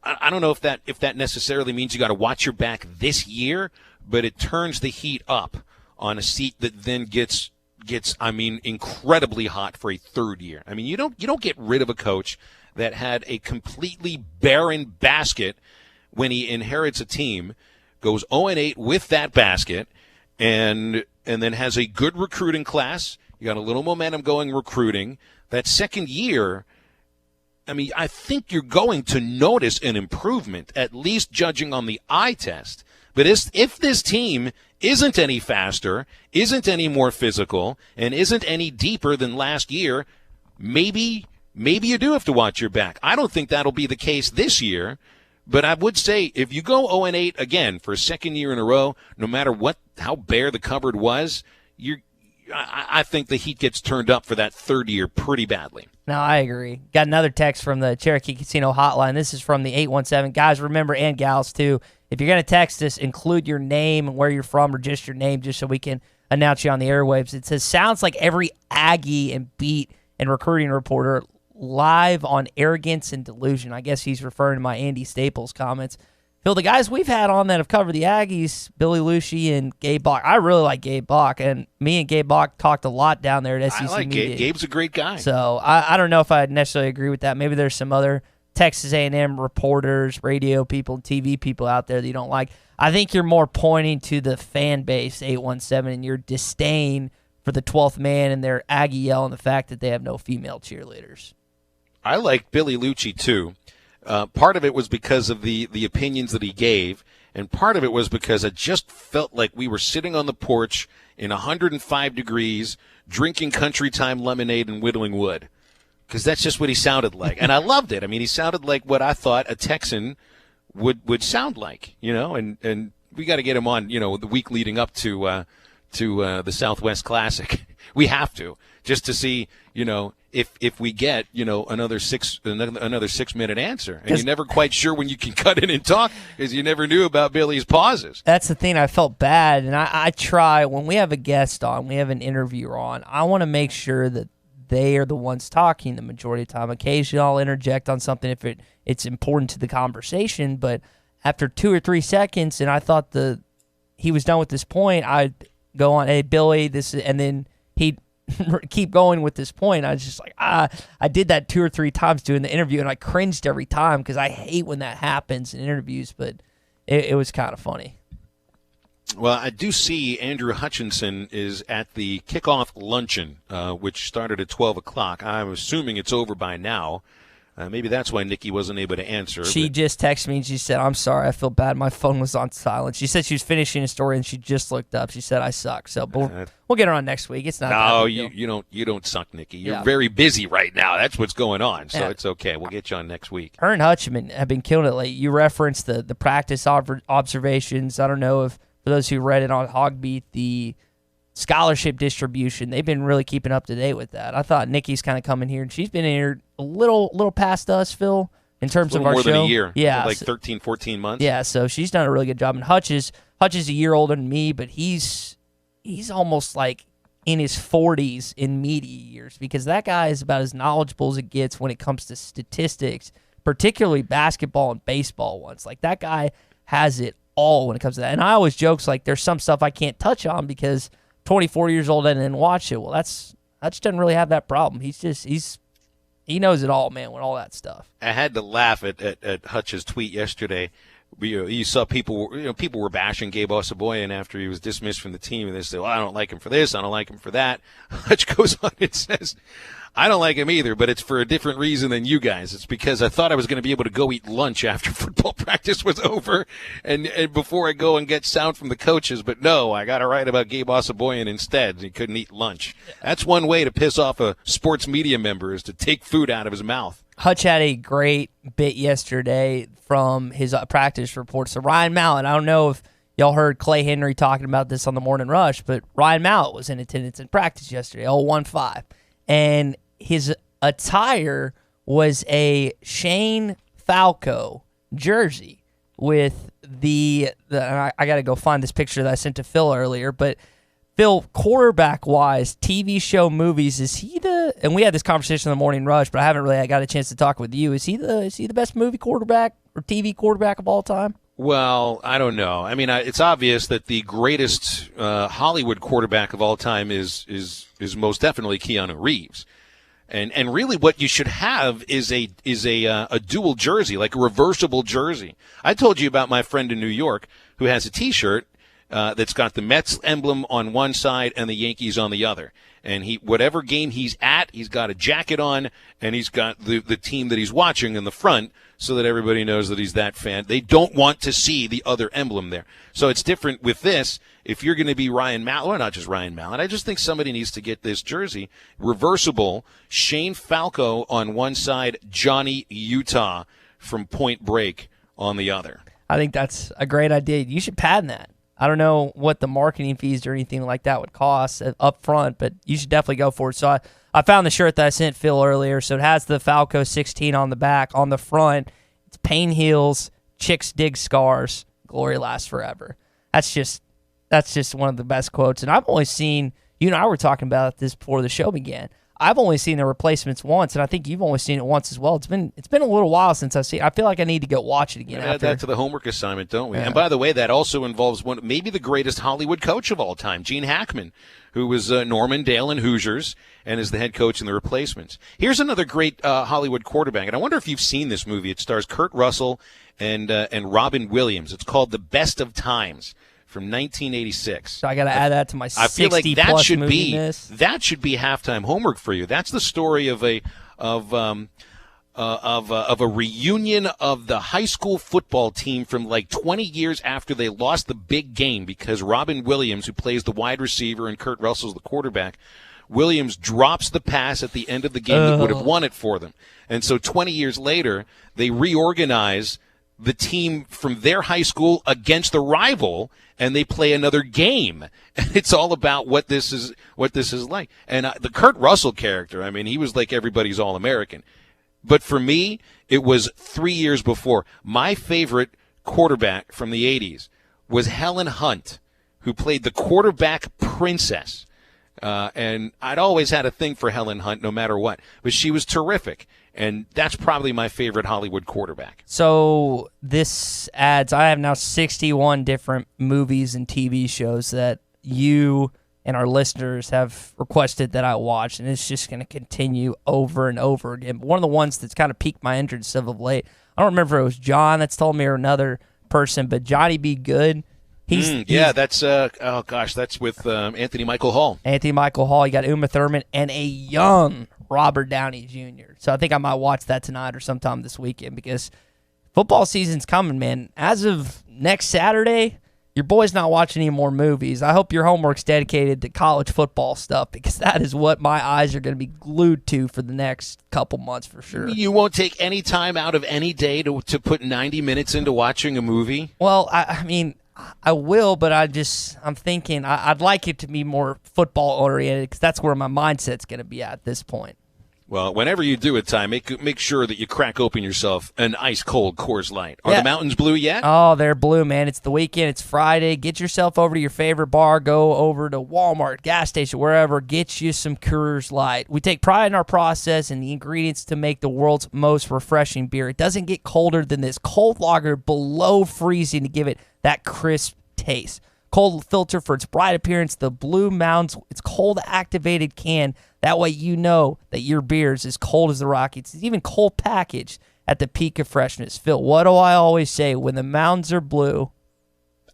I don't know if that necessarily means you got to watch your back this year, but it turns the heat up on a seat that then gets incredibly hot for a third year. I mean, you don't get rid of a coach that had a completely barren basket when he inherits a team, goes 0-8 with that basket, and then has a good recruiting class. You got a little momentum going recruiting. That second year, I mean, I think you're going to notice an improvement, at least judging on the eye test. But if this team isn't any faster, isn't any more physical, and isn't any deeper than last year, maybe you do have to watch your back. I don't think that'll be the case this year, but I would say if you go 0-8 again for a second year in a row, no matter how bare the cupboard was, I think the heat gets turned up for that third year pretty badly. No, I agree. Got another text from the Cherokee Casino hotline. This is from the 817. Guys, remember, and gals too, if you're going to text us, include your name and where you're from, or just your name, just so we can announce you on the airwaves. It says, sounds like every Aggie and beat and recruiting reporter live on arrogance and delusion. I guess he's referring to my Andy Staples comments. Phil, the guys we've had on that have covered the Aggies, Billy Lucci and Gabe Bach. I really like Gabe Bach, and me and Gabe Bach talked a lot down there at SEC I like Media. Gabe. Gabe's a great guy. So I don't know if I necessarily agree with that. Maybe there's some other Texas A&M reporters, radio people, TV people out there that you don't like. I think you're more pointing to the fan base, 817, and your disdain for the 12th man and their Aggie yell and the fact that they have no female cheerleaders. I like Billy Lucci, too. Part of it was because of the opinions that he gave, and part of it was because I just felt like we were sitting on the porch in 105 degrees, drinking country time lemonade and whittling wood, because that's just what he sounded like. And I loved it. I mean, he sounded like what I thought a Texan would sound like, and we got to get him on, the week leading up to to the Southwest Classic. We have to, just to see, if we get, another 6-minute answer. And you're never quite sure when you can cut in and talk because you never knew about Billy's pauses. That's the thing. I felt bad, and I try, when we have a guest on, we have an interviewer on, I want to make sure that they are the ones talking the majority of the time. Occasionally I'll interject on something if it's important to the conversation, but after 2 or 3 seconds, and I thought he was done with this point, I'd go on, hey, Billy, this is, and then he'd keep going with this point. I was just like, I did that 2 or 3 times doing the interview, and I cringed every time because I hate when that happens in interviews, but it was kind of funny. Well, I do see Andrew Hutchinson is at the kickoff luncheon, which started at 12 o'clock. I'm assuming it's over by now. Maybe that's why Nikki wasn't able to answer. She just texted me and she said, I'm sorry, I feel bad. My phone was on silent. She said she was finishing a story and she just looked up. She said, I suck. So we'll get her on next week. It's not No, you don't suck, Nikki. You're very busy right now. That's what's going on. So it's okay. We'll get you on next week. Her and Hutchinson have been killing it lately. You referenced the practice observations. I don't know if, for those who read it on Hogbeat, the scholarship distribution, they've been really keeping up to date with that. I thought Nikki's kind of coming here, and she's been here a little past us, Phil, in terms of our more show. Than a year. Yeah. Like 13, 14 months. Yeah, so she's done a really good job. And Hutch is a year older than me, but he's almost like in his 40s in media years, because that guy is about as knowledgeable as it gets when it comes to statistics, particularly basketball and baseball ones. Like, that guy has it all when it comes to that. And I always jokes like there's some stuff I can't touch on because 24 years old and then watch it. Well, Hutch doesn't really have that problem. He knows it all, man, with all that stuff. I had to laugh at Hutch's tweet yesterday. You saw people were bashing Gabe Osaboyan after he was dismissed from the team, and they say, well, I don't like him for this, I don't like him for that. Hutch goes on and says, I don't like him either, but it's for a different reason than you guys. It's because I thought I was going to be able to go eat lunch after football practice was over and before I go and get sound from the coaches. But no, I got to write about Gabe Osaboyan instead. He couldn't eat lunch. That's one way to piss off a sports media member, is to take food out of his mouth. Hutch had a great bit yesterday from his practice reports. So Ryan Mallett, I don't know if y'all heard Clay Henry talking about this on the Morning Rush, but Ryan Mallett was in attendance in practice yesterday, 0-1-5. And his attire was a Shane Falco jersey with I got to go find this picture that I sent to Phil earlier, but Phil, quarterback-wise, TV show, movies, is he and we had this conversation in the Morning Rush, but I haven't really got a chance to talk with you. Is he the best movie quarterback or TV quarterback of all time? Well, I don't know. I mean, it's obvious that the greatest Hollywood quarterback of all time is most definitely Keanu Reeves. And really what you should have is a dual jersey, like a reversible jersey. I told you about my friend in New York who has a T-shirt that's got the Mets emblem on one side and the Yankees on the other. And whatever game he's at, he's got a jacket on, and he's got the team that he's watching in the front, so that everybody knows that he's that fan. They don't want to see the other emblem there. So it's different with this. If you're going to be Ryan Mallett, or not just Ryan Mallett, I just think somebody needs to get this jersey reversible. Shane Falco on one side, Johnny Utah from Point Break on the other. I think that's a great idea. You should patent that. I don't know what the marketing fees or anything like that would cost up front, but you should definitely go for it. So I found the shirt that I sent Phil earlier. So it has the Falco 16 on the back. On the front, it's pain heals, chicks dig scars, glory lasts forever. That's just one of the best quotes. And I've only seen, you and I were talking about this before the show began, I've only seen the replacements once, and I think you've only seen it once as well. It's been a little while since I've seen it. I feel like I need to go watch it again. Add that to the homework assignment, don't we? Yeah. And by the way, that also involves maybe the greatest Hollywood coach of all time, Gene Hackman, who was Norman Dale and Hoosiers and is the head coach in the replacements. Here's another great Hollywood quarterback, and I wonder if you've seen this movie. It stars Kurt Russell and Robin Williams. It's called The Best of Times, from 1986. So I got to add that to my 60 I feel like that should be list. That should be halftime homework for you. That's the story of a reunion of the high school football team from like 20 years after they lost the big game, because Robin Williams, who plays the wide receiver and Kurt Russell's the quarterback, Williams drops the pass at the end of the game that would have won it for them. And so 20 years later, they reorganize the team from their high school against the rival, and they play another game. And it's all about what this is like. And the Kurt Russell character, I mean, he was like everybody's All-American. But for me, it was 3 years before. My favorite quarterback from the 80s was Helen Hunt, who played the quarterback princess. And I'd always had a thing for Helen Hunt no matter what. But she was terrific. And that's probably my favorite Hollywood quarterback. So this adds, I have now 61 different movies and TV shows that you and our listeners have requested that I watch, and it's just going to continue over and over again. But one of the ones that's kind of piqued my interest of late, I don't remember if it was John that's told me or another person, but Johnny B. Good. That's that's with Anthony Michael Hall. Anthony Michael Hall. You got Uma Thurman and a young Robert Downey Jr. So I think I might watch that tonight or sometime this weekend because football season's coming, man. As of next Saturday, your boy's not watching any more movies. I hope your homework's dedicated to college football stuff because that is what my eyes are going to be glued to for the next couple months for sure. You won't take any time out of any day to put 90 minutes into watching a movie? Well, I mean, I will, but I'm thinking I'd like it to be more football-oriented because that's where my mindset's going to be at this point. Well, whenever you do it, Ty, make sure that you crack open yourself an ice-cold Coors Light. Are the mountains blue yet? Oh, they're blue, man. It's the weekend. It's Friday. Get yourself over to your favorite bar. Go over to Walmart, gas station, wherever. Get you some Coors Light. We take pride in our process and the ingredients to make the world's most refreshing beer. It doesn't get colder than this. Cold lager below freezing to give it that crisp taste. Cold filter for its bright appearance. The Blue Mounds, it's cold activated can. That way you know that your beer is as cold as the Rockies. It's even cold packaged at the peak of freshness. Phil, what do I always say? When the mountains are blue,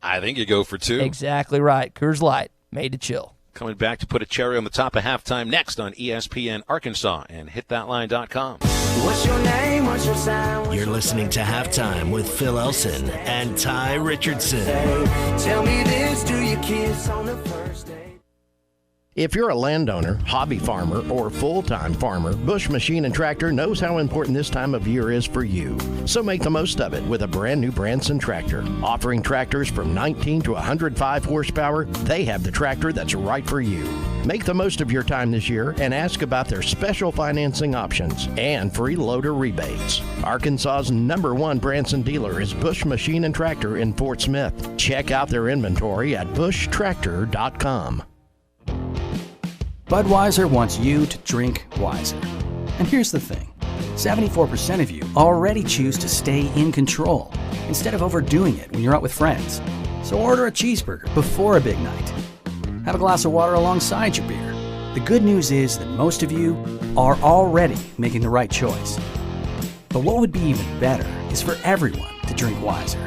I think you go for two. Exactly right. Coors Light, made to chill. Coming back to put a cherry on the top of halftime next on ESPN Arkansas and hitthatline.com. What's your name? What's your sound? You're listening to Halftime with Phil Elson and Tye Richardson. Tell me this, do you kiss on the first date? If you're a landowner, hobby farmer, or full-time farmer, Bush Machine and Tractor knows how important this time of year is for you. So make the most of it with a brand new Branson tractor. Offering tractors from 19 to 105 horsepower, they have the tractor that's right for you. Make the most of your time this year and ask about their special financing options and free loader rebates. Arkansas's #1 Branson dealer is Bush Machine and Tractor in Fort Smith. Check out their inventory at bushtractor.com. Budweiser wants you to drink wiser. And here's the thing. 74% of you already choose to stay in control instead of overdoing it when you're out with friends. So order a cheeseburger before a big night. Have a glass of water alongside your beer. The good news is that most of you are already making the right choice. But what would be even better is for everyone to drink wiser.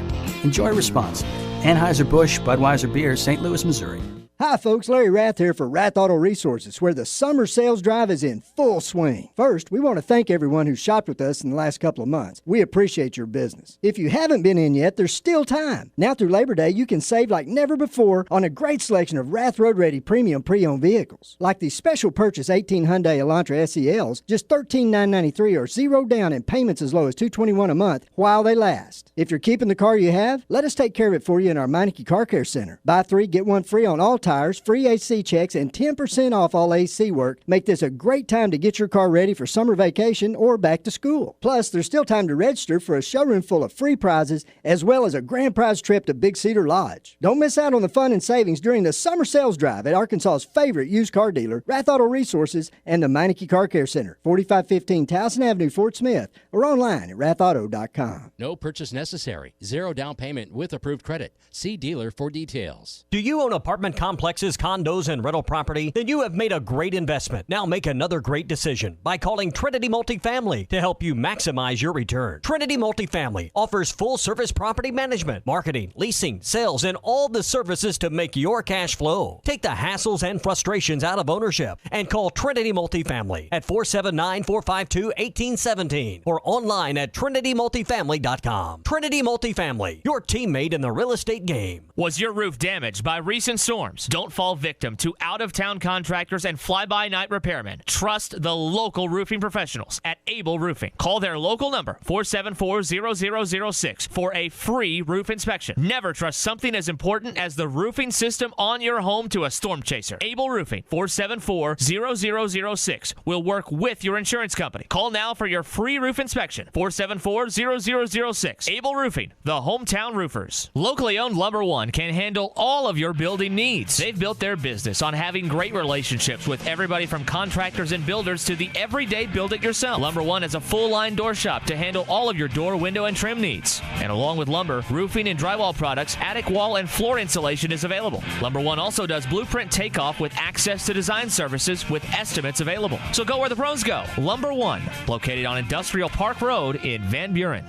Enjoy responsibly. Anheuser-Busch Budweiser Beer, St. Louis, Missouri. Hi folks, Larry Rath here for Rath Auto Resources, where the summer sales drive is in full swing. First, we want to thank everyone who shopped with us in the last couple of months. We appreciate your business. If you haven't been in yet, there's still time. Now through Labor Day, you can save like never before on a great selection of Rath Road Ready premium pre-owned vehicles. Like the special purchase 18 Hyundai Elantra SELs, just $13,993 or zero down and payments as low as $221 a month while they last. If you're keeping the car you have, let us take care of it for you in our Meineke Car Care Center. Buy 3, get 1 free on all tires, free AC checks, and 10% off all AC work. Make this a great time to get your car ready for summer vacation or back to school. Plus, there's still time to register for a showroom full of free prizes, as well as a grand prize trip to Big Cedar Lodge. Don't miss out on the fun and savings during the summer sales drive at Arkansas's favorite used car dealer, Rath Auto Resources, and the Meineke Car Care Center, 4515 Towson Avenue, Fort Smith, or online at rathauto.com. No purchase necessary. 0 down payment with approved credit. See dealer for details. Do you own apartment complexes, condos, and rental property? Then you have made a great investment. Now make another great decision by calling Trinity Multifamily to help you maximize your return. Trinity Multifamily offers full-service property management, marketing, leasing, sales, and all the services to make your cash flow. Take the hassles and frustrations out of ownership and call Trinity Multifamily at 479-452-1817 or online at trinitymultifamily.com. Trinity Multifamily, your teammate in the real estate game. Was your roof damaged by recent storms? Don't fall victim to out-of-town contractors and fly-by-night repairmen. Trust the local roofing professionals at Able Roofing. Call their local number, 474-0006, for a free roof inspection. Never trust something as important as the roofing system on your home to a storm chaser. Able Roofing, 474-0006, will work with your insurance company. Call now for your free roof inspection, 474-0006. Able Roofing, the hometown roofers. Locally owned Lumber One can handle all of your building needs. They've built their business on having great relationships with everybody from contractors and builders to the everyday build-it-yourself. Lumber One is a full-line door shop to handle all of your door, window, and trim needs. And along with lumber, roofing and drywall products, attic wall and floor insulation is available. Lumber One also does blueprint takeoff with access to design services with estimates available. So go where the pros go. Lumber One, located on Industrial Park Road in Van Buren.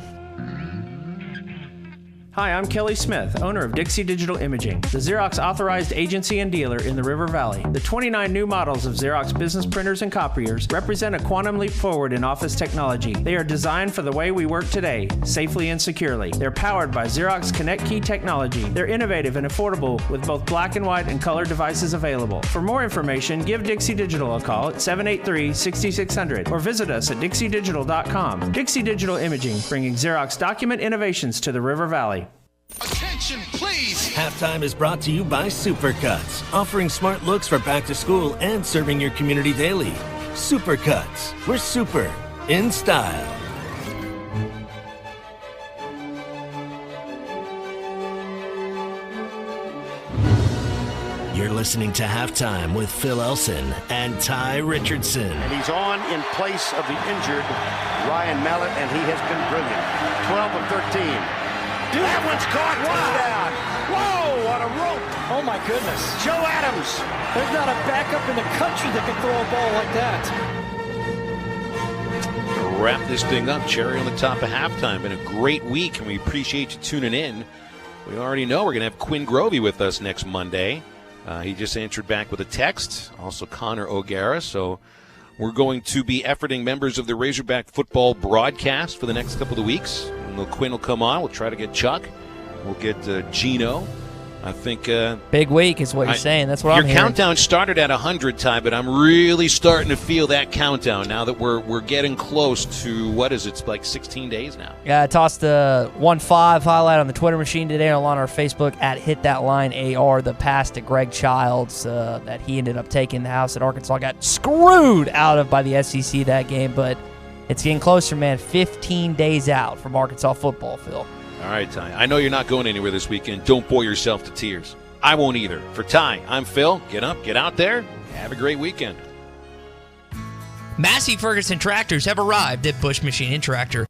Hi, I'm Kelly Smith, owner of Dixie Digital Imaging, the Xerox authorized agency and dealer in the River Valley. The 29 new models of Xerox business printers and copiers represent a quantum leap forward in office technology. They are designed for the way we work today, safely and securely. They're powered by Xerox Connect Key technology. They're innovative and affordable with both black and white and color devices available. For more information, give Dixie Digital a call at 783-6600 or visit us at dixiedigital.com. Dixie Digital Imaging, bringing Xerox document innovations to the River Valley. Attention, please! Halftime is brought to you by Supercuts, offering smart looks for back to school and serving your community daily. Supercuts, we're super in style. You're listening to Halftime with Phil Elson and Tye Richardson. And he's on in place of the injured Ryan Mallett, and he has been brilliant. 12 of 13. That one's caught. Touchdown. Whoa, what a rope. Oh, my goodness. Joe Adams. There's not a backup in the country that can throw a ball like that. Wrap this thing up. Cherry on the top of halftime. Been a great week, and we appreciate you tuning in. We already know we're going to have Quinn Grovey with us next Monday. He just answered back with a text. Also Connor O'Gara. So we're going to be efforting members of the Razorback football broadcast for the next couple of weeks. Quinn will come on. We'll try to get Chuck. We'll get Gino. I think big week is what you're saying. That's what I'm hearing. Your countdown started at 100, Ty, but I'm really starting to feel that countdown now that we're getting close to, what is it? It's like 16 days now. Yeah, I tossed the 1-5 highlight on the Twitter machine today and on our Facebook at Hit That Line AR, the pass to Greg Childs that he ended up taking. The house at Arkansas got screwed out of by the SEC that game, but it's getting closer, man. 15 days out from Arkansas football, Phil. All right, Ty. I know you're not going anywhere this weekend. Don't bore yourself to tears. I won't either. For Ty, I'm Phil. Get up, get out there. Have a great weekend. Massey Ferguson tractors have arrived at Bush Machine and Tractor.